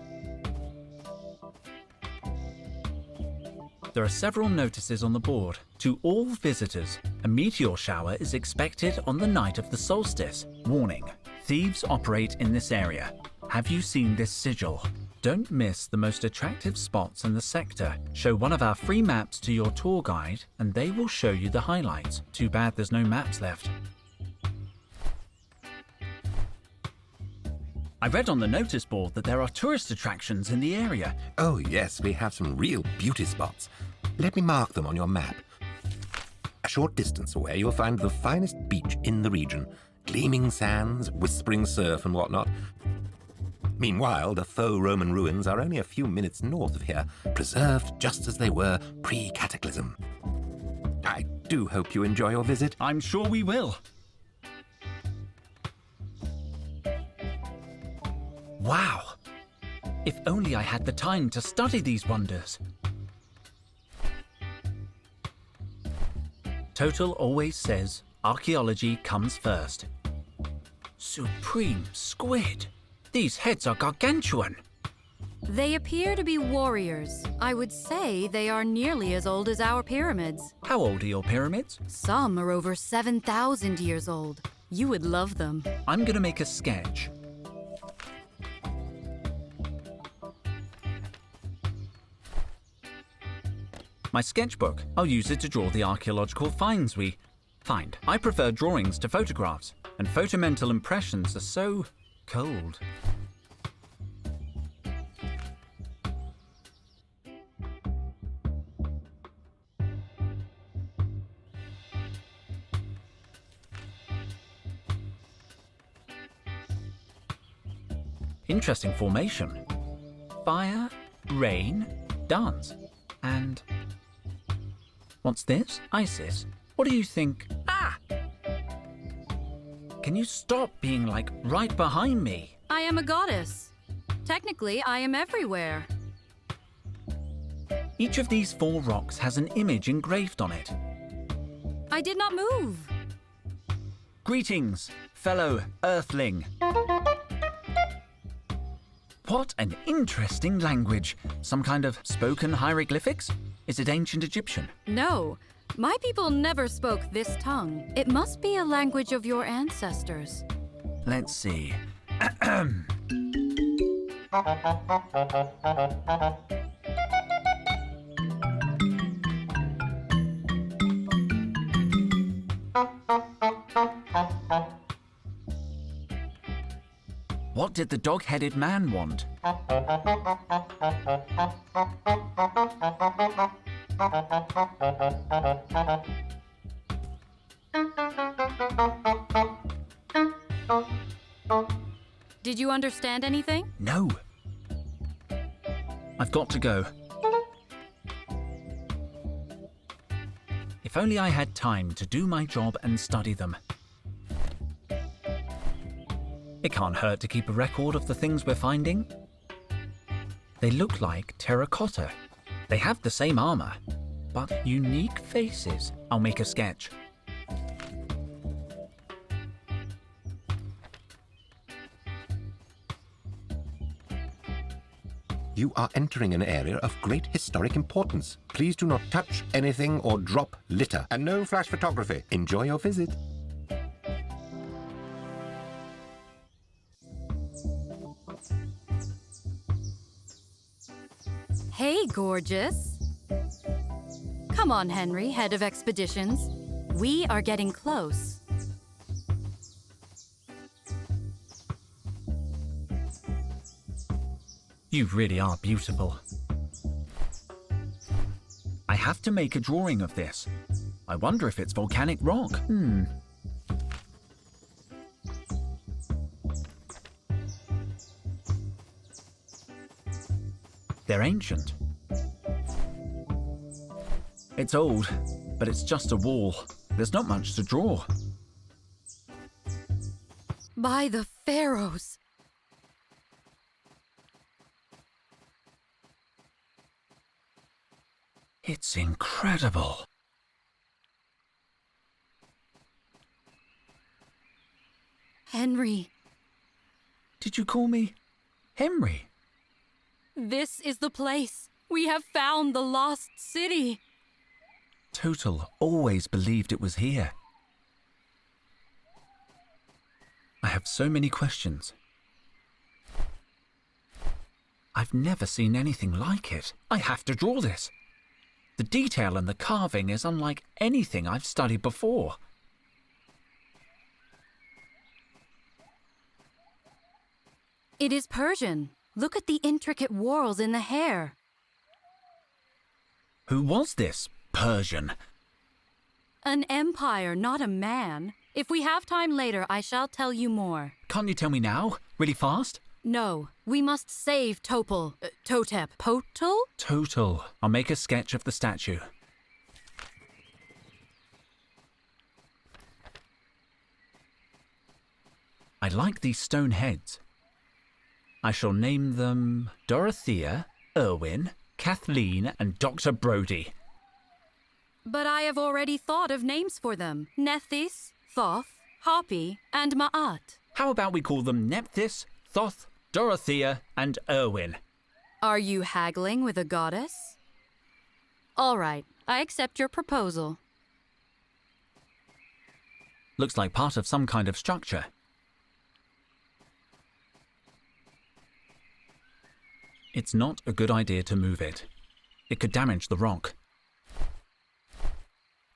There are several notices on the board. To all visitors, a meteor shower is expected on the night of the solstice. Warning, thieves operate in this area. Have you seen this sigil? Don't miss the most attractive spots in the sector. Show one of our free maps to your tour guide and they will show you the highlights. Too bad there's no maps left. I read on the notice board that there are tourist attractions in the area. Oh yes, we have some real beauty spots. Let me mark them on your map. A short distance away you'll find the finest beach in the region. Gleaming sands, whispering surf and whatnot. Meanwhile, the faux Roman ruins are only a few minutes north of here, preserved just as they were pre-cataclysm. I do hope you enjoy your visit. I'm sure we will. Wow! If only I had the time to study these wonders. Totel always says archaeology comes first. Supreme squid! These heads are gargantuan. They appear to be warriors. I would say they are nearly as old as our pyramids. How old are your pyramids? Some are over 7,000 years old. You would love them. I'm gonna make a sketch. My sketchbook. I'll use it to draw the archaeological finds we find. I prefer drawings to photographs, and photomental impressions are so cold. Interesting formation. Fire, rain, dance, and... what's this? Isis. What do you think? Ah! Can you stop being, like, right behind me? I am a goddess. Technically, I am everywhere. Each of these 4 rocks has an image engraved on it. I did not move. Greetings, fellow Earthling. What an interesting language. Some kind of spoken hieroglyphics? Is it ancient Egyptian? No, my people never spoke this tongue. It must be a language of your ancestors. Let's see. What did the dog-headed man want? Did you understand anything? No. I've got to go. If only I had time to do my job and study them. It can't hurt to keep a record of the things we're finding. They look like terracotta. They have the same armor, but unique faces. I'll make a sketch. You are entering an area of great historic importance. Please do not touch anything or drop litter. And no flash photography. Enjoy your visit. Hey, gorgeous. Come on, Henry, head of expeditions. We are getting close. You really are beautiful. I have to make a drawing of this. I wonder if it's volcanic rock. They're ancient. It's old, but it's just a wall. There's not much to draw. By the pharaohs! It's incredible. Henry. Did you call me Henry? This is the place. We have found the lost city. Totel always believed it was here. I have so many questions. I've never seen anything like it. I have to draw this. The detail and the carving is unlike anything I've studied before. It is Persian. Look at the intricate whorls in the hair. Who was this Persian? An empire, not a man. If we have time later, I shall tell you more. Can't you tell me now? Really fast? No, we must save Totep. Totel? Totel. I'll make a sketch of the statue. I like these stone heads. I shall name them Dorothea, Erwin, Kathleen, and Dr. Brody. But I have already thought of names for them. Nethys, Thoth, Hoppy, and Ma'at. How about we call them Nephthys, Thoth, Dorothea, and Erwin? Are you haggling with a goddess? All right, I accept your proposal. Looks like part of some kind of structure. It's not a good idea to move it. It could damage the rock.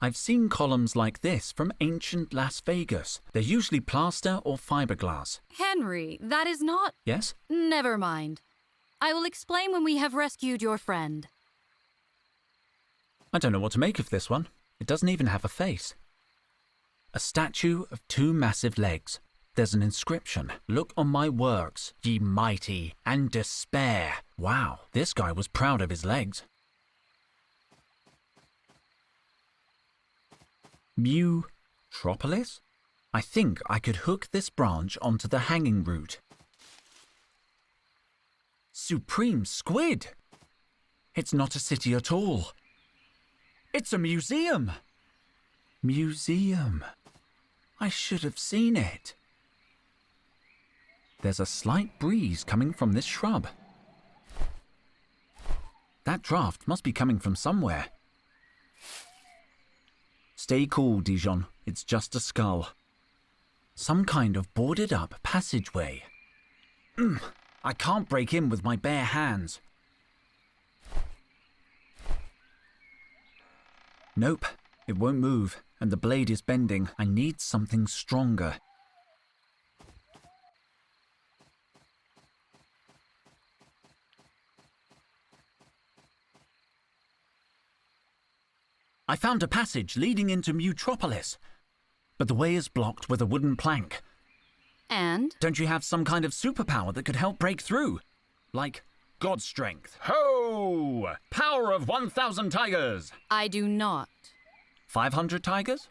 I've seen columns like this from ancient Las Vegas. They're usually plaster or fiberglass. Henry, that is not... Yes? Never mind. I will explain when we have rescued your friend. I don't know what to make of this one. It doesn't even have a face. A statue of two massive legs. There's an inscription. Look on my works, ye mighty, and despair. Wow, this guy was proud of his legs. Mutropolis? I think I could hook this branch onto the hanging root. Supreme squid! It's not a city at all. It's a museum! Museum. I should have seen it. There's a slight breeze coming from this shrub. That draft must be coming from somewhere. Stay cool, Dijon. It's just a skull. Some kind of boarded up passageway. I can't break in with my bare hands. Nope, it won't move, and the blade is bending. I need something stronger. I found a passage leading into Mutropolis, but the way is blocked with a wooden plank. And? Don't you have some kind of superpower that could help break through? Like God strength. Ho! Power of 1,000 tigers! I do not. 500 tigers?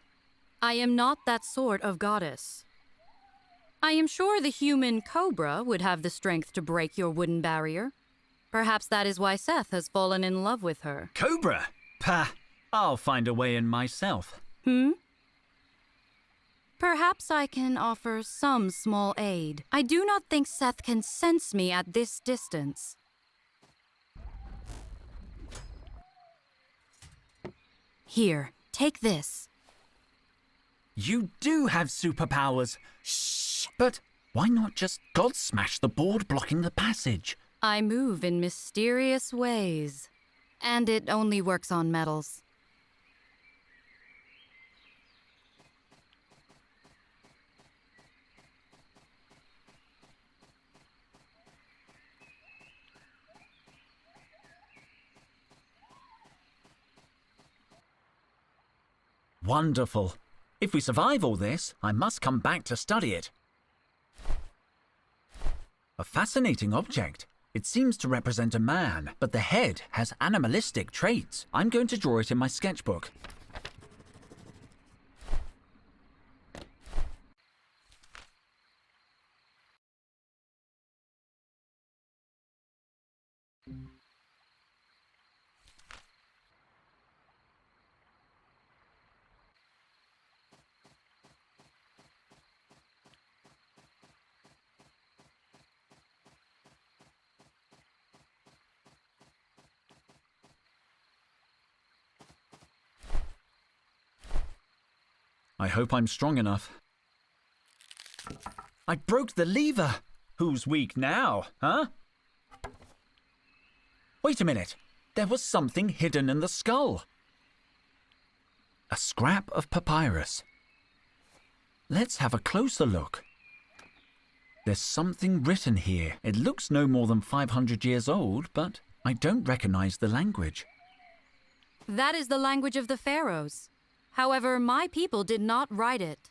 I am not that sort of goddess. I am sure the human cobra would have the strength to break your wooden barrier. Perhaps that is why Seth has fallen in love with her. Cobra? Pah! I'll find a way in myself. Perhaps I can offer some small aid. I do not think Seth can sense me at this distance. Here, take this. You do have superpowers. Shh! But why not just God smash the board blocking the passage? I move in mysterious ways. And it only works on metals. Wonderful. If we survive all this, I must come back to study it. A fascinating object. It seems to represent a man, but the head has animalistic traits. I'm going to draw it in my sketchbook. I hope I'm strong enough. I broke the lever! Who's weak now, huh? Wait a minute. There was something hidden in the skull. A scrap of papyrus. Let's have a closer look. There's something written here. It looks no more than 500 years old, but I don't recognize the language. That is the language of the pharaohs. However, my people did not write it.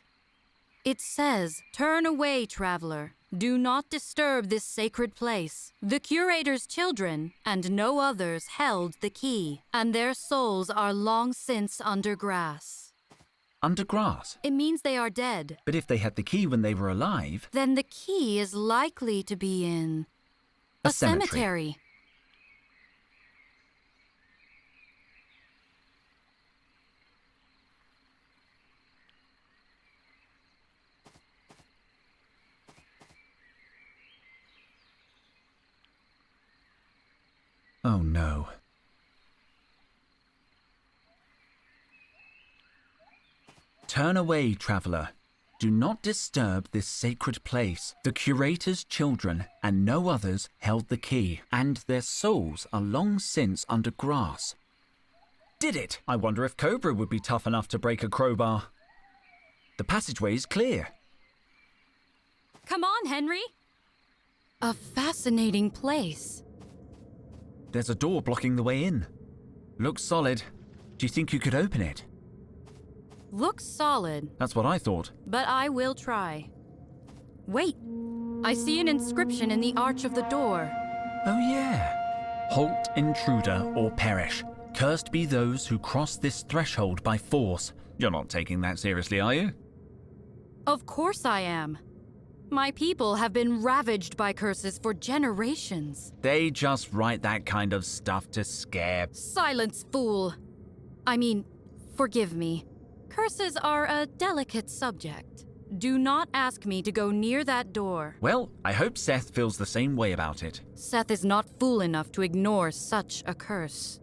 It says, "Turn away, traveler. Do not disturb this sacred place. The curator's children, and no others, held the key, and their souls are long since under grass." Under grass? It means they are dead. But if they had the key when they were alive... Then the key is likely to be in... a cemetery. Oh no. Turn away, traveler. Do not disturb this sacred place. The curator's children and no others held the key, and their souls are long since under grass. Did it! I wonder if Cobra would be tough enough to break a crowbar. The passageway is clear. Come on, Henry. A fascinating place. There's a door blocking the way in. Looks solid. Do you think you could open it? Looks solid. That's what I thought. But I will try. Wait. I see an inscription in the arch of the door. Oh yeah. Halt, intruder, or perish. Cursed be those who cross this threshold by force. You're not taking that seriously, are you? Of course I am. My people have been ravaged by curses for generations. They just write that kind of stuff to scare... Silence, fool. I mean, forgive me. Curses are a delicate subject. Do not ask me to go near that door. Well, I hope Seth feels the same way about it. Seth is not fool enough to ignore such a curse.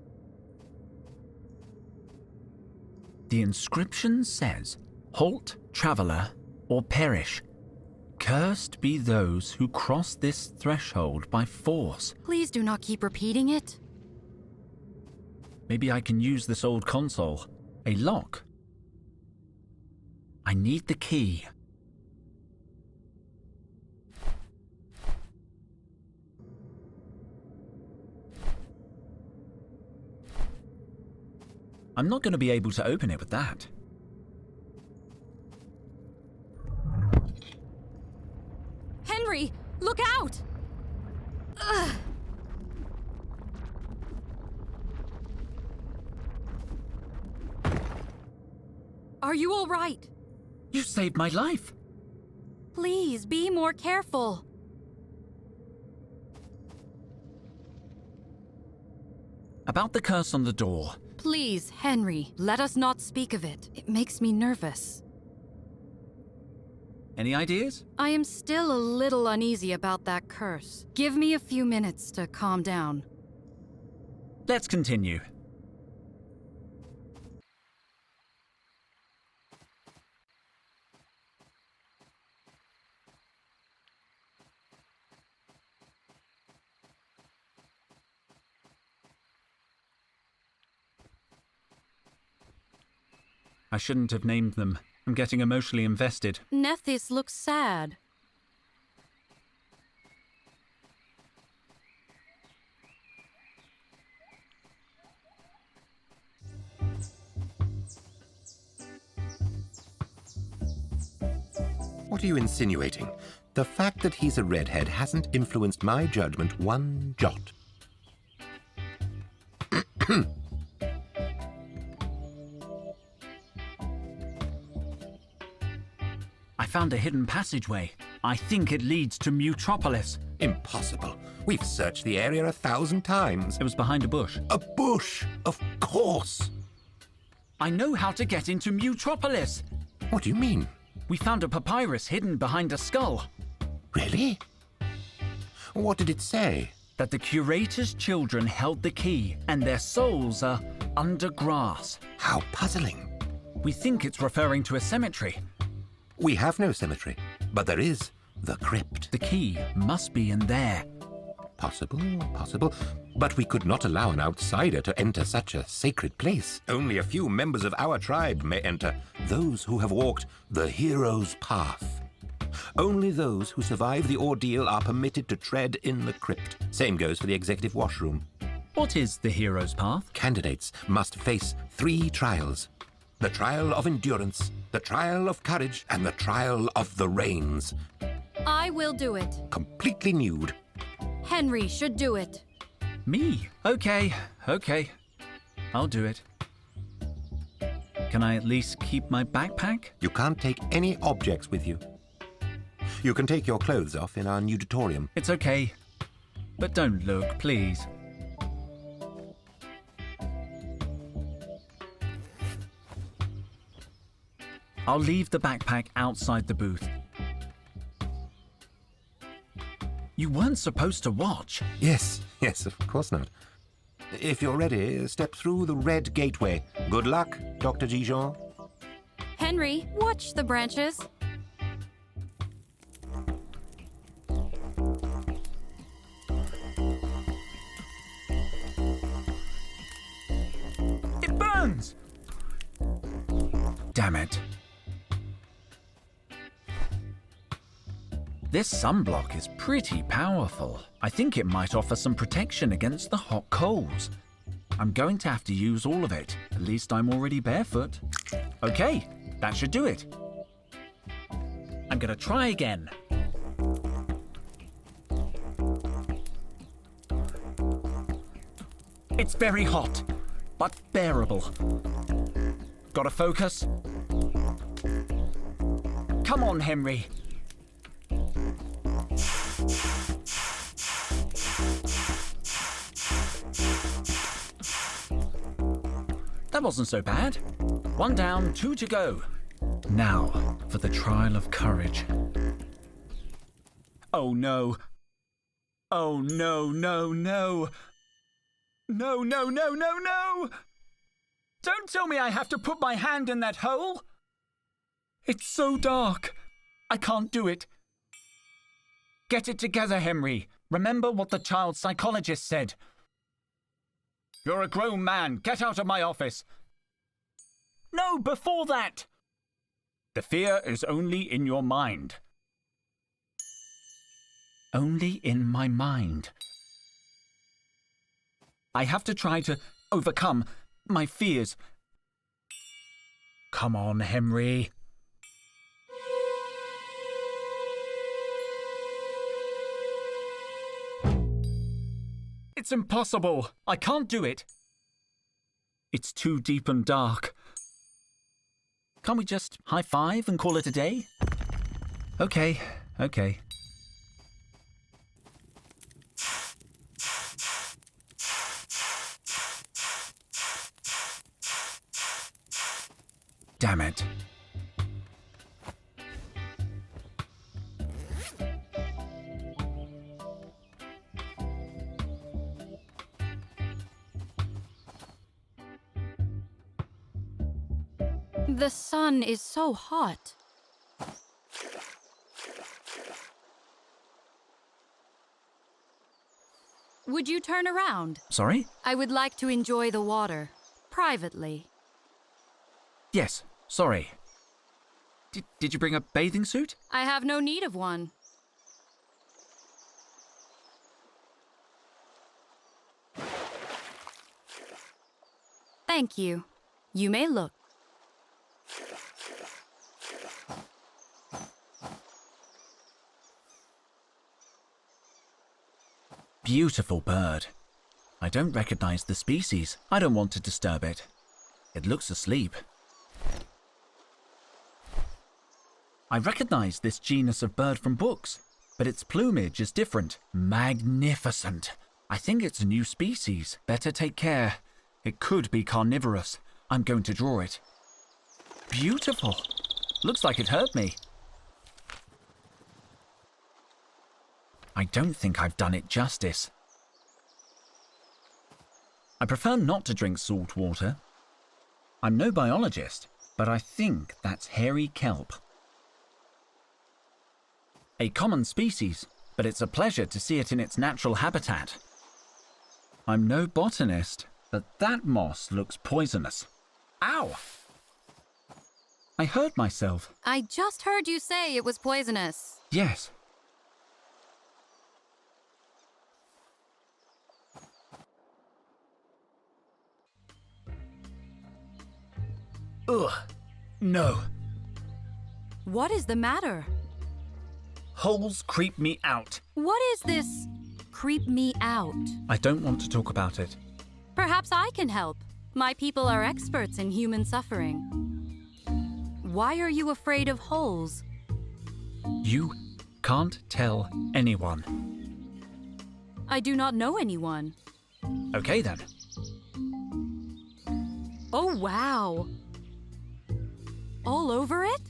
The inscription says, "Halt, traveler, or perish. Cursed be those who cross this threshold by force." Please do not keep repeating it. Maybe I can use this old console. A lock. I need the key. I'm not going to be able to open it with that. Henry, look out! Ugh. Are you all right? You saved my life. Please be more careful. About the curse on the door. Please, Henry, let us not speak of it. It makes me nervous. Any ideas? I am still a little uneasy about that curse. Give me a few minutes to calm down. Let's continue. I shouldn't have named them. I'm getting emotionally invested. Nethys looks sad. What are you insinuating? The fact that he's a redhead hasn't influenced my judgment one jot. I found a hidden passageway. I think it leads to Mutropolis. Impossible. We've searched the area 1,000 times. It was behind a bush. A bush? Of course. I know how to get into Mutropolis. What do you mean? We found a papyrus hidden behind a skull. Really? What did it say? That the curator's children held the key and their souls are under grass. How puzzling. We think it's referring to a cemetery. We have no cemetery, but there is the crypt. The key must be in there. Possible, possible. But we could not allow an outsider to enter such a sacred place. Only a few members of our tribe may enter, those who have walked the hero's path. Only those who survive the ordeal are permitted to tread in the crypt. Same goes for the executive washroom. What is the hero's path? Candidates must face 3 trials. The trial of endurance, the trial of courage, and the trial of the reins. I will do it. Completely nude. Henry should do it. Me? Okay. I'll do it. Can I at least keep my backpack? You can't take any objects with you. You can take your clothes off in our nuditorium. It's okay. But don't look, please. I'll leave the backpack outside the booth. You weren't supposed to watch. Yes, of course not. If you're ready, step through the red gateway. Good luck, Dr. Dijon. Henry, watch the branches. It burns! Damn it. This sunblock is pretty powerful. I think it might offer some protection against the hot coals. I'm going to have to use all of it. At least I'm already barefoot. Okay, that should do it. I'm gonna try again. It's very hot, but bearable. Gotta focus. Come on, Henry. That wasn't so bad. 1 down, 2 to go. Now for the trial of courage. Oh no. Oh no. No. Don't tell me I have to put my hand in that hole. It's so dark. I can't do it. Get it together, Henry. Remember what the child psychologist said. You're a grown man. Get out of my office. No, before that. The fear is only in your mind. Only in my mind. I have to try to overcome my fears. Come on, Henry. It's impossible. I can't do it. It's too deep and dark. Can't we just high-five and call it a day? Okay. Damn it. The sun is so hot. Would you turn around? Sorry? I would like to enjoy the water, privately. Yes, sorry. Did you bring a bathing suit? I have no need of one. Thank you. You may look. Beautiful bird. I don't recognize the species. I don't want to disturb it. It looks asleep. I recognize this genus of bird from books, but its plumage is different. Magnificent. I think it's a new species. Better take care. It could be carnivorous. I'm going to draw it. Beautiful. Looks like it hurt me. I don't think I've done it justice. I prefer not to drink salt water. I'm no biologist, but I think that's hairy kelp. A common species, but it's a pleasure to see it in its natural habitat. I'm no botanist, but that moss looks poisonous. Ow! I hurt myself. I just heard you say it was poisonous. Yes. Ugh. No. What is the matter? Holes creep me out. What is this creep me out? I don't want to talk about it. Perhaps I can help. My people are experts in human suffering. Why are you afraid of holes? You can't tell anyone. I do not know anyone. Okay then. Oh, wow. All over it?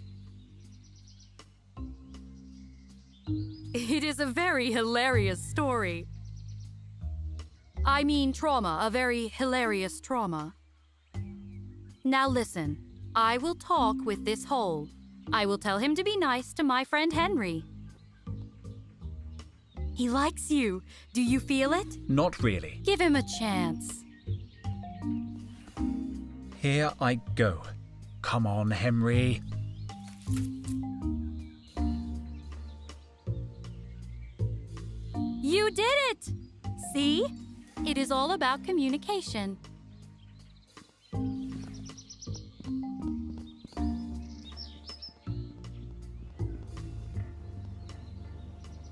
It is a very hilarious story. I mean trauma, a very hilarious trauma. Now listen, I will talk with this hole. I will tell him to be nice to my friend Henry. He likes you. Do you feel it? Not really. Give him a chance. Here I go. Come on, Henry. You did it! See? It is all about communication.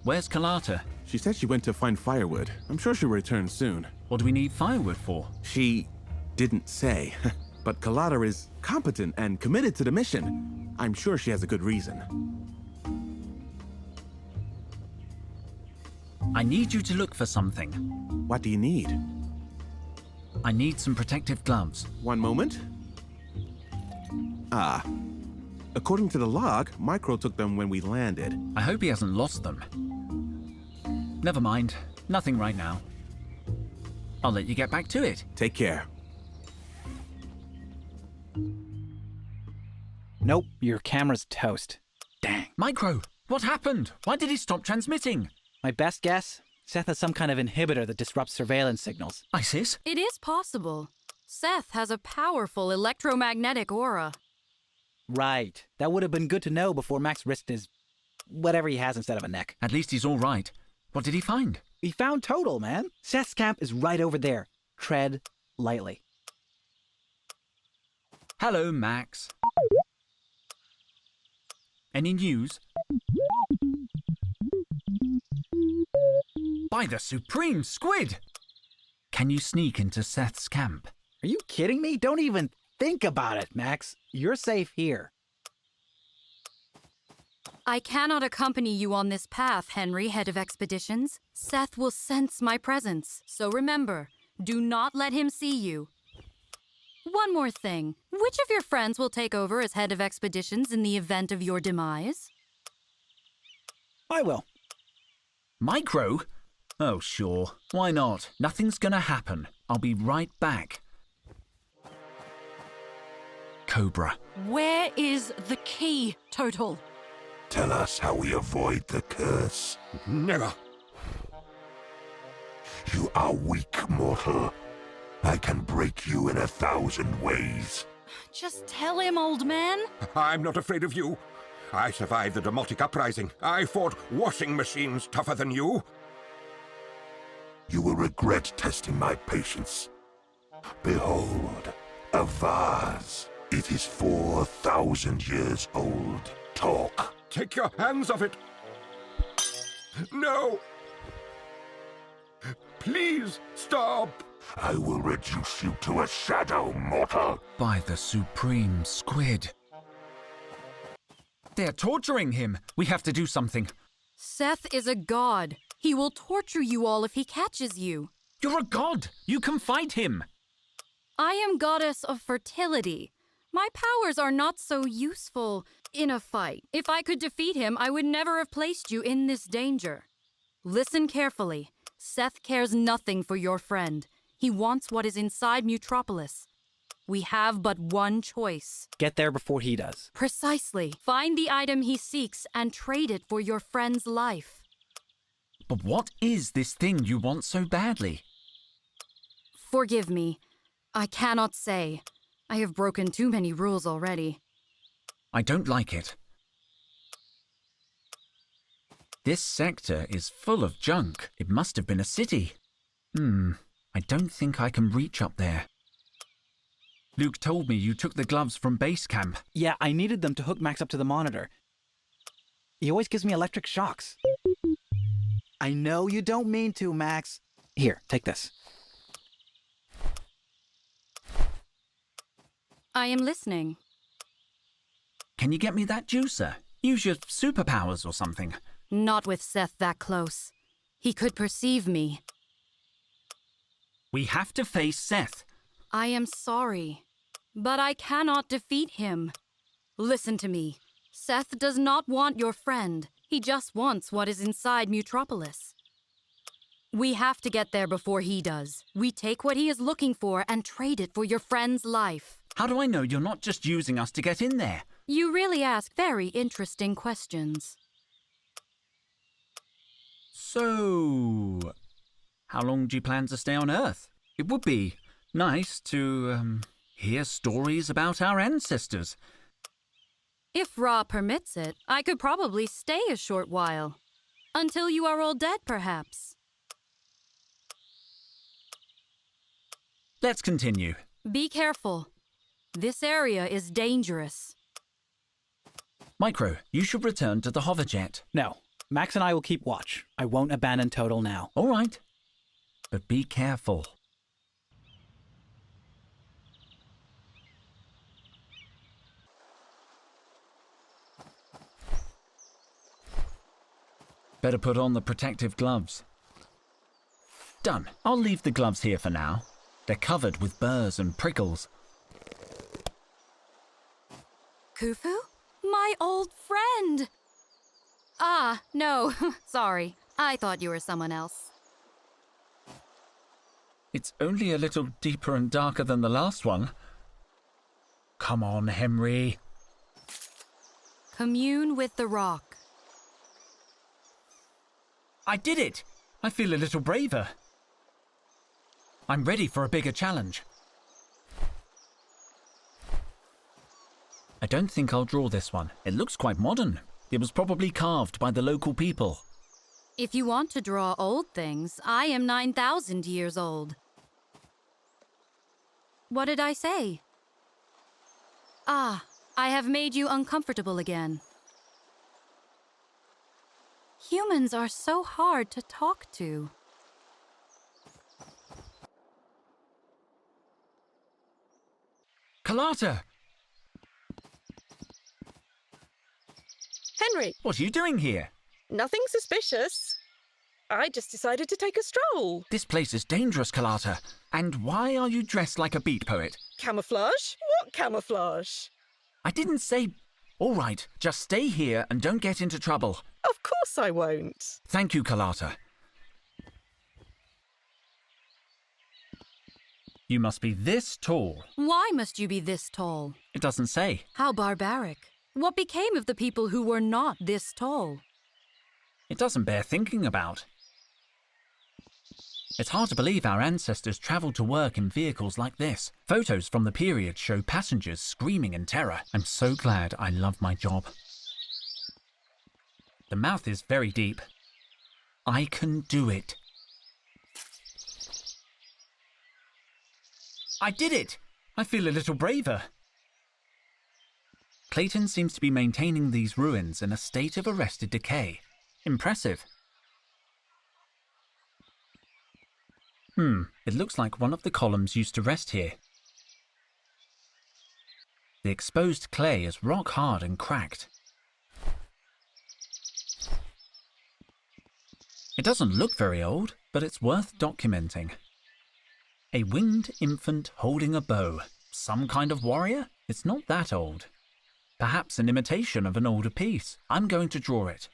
Where's Carlotta? She said she went to find firewood. I'm sure she'll return soon. What do we need firewood for? She didn't say. But Carlotta is competent and committed to the mission. I'm sure she has a good reason. I need you to look for something. What do you need? I need some protective gloves. One moment. Ah. According to the log, Micro took them when we landed. I hope he hasn't lost them. Never mind. Nothing right now. I'll let you get back to it. Take care. Nope, your camera's toast. Dang. Micro, what happened? Why did he stop transmitting? My best guess? Seth has some kind of inhibitor that disrupts surveillance signals. ISIS? It is possible. Seth has a powerful electromagnetic aura. Right. That would have been good to know before Max risked his... whatever he has instead of a neck. At least he's all right. What did he find? He found Totel, man. Seth's camp is right over there. Tread lightly. Hello, Max. Any news? By the supreme squid! Can you sneak into Seth's camp? Are you kidding me? Don't even think about it, Max. You're safe here. I cannot accompany you on this path, Henry, head of expeditions. Seth will sense my presence. So remember, do not let him see you. One more thing. Which of your friends will take over as head of expeditions in the event of your demise? I will. Micro? Oh, sure. Why not? Nothing's gonna happen. I'll be right back. Cobra. Where is the key, Totel? Tell us how we avoid the curse. Never. You are weak, mortal. I can break you in 1,000 ways. Just tell him, old man. I'm not afraid of you. I survived the Demotic Uprising. I fought washing machines tougher than you. You will regret testing my patience. Behold, a vase. It is 4,000 years old. Talk. Take your hands off it. No. Please, stop! I will reduce you to a shadow, mortal. By the supreme squid. They're torturing him. We have to do something. Seth is a god. He will torture you all if he catches you. You're a god. You can fight him. I am goddess of fertility. My powers are not so useful in a fight. If I could defeat him, I would never have placed you in this danger. Listen carefully. Seth cares nothing for your friend. He wants what is inside Mutropolis. We have but one choice. Get there before he does. Precisely. Find the item he seeks and trade it for your friend's life. But what is this thing you want so badly? Forgive me. I cannot say. I have broken too many rules already. I don't like it. This sector is full of junk. It must have been a city. I don't think I can reach up there. Luke told me you took the gloves from base camp. Yeah, I needed them to hook Max up to the monitor. He always gives me electric shocks. I know you don't mean to, Max. Here, take this. I am listening. Can you get me that juicer? Use your superpowers or something. Not with Seth that close. He could perceive me. We have to face Seth. I am sorry, but I cannot defeat him. Listen to me. Seth does not want your friend. He just wants what is inside Mutropolis. We have to get there before he does. We take what he is looking for and trade it for your friend's life. How do I know you're not just using us to get in there? You really ask very interesting questions. So, how long do you plan to stay on Earth? It would be nice to, hear stories about our ancestors. If Ra permits it, I could probably stay a short while. Until you are all dead, perhaps. Let's continue. Be careful. This area is dangerous. Micro, you should return to the hoverjet. No. Max and I will keep watch. I won't abandon Totel now. All right. But be careful. Better put on the protective gloves. Done. I'll leave the gloves here for now. They're covered with burrs and prickles. Khufu? My old friend! Ah, no. Sorry. I thought you were someone else. It's only a little deeper and darker than the last one. Come on, Henry. Commune with the rock. I did it! I feel a little braver. I'm ready for a bigger challenge. I don't think I'll draw this one. It looks quite modern. It was probably carved by the local people. If you want to draw old things, I am 9,000 years old. What did I say? Ah, I have made you uncomfortable again. Humans are so hard to talk to. Carlotta! Henry! What are you doing here? Nothing suspicious. I just decided to take a stroll. This place is dangerous, Carlotta. And why are you dressed like a beat poet? Camouflage? What camouflage? I didn't say... All right, just stay here and don't get into trouble. Of course I won't. Thank you, Carlotta. You must be this tall. Why must you be this tall? It doesn't say. How barbaric. What became of the people who were not this tall? It doesn't bear thinking about. It's hard to believe our ancestors travelled to work in vehicles like this. Photos from the period show passengers screaming in terror. I'm so glad I love my job. The mouth is very deep. I can do it. I did it! I feel a little braver. Clayton seems to be maintaining these ruins in a state of arrested decay. Impressive. It looks like one of the columns used to rest here. The exposed clay is rock hard and cracked. It doesn't look very old, but it's worth documenting. A winged infant holding a bow. Some kind of warrior? It's not that old. Perhaps an imitation of an older piece. I'm going to draw it.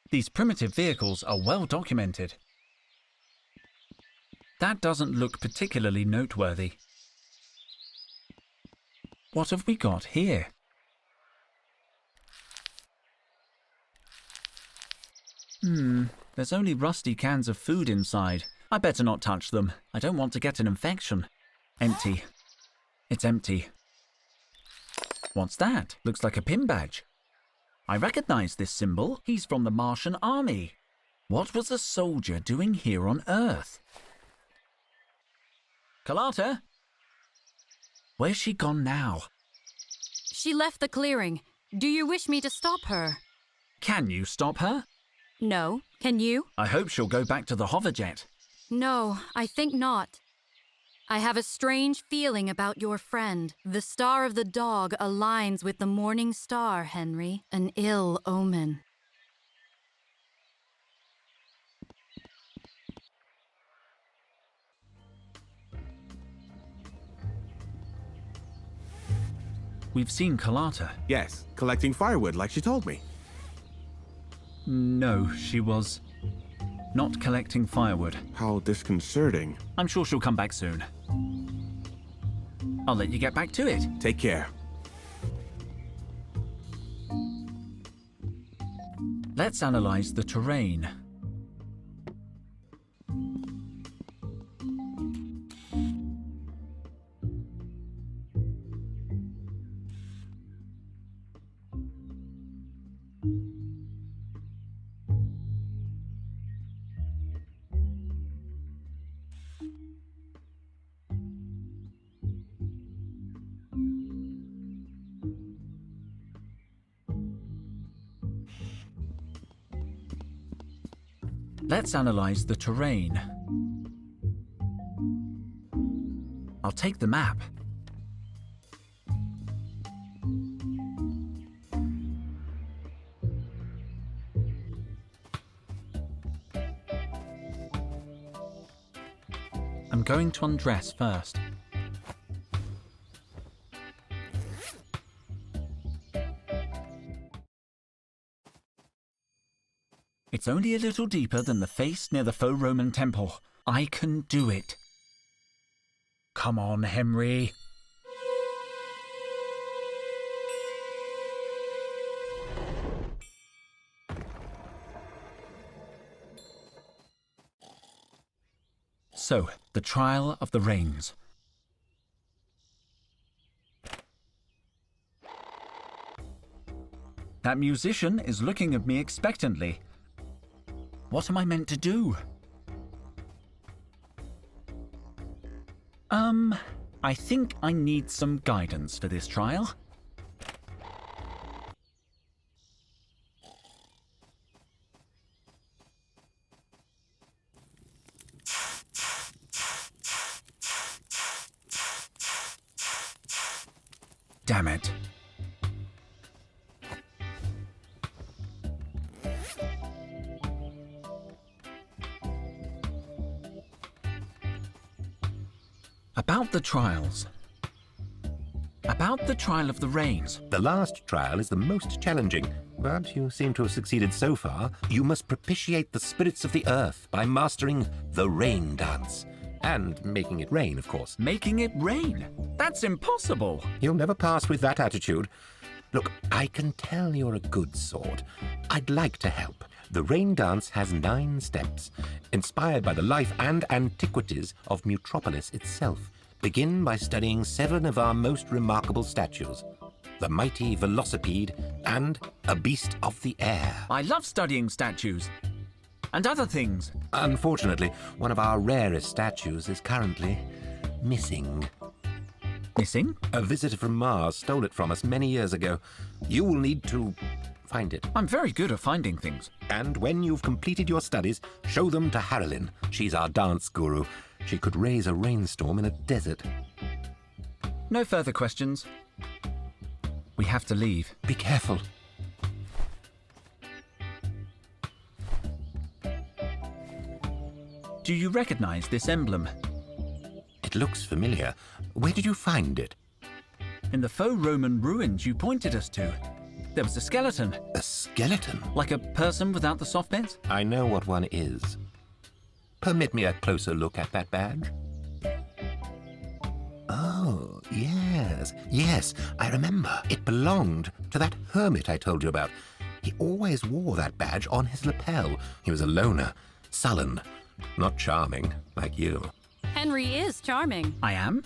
These primitive vehicles are well documented. That doesn't look particularly noteworthy. What have we got here? There's only rusty cans of food inside. I better not touch them. I don't want to get an infection. Empty. It's empty. What's that? Looks like a pin badge. I recognize this symbol. He's from the Martian army. What was a soldier doing here on Earth? Carlotta? Where's she gone now? She left the clearing. Do you wish me to stop her? Can you stop her? No. Can you? I hope she'll go back to the hoverjet. No, I think not. I have a strange feeling about your friend. The star of the dog aligns with the morning star, Henry. An ill omen. We've seen Carlotta. Yes, collecting firewood like she told me. No, she was not collecting firewood. How disconcerting. I'm sure she'll come back soon. I'll let you get back to it. Take care. Let's analyze the terrain. Let's analyze the terrain. I'll take the map. I'm going to undress first. It's only a little deeper than the face near the faux Roman temple. I can do it. Come on, Henry. So, the trial of the rains. That musician is looking at me expectantly. What am I meant to do? I think I need some guidance for this trial. Damn it. About the trials. About the trial of the rains. The last trial is the most challenging, but you seem to have succeeded so far. You must propitiate the spirits of the earth by mastering the rain dance. And making it rain, of course. Making it rain? That's impossible. You'll never pass with that attitude. Look, I can tell you're a good sort. I'd like to help. The rain dance has 9 steps, inspired by the life and antiquities of Mutropolis itself. Begin by studying 7 of our most remarkable statues. the mighty velocipede, and a beast of the air. I love studying statues. And other things. Unfortunately, one of our rarest statues is currently missing. Missing? A visitor from Mars stole it from us many years ago. You will need to find it. I'm very good at finding things. And when you've completed your studies, show them to Harrelyn. She's our dance guru. She could raise a rainstorm in a desert. No further questions. We have to leave. Be careful. Do you recognize this emblem? It looks familiar. Where did you find it? In the faux Roman ruins you pointed us to. There was a skeleton. A skeleton? Like a person without the soft bits? I know what one is. Permit me a closer look at that badge. Oh, yes. Yes, I remember. It belonged to that hermit I told you about. He always wore that badge on his lapel. He was a loner, sullen, not charming, like you. Henry is charming. I am?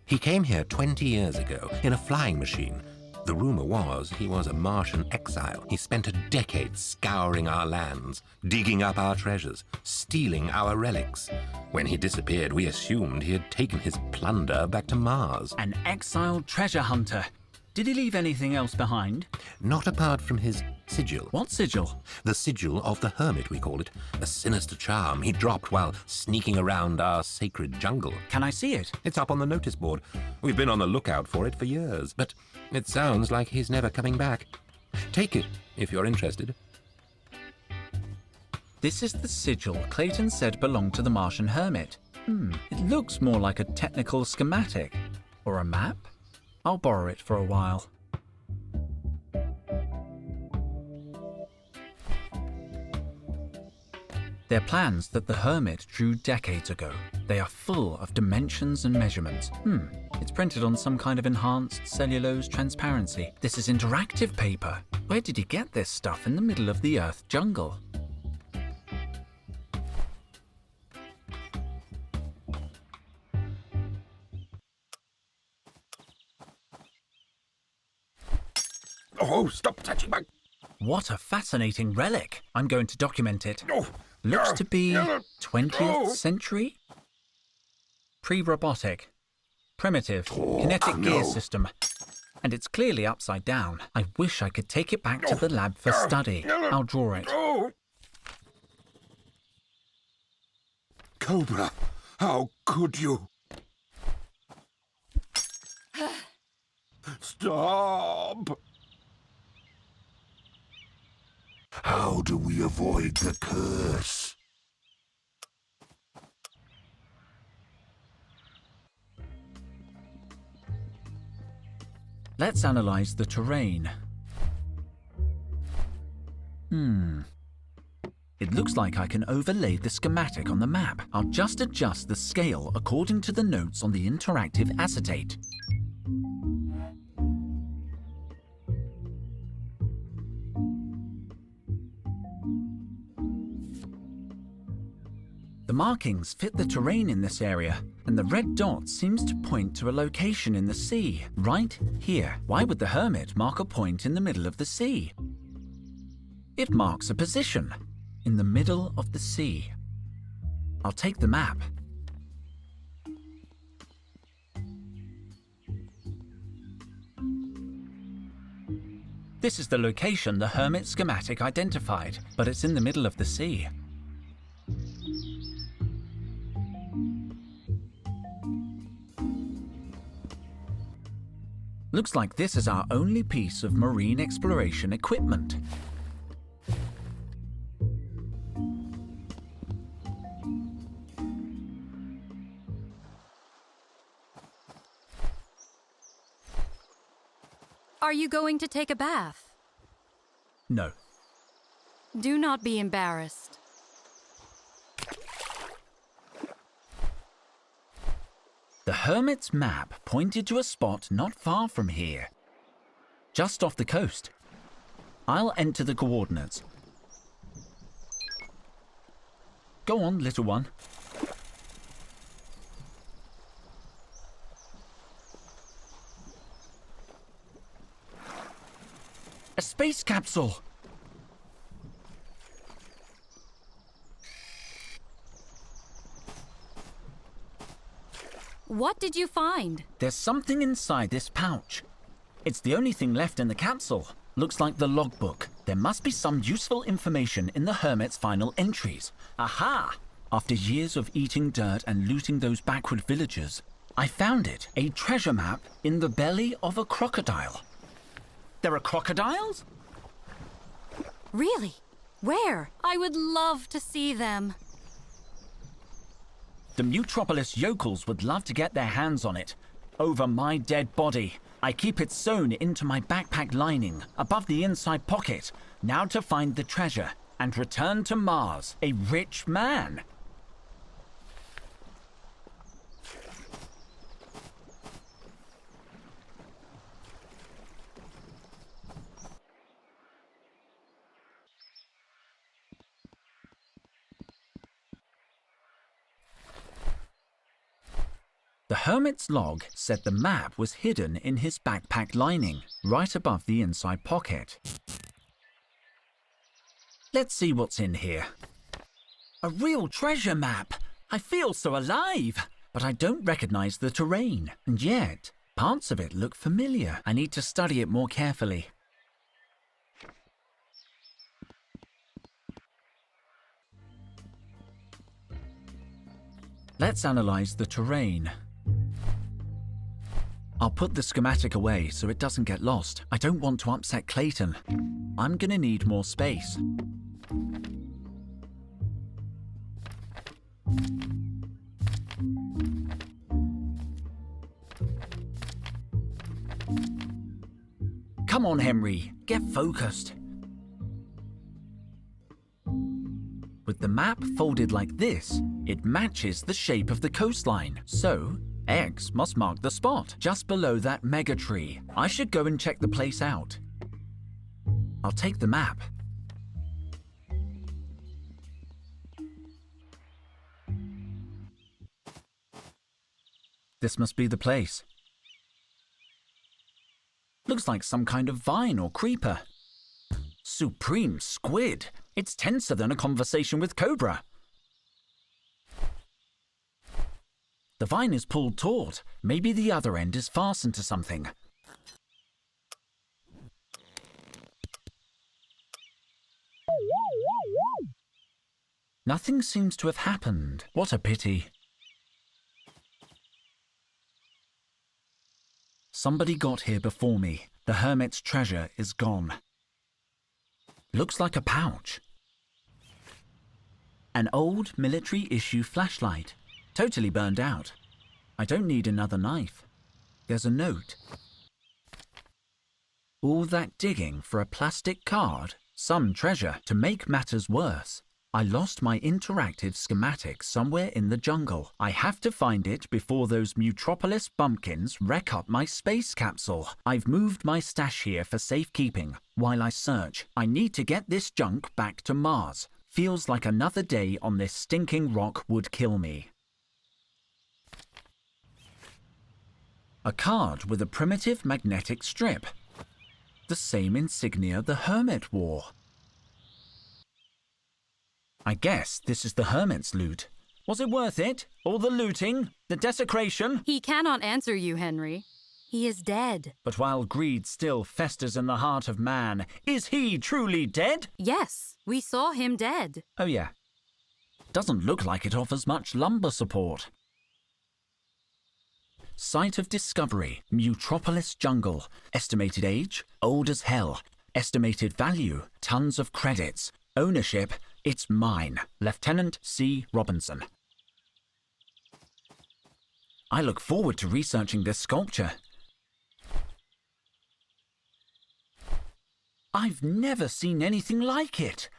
He came here 20 years ago in a flying machine. The rumor was he was a Martian exile. He spent a decade scouring our lands, digging up our treasures, stealing our relics. When he disappeared, we assumed he had taken his plunder back to Mars. An exiled treasure hunter. Did he leave anything else behind? Not apart from his sigil. What sigil? The sigil of the hermit, we call it. A sinister charm he dropped while sneaking around our sacred jungle. Can I see it? It's up on the notice board. We've been on the lookout for it for years, but it sounds like he's never coming back. Take it, if you're interested. This is the sigil Clayton said belonged to the Martian hermit. It looks more like a technical schematic. Or a map? I'll borrow it for a while. They're plans that the hermit drew decades ago. They are full of dimensions and measurements. It's printed on some kind of enhanced cellulose transparency. This is interactive paper. Where did he get this stuff in the middle of the Earth jungle? Oh, stop touching my... What a fascinating relic. I'm going to document it. Oh, Looks to be 20th century? Pre-robotic. Primitive. Kinetic gear system. And it's clearly upside down. I wish I could take it back to the lab for study. I'll draw it. Cobra, how could you? Stop! How do we avoid the curse? Let's analyze the terrain. It looks like I can overlay the schematic on the map. I'll just adjust the scale according to the notes on the interactive acetate. The markings fit the terrain in this area, and the red dot seems to point to a location in the sea, right here. Why would the hermit mark a point in the middle of the sea? It marks a position in the middle of the sea. I'll take the map. This is the location the hermit schematic identified, but it's in the middle of the sea. Looks like this is our only piece of marine exploration equipment. Are you going to take a bath? No. Do not be embarrassed. The hermit's map pointed to a spot not far from here, just off the coast. I'll enter the coordinates. Go on, little one. A space capsule! What did you find? There's something inside this pouch. It's the only thing left in the capsule. Looks like the logbook. There must be some useful information in the Hermit's final entries. Aha! After years of eating dirt and looting those backward villagers, I found it. A treasure map in the belly of a crocodile. There are crocodiles? Really? Where? I would love to see them. The Mutropolis yokels would love to get their hands on it. Over my dead body. I keep it sewn into my backpack lining, above the inside pocket. Now to find the treasure and return to Mars, a rich man. The Hermit's log said the map was hidden in his backpack lining, right above the inside pocket. Let's see what's in here. A real treasure map! I feel so alive! But I don't recognize the terrain, and yet parts of it look familiar. I need to study it more carefully. Let's analyze the terrain. I'll put the schematic away so it doesn't get lost. I don't want to upset Clayton. I'm gonna need more space. Come on, Henry, get focused. With the map folded like this, it matches the shape of the coastline. So, X must mark the spot, just below that mega tree. I should go and check the place out. I'll take the map. This must be the place. Looks like some kind of vine or creeper. Supreme squid! It's tenser than a conversation with Cobra. The vine is pulled taut. Maybe the other end is fastened to something. Nothing seems to have happened. What a pity. Somebody got here before me. The Hermit's treasure is gone. Looks like a pouch. An old military-issue flashlight. Totally burned out. I don't need another knife. There's a note. All that digging for a plastic card? Some treasure. To make matters worse, I lost my interactive schematic somewhere in the jungle. I have to find it before those Mutropolis bumpkins wreck up my space capsule. I've moved my stash here for safekeeping while I search. I need to get this junk back to Mars. Feels like another day on this stinking rock would kill me. A card with a primitive magnetic strip. The same insignia the Hermit wore. I guess this is the Hermit's loot. Was it worth it? All the looting? The desecration? He cannot answer you, Henry. He is dead. But while greed still festers in the heart of man, is he truly dead? Yes, we saw him dead. Oh yeah. Doesn't look like it offers much lumbar support. Site of discovery, Mutropolis jungle. Estimated age, old as hell. Estimated value, tons of credits. Ownership, it's mine. Lieutenant C. Robinson. I look forward to researching this sculpture. I've never seen anything like it.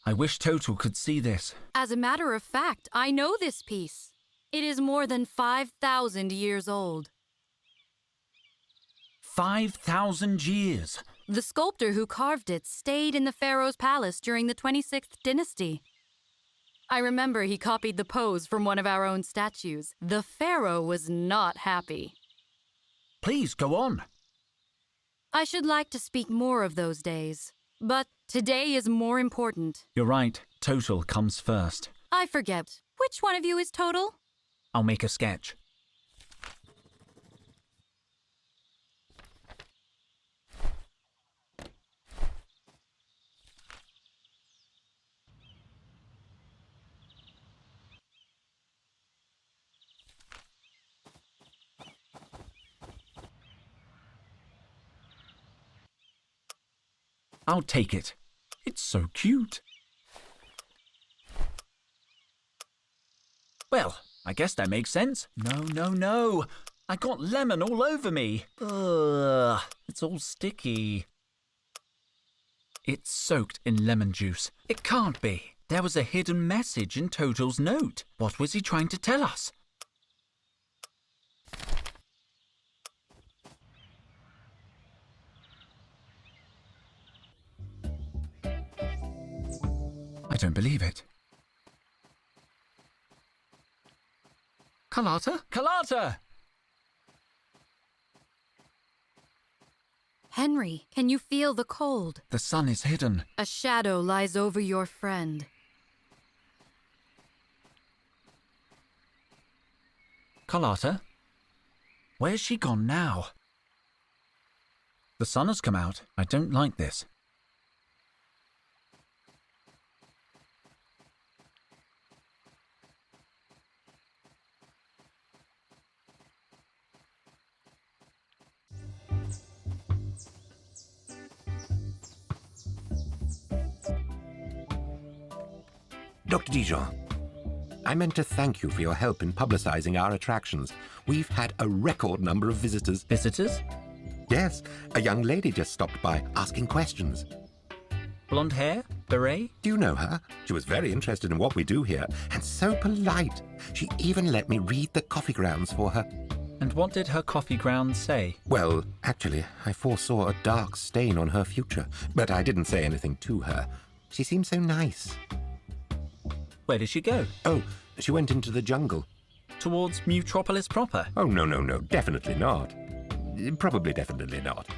I wish Totel could see this. As a matter of fact, I know this piece. It is more than 5,000 years old. 5,000 years. The sculptor who carved it stayed in the pharaoh's palace during the 26th dynasty. I remember he copied the pose from one of our own statues. The pharaoh was not happy. Please go on. I should like to speak more of those days, but today is more important. You're right. Totel comes first. I forget. Which one of you is Totel? I'll make a sketch. I'll take it. It's so cute. Well, I guess that makes sense. No. I got lemon all over me. Ugh, it's all sticky. It's soaked in lemon juice. It can't be. There was a hidden message in Totel's note. What was he trying to tell us? I don't believe it. Carlotta? Carlotta! Henry, can you feel the cold? The sun is hidden. A shadow lies over your friend. Carlotta? Where's she gone now? The sun has come out. I don't like this. Dr. Dijon, I meant to thank you for your help in publicizing our attractions. We've had a record number of visitors. Visitors? Yes, a young lady just stopped by asking questions. Blonde hair? Beret? Do you know her? She was very interested in what we do here, and so polite. She even let me read the coffee grounds for her. And what did her coffee grounds say? Well, actually, I foresaw a dark stain on her future, but I didn't say anything to her. She seemed so nice. Where did she go? Oh, she went into the jungle. Towards Mutropolis proper? Oh, no, definitely not. Probably definitely not.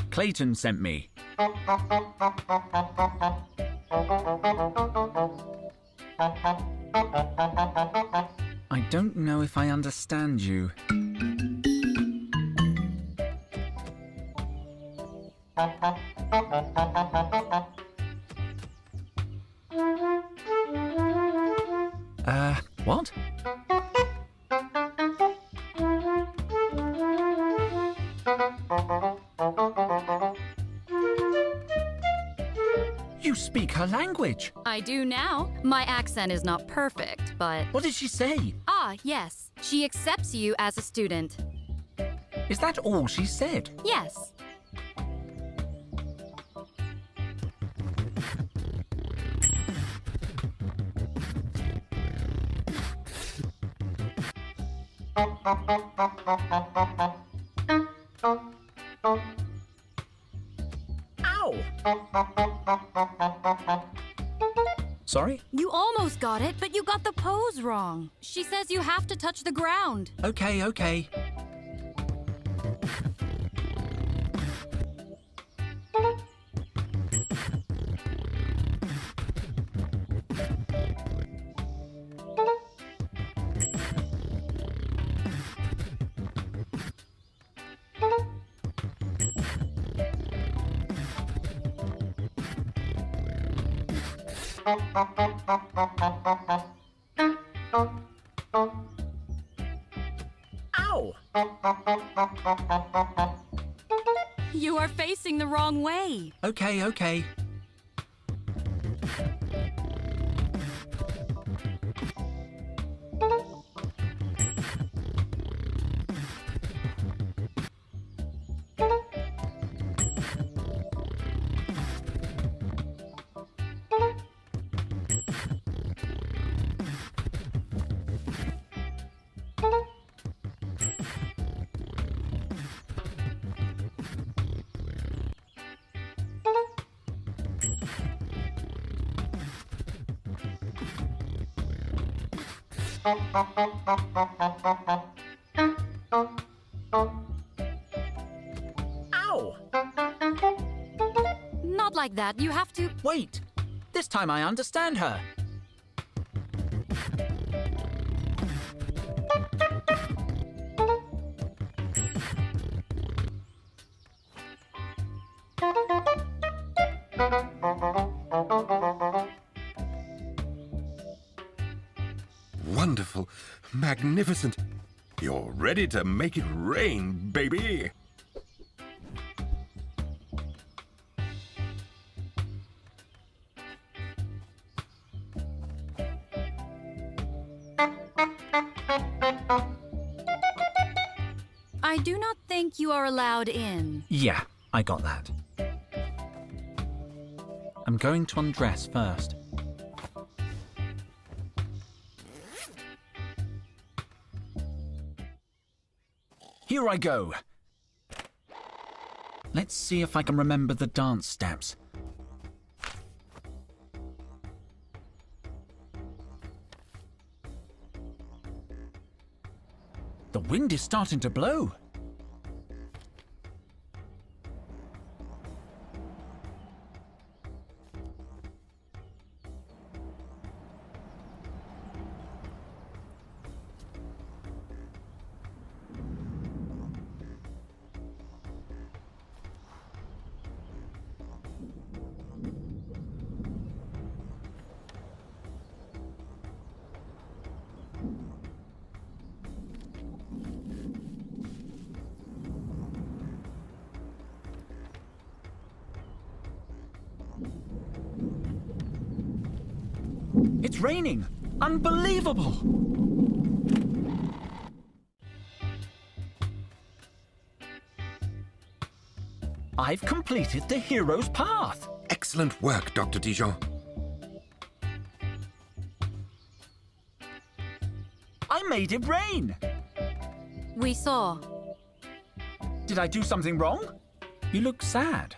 Clayton sent me. I don't know if I understand you. What? You speak her language. I do now. My accent is not perfect, but... What did she say? Ah, yes. She accepts you as a student. Is that all she said? Yes. Ow! Sorry? You almost got it, but you got the pose wrong. She says you have to touch the ground. Okay. Ow! You are facing the wrong way. Okay. Ow! Not like that. You have to. Wait! This time I understand her. Wonderful. Magnificent. You're ready to make it rain, baby. I do not think you are allowed in. Yeah, I got that. I'm going to undress first. Here I go. Let's see if I can remember the dance steps. The wind is starting to blow. It's raining! Unbelievable! I've completed the hero's path! Excellent work, Dr. Dijon. I made it rain! We saw. Did I do something wrong? You look sad.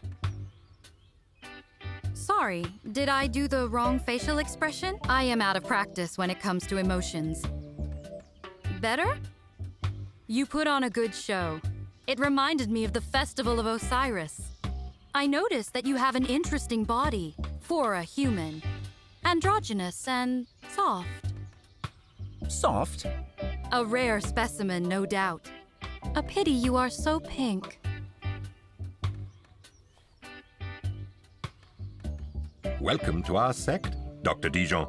Sorry, did I do the wrong facial expression? I am out of practice when it comes to emotions. Better? You put on a good show. It reminded me of the Festival of Osiris. I noticed that you have an interesting body for a human. Androgynous and soft. Soft? A rare specimen, no doubt. A pity you are so pink. Welcome to our sect, Dr. Dijon.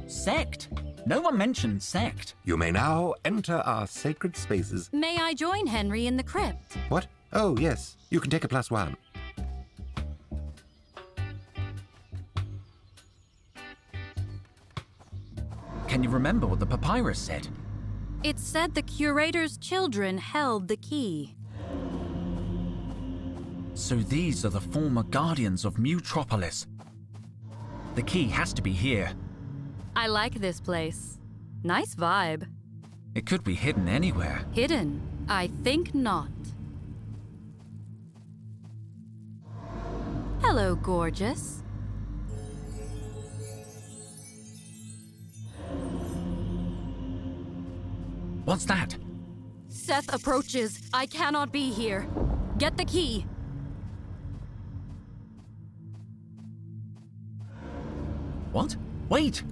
Sect? No one mentioned sect. You may now enter our sacred spaces. May I join Henry in the crypt? What? Oh, yes. You can take a +1. Can you remember what the papyrus said? It said the curator's children held the key. So these are the former guardians of Mutropolis. The key has to be here. I like this place. Nice vibe. It could be hidden anywhere. Hidden? I think not. Hello, gorgeous. What's that? Seth approaches. I cannot be here. Get the key. What? Wait!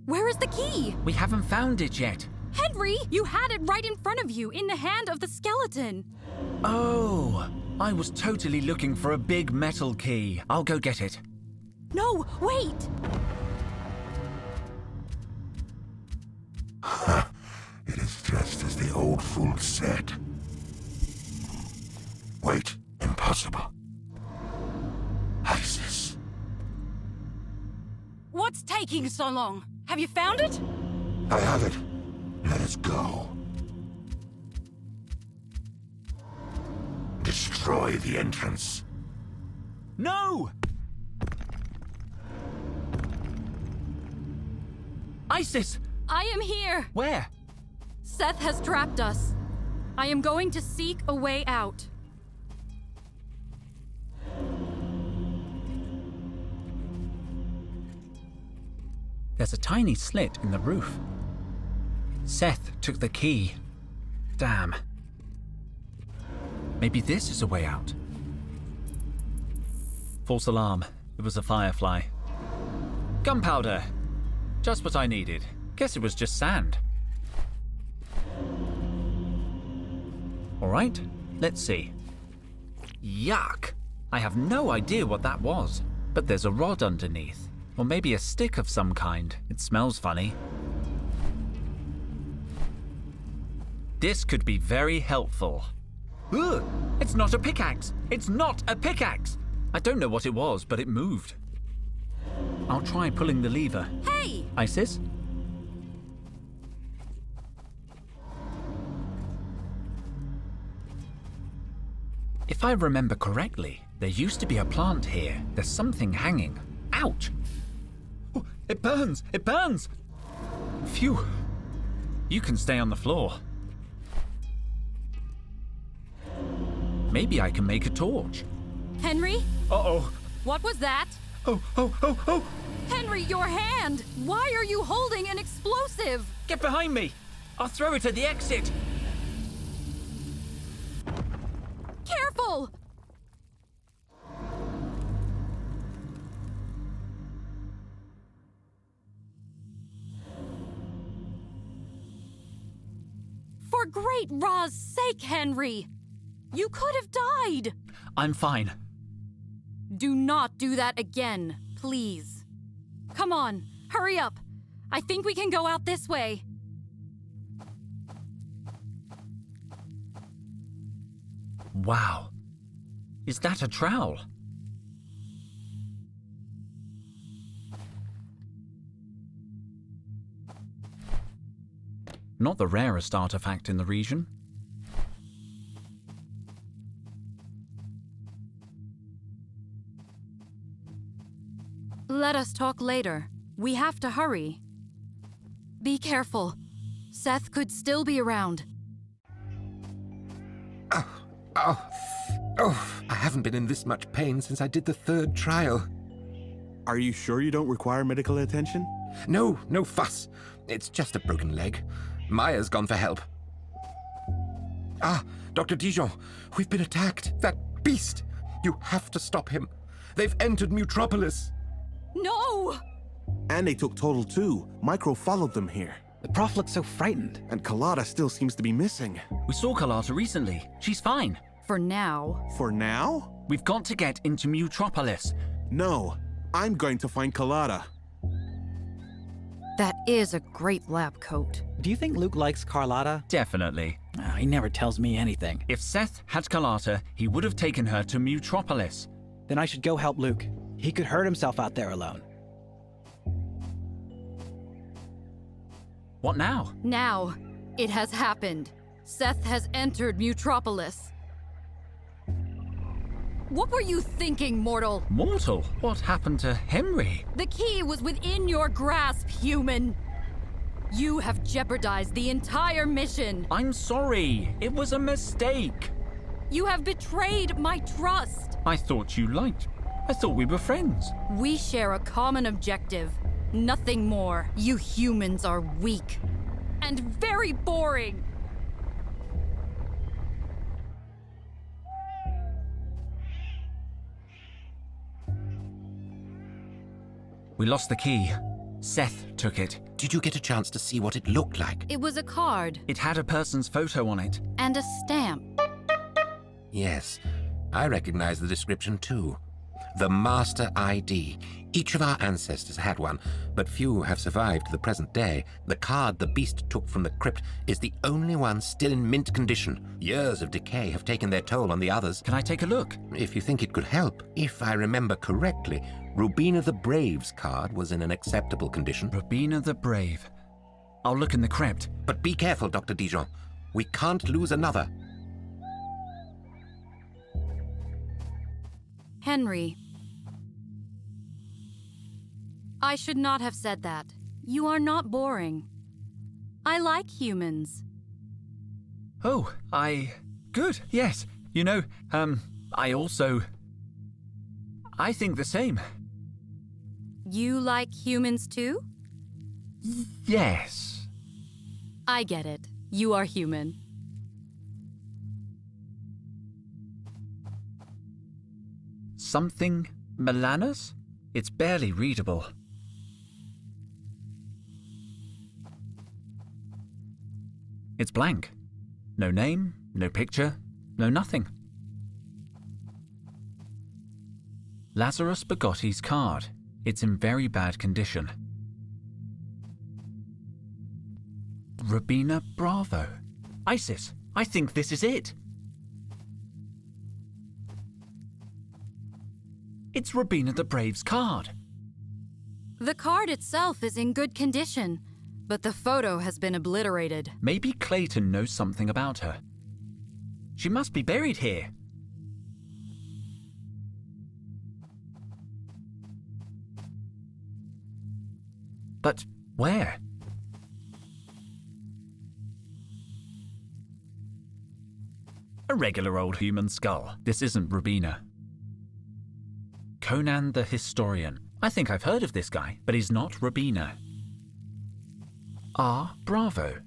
Where is the key? We haven't found it yet. Henry, you had it right in front of you, in the hand of the skeleton. Oh, I was totally looking for a big metal key. I'll go get it. No, wait! It is just as the old fool said. Wait, impossible. ISIS. What's taking so long? Have you found it? I have it. Let us go. Destroy the entrance. No! ISIS! I am here! Where? Seth has trapped us. I am going to seek a way out. There's a tiny slit in the roof. Seth took the key. Damn. Maybe this is a way out. False alarm. It was a firefly. Gunpowder! Just what I needed. Guess it was just sand. Alright, let's see. Yuck! I have no idea what that was, but there's a rod underneath. Or maybe a stick of some kind. It smells funny. This could be very helpful. Ugh! It's not a pickaxe! It's not a pickaxe! I don't know what it was, but it moved. I'll try pulling the lever. Hey! Isis? If I remember correctly, there used to be a plant here. There's something hanging. Ouch! Oh, it burns! It burns! Phew! You can stay on the floor. Maybe I can make a torch. Henry? Uh-oh! What was that? Oh! Henry, your hand! Why are you holding an explosive? Get behind me! I'll throw it at the exit! Careful! For great Ra's sake, Henry! You could have died! I'm fine. Do not do that again, please. Come on, hurry up. I think we can go out this way. Wow. Is that a trowel? Not the rarest artifact in the region. Let us talk later. We have to hurry. Be careful. Seth could still be around. I haven't been in this much pain since I did the 3rd trial. Are you sure you don't require medical attention? No fuss. It's just a broken leg. Maya's gone for help. Dr. Dijon, we've been attacked. That beast! You have to stop him. They've entered Mutropolis. No! And they took Totel too. Micro followed them here. The prof looks so frightened. And Carlotta still seems to be missing. We saw Carlotta recently. She's fine. For now. For now? We've got to get into Mutropolis. No, I'm going to find Carlotta. That is a great lab coat. Do you think Luke likes Carlotta? Definitely. He never tells me anything. If Seth had Carlotta, he would have taken her to Mutropolis. Then I should go help Luke. He could hurt himself out there alone. What now? Now, it has happened. Seth has entered Mutropolis. What were you thinking, mortal? Mortal? What happened to Henry? The key was within your grasp, human. You have jeopardized the entire mission. I'm sorry. It was a mistake. You have betrayed my trust. I thought you liked. I thought we were friends. We share a common objective. Nothing more. You humans are weak. And very boring. We lost the key. Seth took it. Did you get a chance to see what it looked like? It was a card. It had a person's photo on it. And a stamp. Yes, I recognize the description too. The Master ID. Each of our ancestors had one, but few have survived to the present day. The card the beast took from the crypt is the only one still in mint condition. Years of decay have taken their toll on the others. Can I take a look? If you think it could help. If I remember correctly, Rubina the Brave's card was in an acceptable condition. Rubina the Brave. I'll look in the crypt. But be careful, Dr. Dijon. We can't lose another. Henry. I should not have said that. You are not boring. I like humans. Oh, Good, yes. You know, I think the same. You like humans too? Yes. I get it. You are human. Something Melanus? It's barely readable. It's blank. No name, no picture, no nothing. Lazarus Bogotti's card. It's in very bad condition. Rubina Bravo. Isis, I think this is it. It's Rubina the Brave's card. The card itself is in good condition, but the photo has been obliterated. Maybe Clayton knows something about her. She must be buried here. But where? A regular old human skull. This isn't Rubina. Conan the Historian. I think I've heard of this guy, but he's not Rubina. R. Bravo.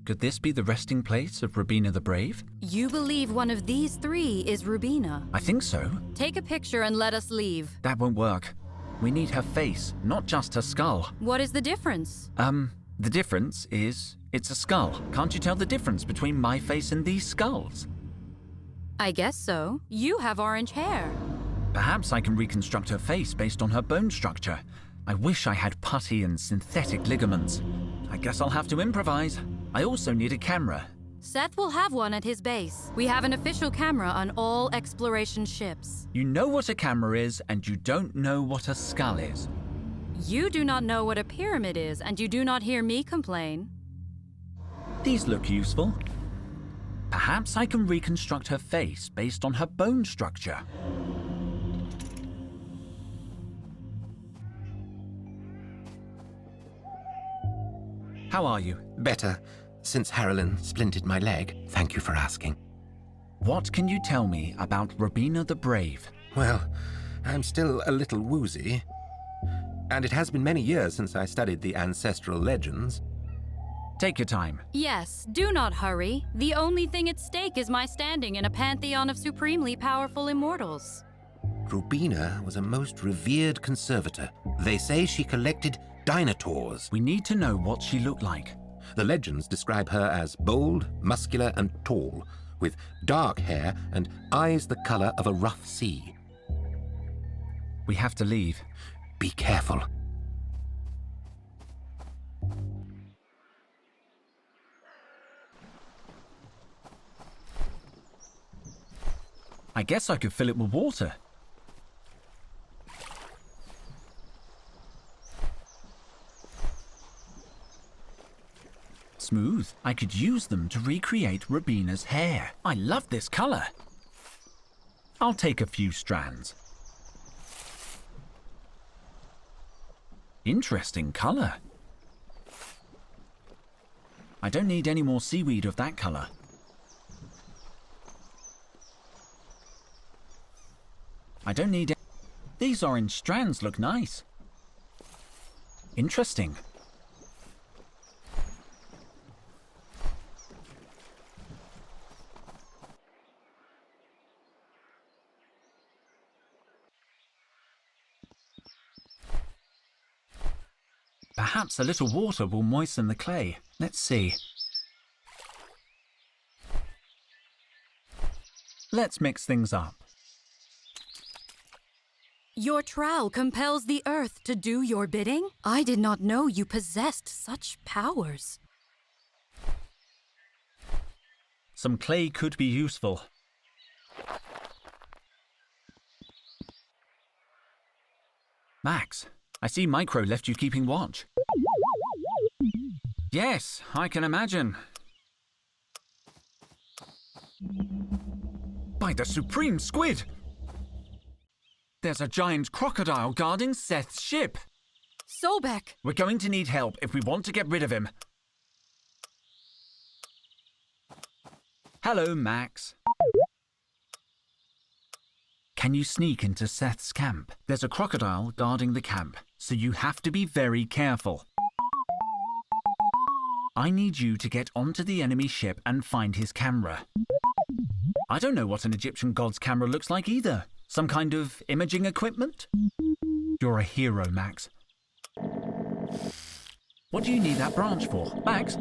Could this be the resting place of Rubina the Brave? You believe one of these three is Rubina? I think so. Take a picture and let us leave. That won't work. We need her face, not just her skull. What is the difference? The difference is it's a skull. Can't you tell the difference between my face and these skulls? I guess so. You have orange hair. Perhaps I can reconstruct her face based on her bone structure. I wish I had putty and synthetic ligaments. I guess I'll have to improvise. I also need a camera. Seth will have one at his base. We have an official camera on all exploration ships. You know what a camera is, and you don't know what a skull is. You do not know what a pyramid is, and you do not hear me complain. These look useful. Perhaps I can reconstruct her face based on her bone structure. How are you? Better, since Harolyn splinted my leg. Thank you for asking. What can you tell me about Rubina the Brave? Well, I'm still a little woozy. And it has been many years since I studied the ancestral legends. Take your time. Yes, do not hurry. The only thing at stake is my standing in a pantheon of supremely powerful immortals. Rubina was a most revered conservator. They say she collected dinosaurs. We need to know what she looked like. The legends describe her as bold, muscular, and tall, with dark hair and eyes the color of a rough sea. We have to leave. Be careful. I guess I could fill it with water. Smooth. I could use them to recreate Rubina's hair. I love this color. I'll take a few strands. Interesting color. I don't need any more seaweed of that color. I don't need... These orange strands look nice. Interesting. Perhaps a little water will moisten the clay. Let's see. Let's mix things up. Your trowel compels the earth to do your bidding? I did not know you possessed such powers. Some clay could be useful. Max, I see Micro left you keeping watch. Yes, I can imagine. By the Supreme Squid! There's a giant crocodile guarding Seth's ship. Sobek! We're going to need help if we want to get rid of him. Hello, Max. Can you sneak into Seth's camp? There's a crocodile guarding the camp, so you have to be very careful. I need you to get onto the enemy ship and find his camera. I don't know what an Egyptian god's camera looks like either. Some kind of imaging equipment? You're a hero, Max. What do you need that branch for, Max?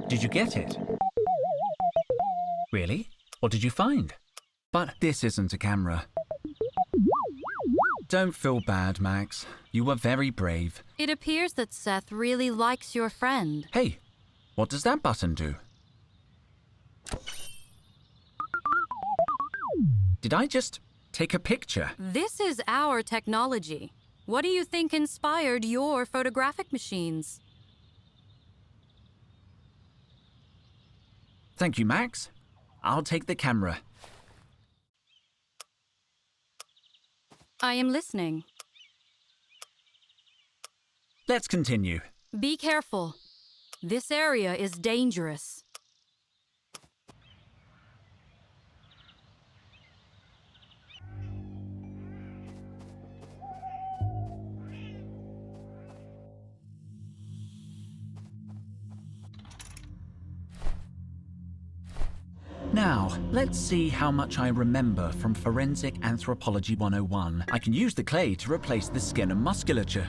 Did you get it? Really? What did you find? But this isn't a camera. Don't feel bad, Max. You were very brave. It appears that Seth really likes your friend. Hey, what does that button do? Did I just take a picture? This is our technology. What do you think inspired your photographic machines? Thank you, Max. I'll take the camera. I am listening. Let's continue. Be careful. This area is dangerous. Now, let's see how much I remember from Forensic Anthropology 101. I can use the clay to replace the skin and musculature.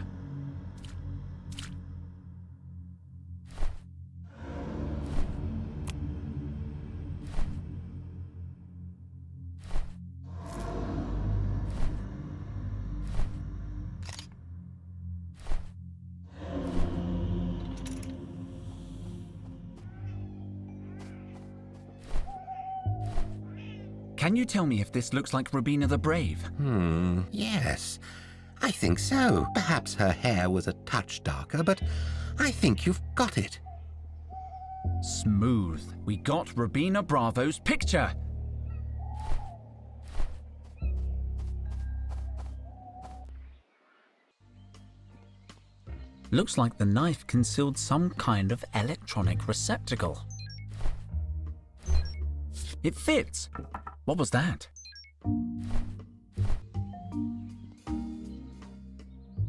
Can you tell me if this looks like Rubina the Brave? Yes. I think so. Perhaps her hair was a touch darker, but I think you've got it. Smooth. We got Rubina Bravo's picture. Looks like the knife concealed some kind of electronic receptacle. It fits. What was that?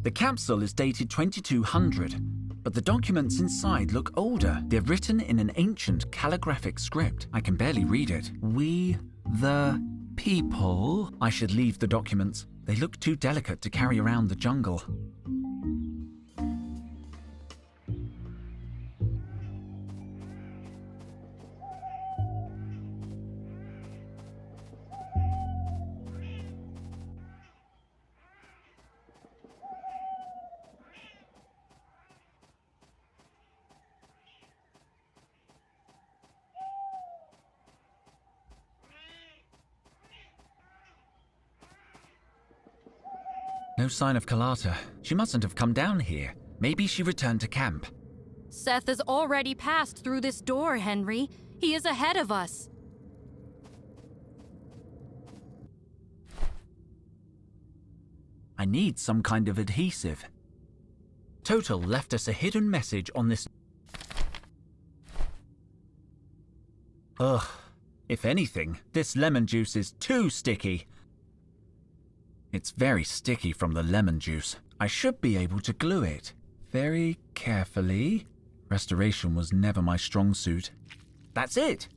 The capsule is dated 2200, but the documents inside look older. They're written in an ancient calligraphic script. I can barely read it. We, the people. I should leave the documents. They look too delicate to carry around the jungle. No sign of Carlotta. She mustn't have come down here. Maybe she returned to camp. Seth has already passed through this door, Henry. He is ahead of us. I need some kind of adhesive. Totel left us a hidden message on this. Ugh. If anything, this lemon juice is too sticky. It's very sticky from the lemon juice. I should be able to glue it. Very carefully. Restoration was never my strong suit. That's it!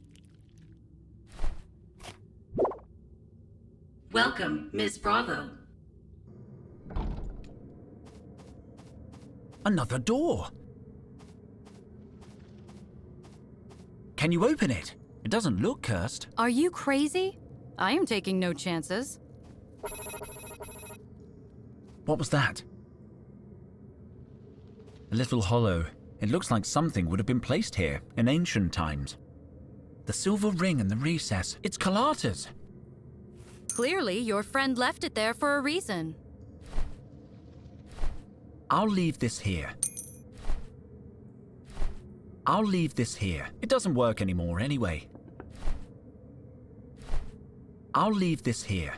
Welcome, Ms. Bravo. Another door! Can you open it? It doesn't look cursed. Are you crazy? I am taking no chances. What was that? A little hollow. It looks like something would have been placed here in ancient times. The silver ring in the recess. It's Carlotta's. Clearly, your friend left it there for a reason. I'll leave this here. I'll leave this here. It doesn't work anymore anyway. I'll leave this here.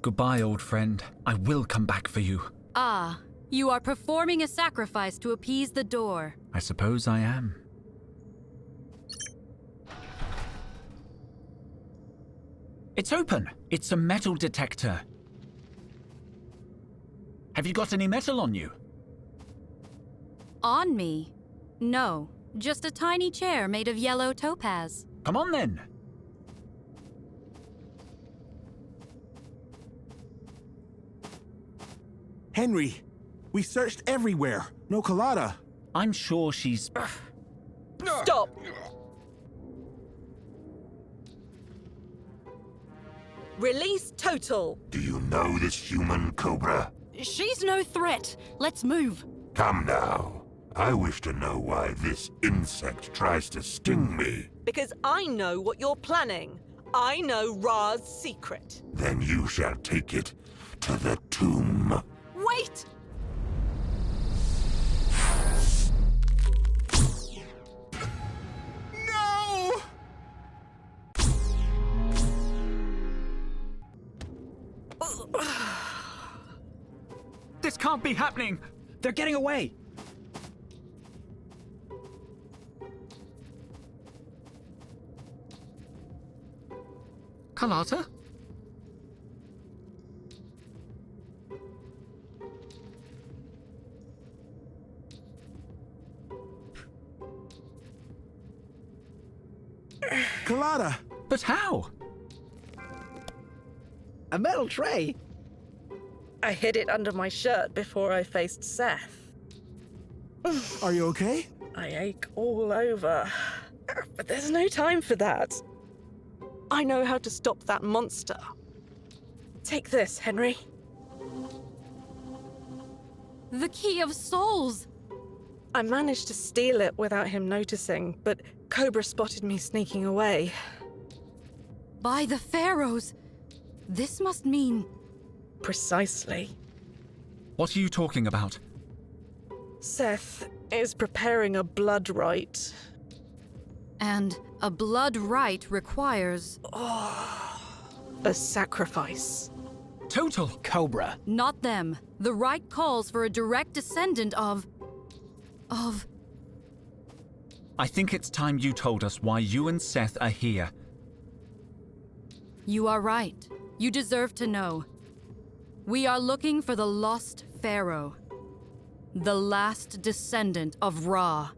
Goodbye, old friend. I will come back for you. Ah, you are performing a sacrifice to appease the door. I suppose I am. It's open! It's a metal detector. Have you got any metal on you? On me? No. Just a tiny chair made of yellow topaz. Come on then. Henry, we searched everywhere. No Carlotta. I'm sure she's... Stop! Release Totel! Do you know this human, Cobra? She's no threat. Let's move. Come now. I wish to know why this insect tries to sting me. Because I know what you're planning. I know Ra's secret. Then you shall take it to the tomb. Wait! No! This can't be happening! They're getting away! Carlotta? Carlotta! But how? A metal tray? I hid it under my shirt before I faced Seth. Are you okay? I ache all over. But there's no time for that. I know how to stop that monster. Take this, Henry. The Key of Souls! I managed to steal it without him noticing, but Cobra spotted me sneaking away. By the pharaohs! This must mean... Precisely. What are you talking about? Seth is preparing a blood rite. And a blood rite requires... a sacrifice. Totel! Cobra. Not them. The rite calls for a direct descendant of... I think it's time you told us why you and Seth are here. You are right. You deserve to know. We are looking for the lost pharaoh. The last descendant of Ra.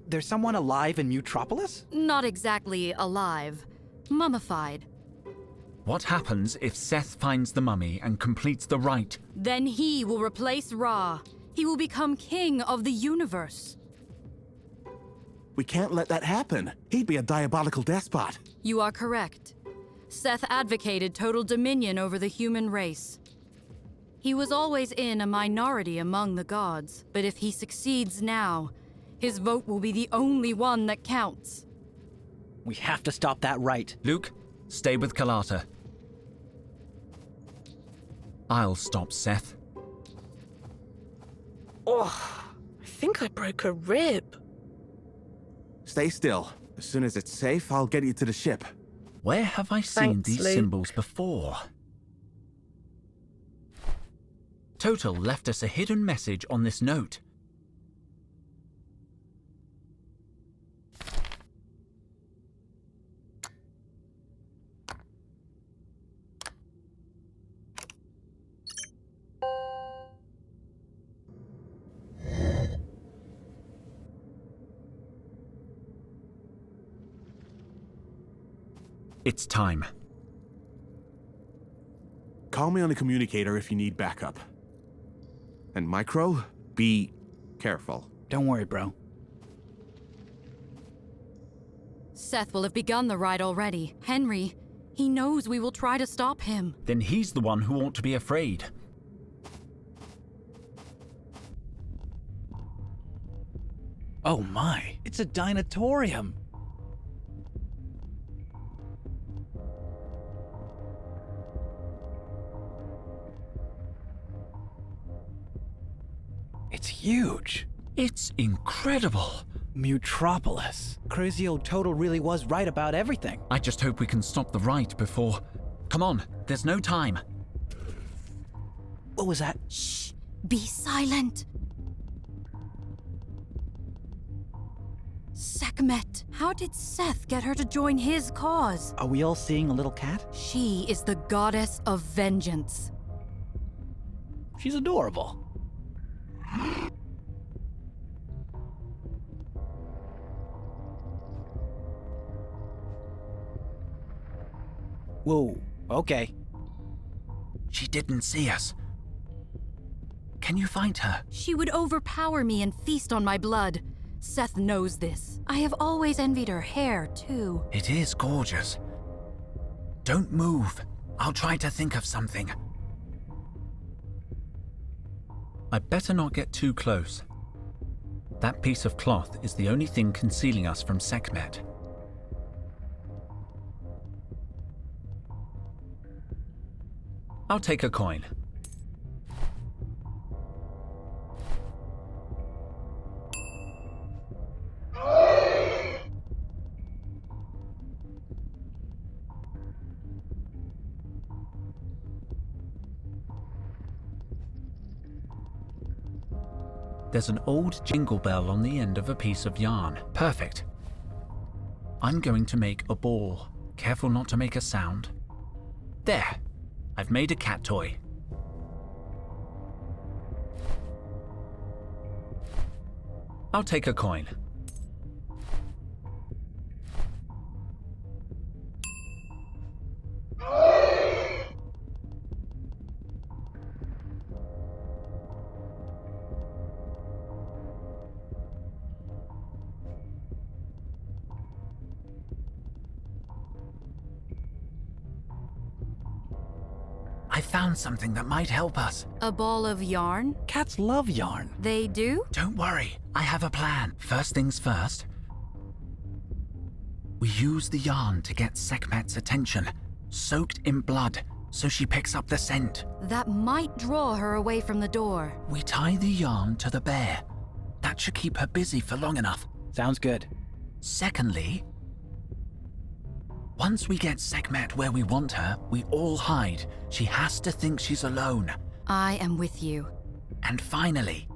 There's someone alive in Mutropolis? Not exactly alive. Mummified. What happens if Seth finds the mummy and completes the rite? Then he will replace Ra. He will become king of the universe. We can't let that happen. He'd be a diabolical despot. You are correct. Seth advocated total dominion over the human race. He was always in a minority among the gods, but if he succeeds now, his vote will be the only one that counts. We have to stop that rite. Luke, stay with Carlotta. I'll stop Seth. Oh, I think I broke a rib. Stay still. As soon as it's safe, I'll get you to the ship. Where have I seen Thanks, these Luke. symbols before? Totel left us a hidden message on this note. It's time. Call me on the communicator if you need backup. And Micro, be careful. Don't worry, bro. Seth will have begun the rite already. Henry, he knows we will try to stop him. Then he's the one who ought to be afraid. Oh my, it's a dinosaurium. It's huge. It's incredible. Mutropolis. Crazy old Total really was right about everything. I just hope we can stop the rite before... Come on, there's no time. What was that? Shh! Be silent! Sekhmet, how did Seth get her to join his cause? Are we all seeing a little cat? She is the goddess of vengeance. She's adorable. Whoa, okay. She didn't see us. Can you find her? She would overpower me and feast on my blood. Seth knows this. I have always envied her hair, too. It is gorgeous. Don't move. I'll try to think of something. I'd better not get too close. That piece of cloth is the only thing concealing us from Sekhmet. I'll take a coin. There's an old jingle bell on the end of a piece of yarn. Perfect. I'm going to make a ball. Careful not to make a sound. There. I've made a cat toy. I'll take a coin. I found something that might help us. A ball of yarn? Cats love yarn. They do? Don't worry, I have a plan. First things first. We use the yarn to get Sekhmet's attention, soaked in blood, so she picks up the scent. That might draw her away from the door. We tie the yarn to the bear. That should keep her busy for long enough. Sounds good. Secondly, once we get Sekhmet where we want her, we all hide. She has to think she's alone. I am with you. And finally,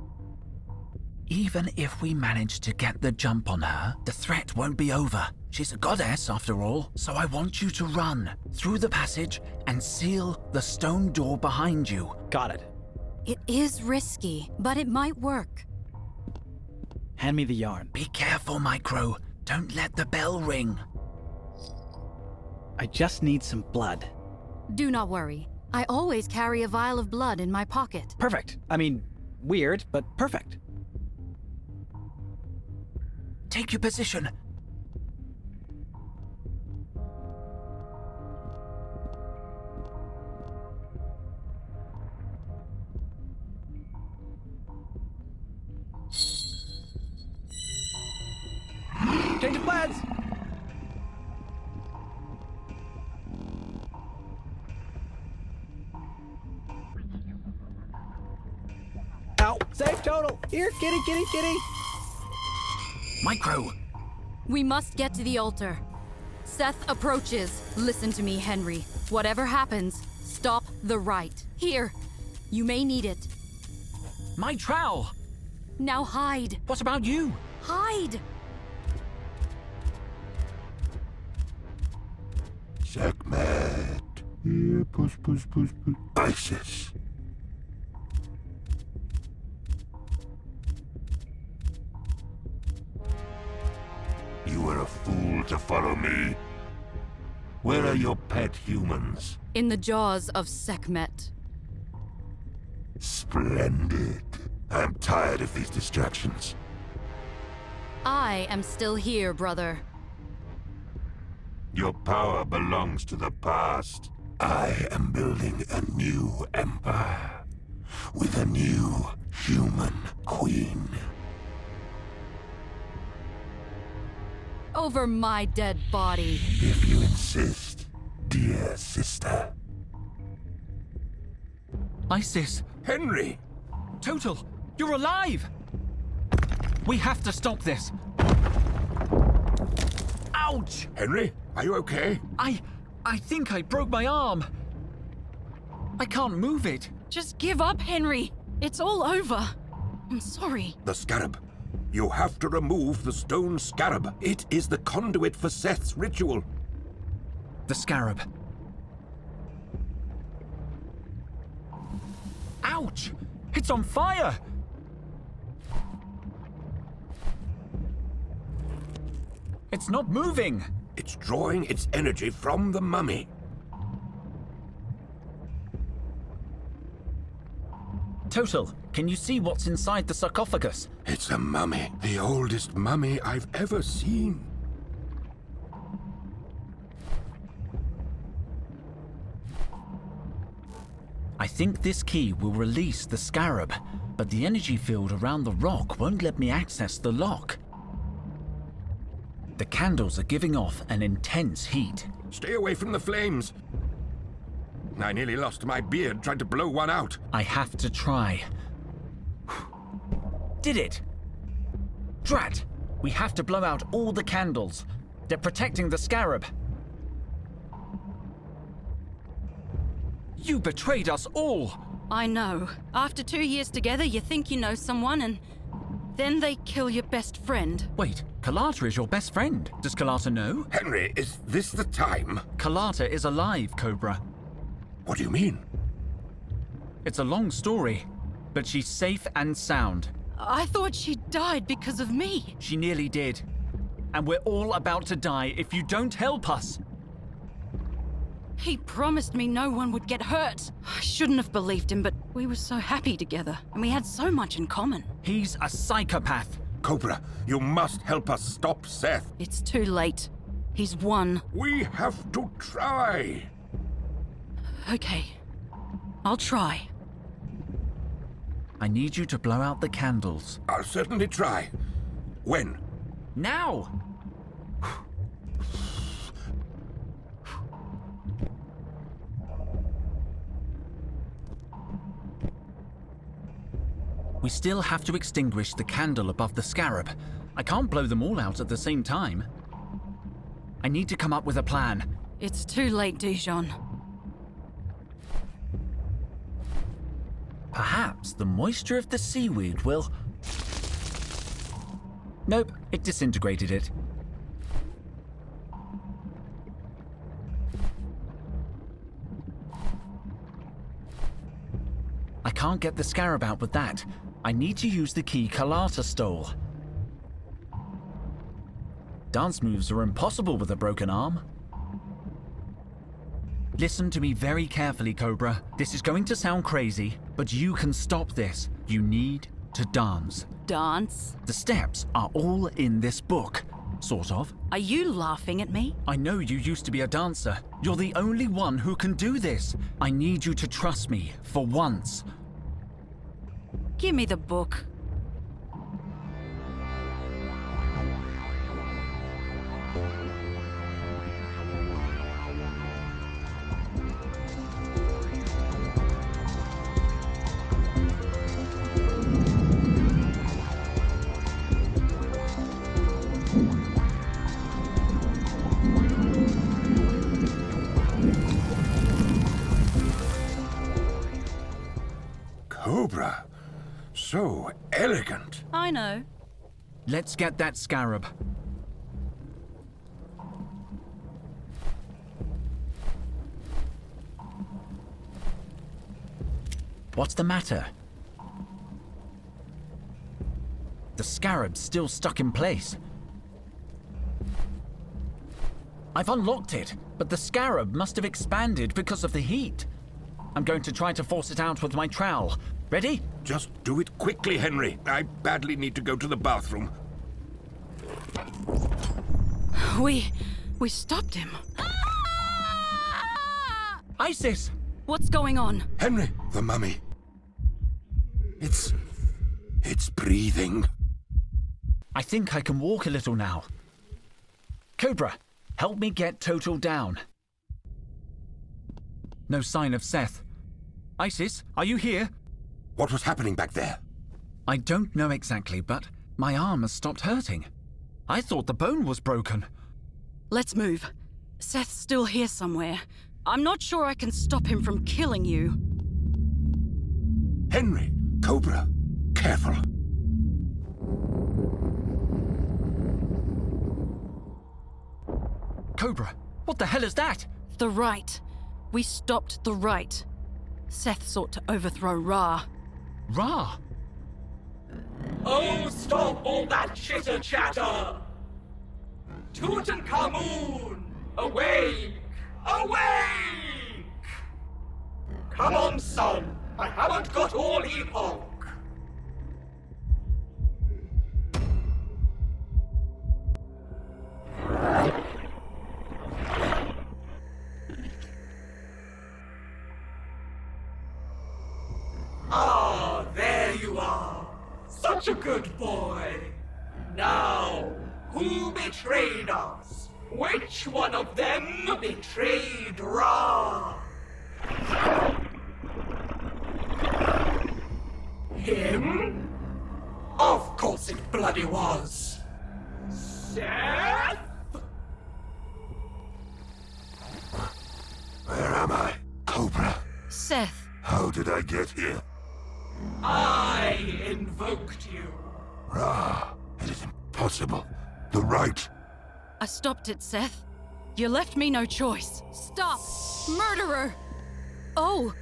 even if we manage to get the jump on her, the threat won't be over. She's a goddess, after all, so I want you to run through the passage and seal the stone door behind you. Got it. It is risky, but it might work. Hand me the yarn. Be careful, Micro. Don't let the bell ring. I just need some blood. Do not worry. I always carry a vial of blood in my pocket. Perfect. I mean, weird, but perfect. Take your position. Change of plans! Ow! Save Total! Here, kitty, kitty, kitty! Micro! We must get to the altar. Seth approaches. Listen to me, Henry. Whatever happens, stop the rite. Here, you may need it. My trowel! Now hide. What about you? Hide! Sekhmet. Here, push, push, push, push. Isis. You were a fool to follow me. Where are your pet humans? In the jaws of Sekhmet. Splendid. I'm tired of these distractions. I am still here, brother. Your power belongs to the past. I am building a new empire. With a new human queen. Over my dead body. If you insist, dear sister. Isis! Henry! Total! You're alive! We have to stop this. Ouch! Henry, are you okay? I think I broke my arm. I can't move it. Just give up, Henry. It's all over. I'm sorry. The scarab. You have to remove the stone scarab. It is the conduit for Seth's ritual. The scarab. Ouch! It's on fire! It's not moving! It's drawing its energy from the mummy. Totel, can you see what's inside the sarcophagus? It's a mummy. The oldest mummy I've ever seen. I think this key will release the scarab, but the energy field around the rock won't let me access the lock. The candles are giving off an intense heat. Stay away from the flames. I nearly lost my beard trying to blow one out. I have to try. Did it! Drat! We have to blow out all the candles. They're protecting the scarab. You betrayed us all! I know. After 2 years together, you think you know someone, and then they kill your best friend. Wait, Carlotta is your best friend. Does Carlotta know? Henry, is this the time? Carlotta is alive, Cobra. What do you mean? It's a long story, but she's safe and sound. I thought she died because of me. She nearly did. And we're all about to die if you don't help us. He promised me no one would get hurt. I shouldn't have believed him, but we were so happy together, and we had so much in common. He's a psychopath. Cobra, you must help us stop Seth. It's too late. He's won. We have to try. Okay. I'll try. I need you to blow out the candles. I'll certainly try. When? Now! We still have to extinguish the candle above the scarab. I can't blow them all out at the same time. I need to come up with a plan. It's too late, Dijon. Perhaps the moisture of the seaweed will... Nope, it disintegrated it. I can't get the scarab out with that. I need to use the key Carlotta stole. Dance moves are impossible with a broken arm. Listen to me very carefully, Cobra. This is going to sound crazy, but you can stop this. You need to dance. Dance? The steps are all in this book. Sort of. Are you laughing at me? I know you used to be a dancer. You're the only one who can do this. I need you to trust me for once. Give me the book. Cobra. So elegant. I know. Let's get that scarab. What's the matter? The scarab's still stuck in place. I've unlocked it, but the scarab must have expanded because of the heat. I'm going to try to force it out with my trowel. Ready? Just do it quickly, Henry. I badly need to go to the bathroom. We stopped him. Isis! What's going on? Henry, the mummy. It's breathing. I think I can walk a little now. Cobra, help me get Totel down. No sign of Seth. Isis, are you here? What was happening back there? I don't know exactly, but my arm has stopped hurting. I thought the bone was broken. Let's move. Seth's still here somewhere. I'm not sure I can stop him from killing you. Henry, Cobra, careful. Cobra, what the hell is that? The right. We stopped the right. Seth sought to overthrow Ra. Ra? Oh, stop all that chitter-chatter! Tutankhamun! Awake! Awake! Come on, son! I haven't got all epoch. Ah, there you are. Such a good boy. Now, who betrayed us? Which one of them betrayed Ra? Him? Of course it bloody was. Seth? Where am I? Cobra. Seth. How did I get here? I invoked you. Ra, it is impossible. The right. I stopped it, Seth. You left me no choice. Stop! Murderer! Oh!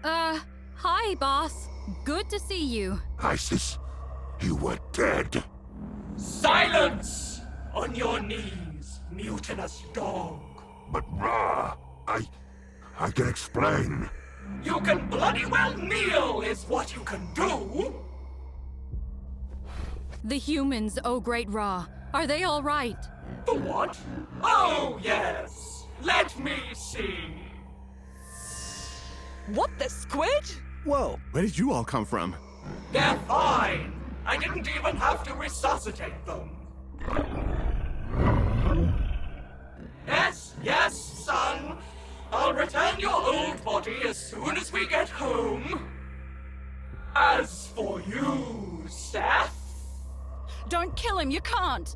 Hi, boss. Good to see you. Isis, you were dead. Silence! On your knees, mutinous dog. But Ra, I can explain. You can bloody well kneel, is what you can do. The humans, oh great Ra. Are they all right? The what? Oh, yes. Let me see. What the squid? Whoa, where did you all come from? They're fine. I didn't even have to resuscitate them. Yes, son. I'll return your old body as soon as we get home. As for you, Seth... Don't kill him, you can't!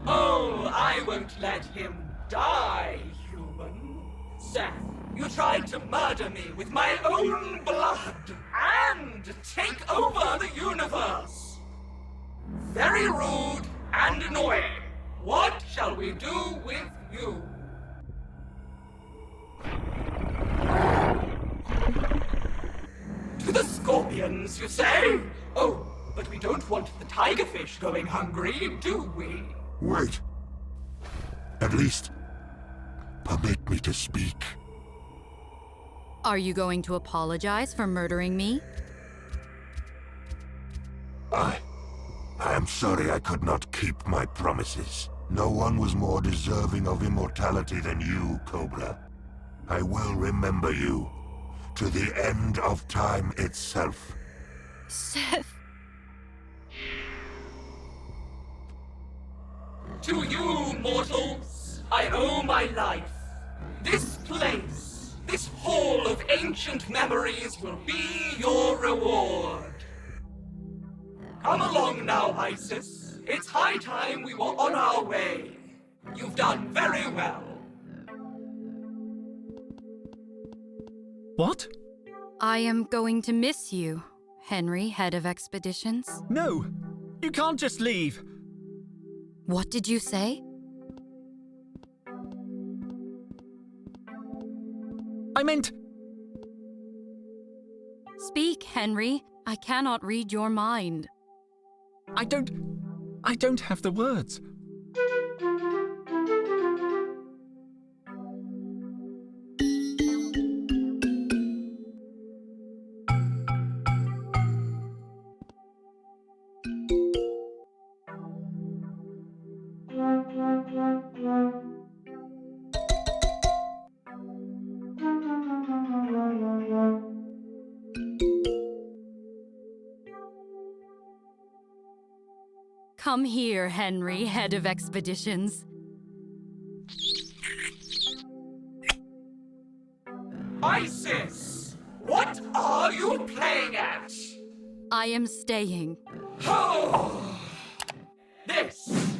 Oh, I won't let him die, human. Seth, you tried to murder me with my own blood and take over the universe. Very rude and annoying. What shall we do with you? To the scorpions, you say? Oh, but we don't want the tigerfish going hungry, do we? Wait. At least, permit me to speak. Are you going to apologize for murdering me? I am sorry I could not keep my promises. No one was more deserving of immortality than you, Cobra. I will remember you to the end of time itself. Seth. To you, mortals, I owe my life. This place, this hall of ancient memories will be your reward. Come along now, Isis. It's high time we were on our way. You've done very well. What? I am going to miss you, Henry, head of expeditions. No! You can't just leave! What did you say? I meant... Speak, Henry. I cannot read your mind. I don't have the words. Come here, Henry, head of expeditions. Isis! What are you playing at? I am staying. Oh!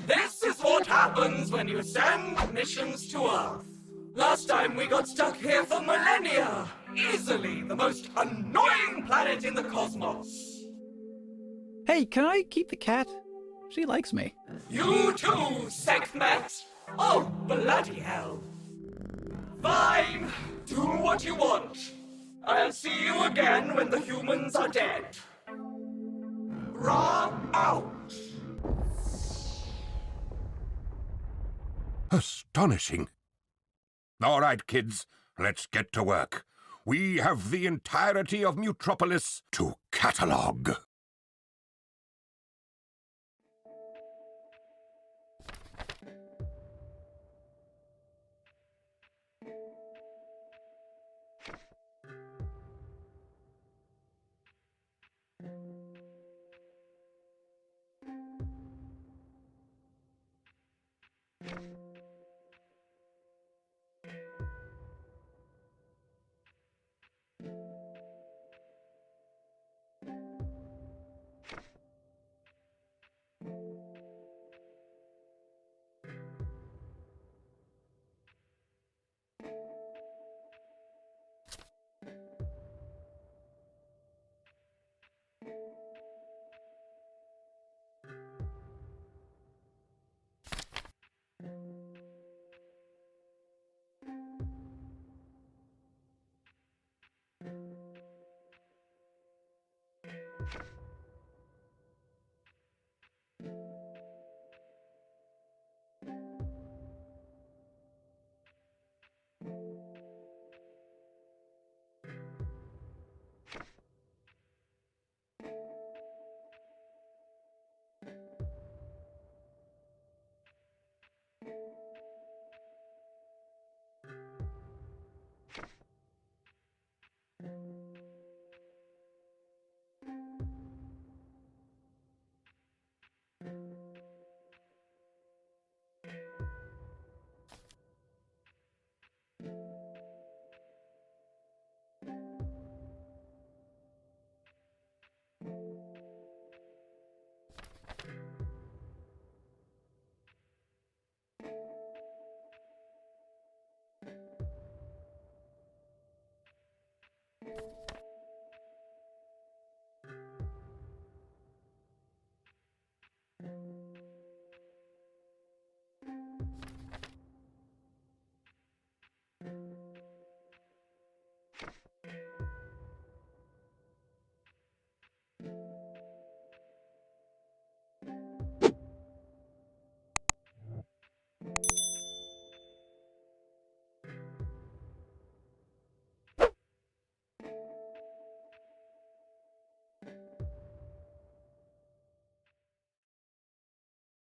This is what happens when you send missions to Earth. Last time we got stuck here for millennia. Easily the most annoying planet in the cosmos. Hey, can I keep the cat? She likes me. You too, Sekhmet! Oh, bloody hell. Fine, do what you want. I'll see you again when the humans are dead. Ra out. Astonishing. All right, kids, let's get to work. We have the entirety of Mutropolis to catalogue.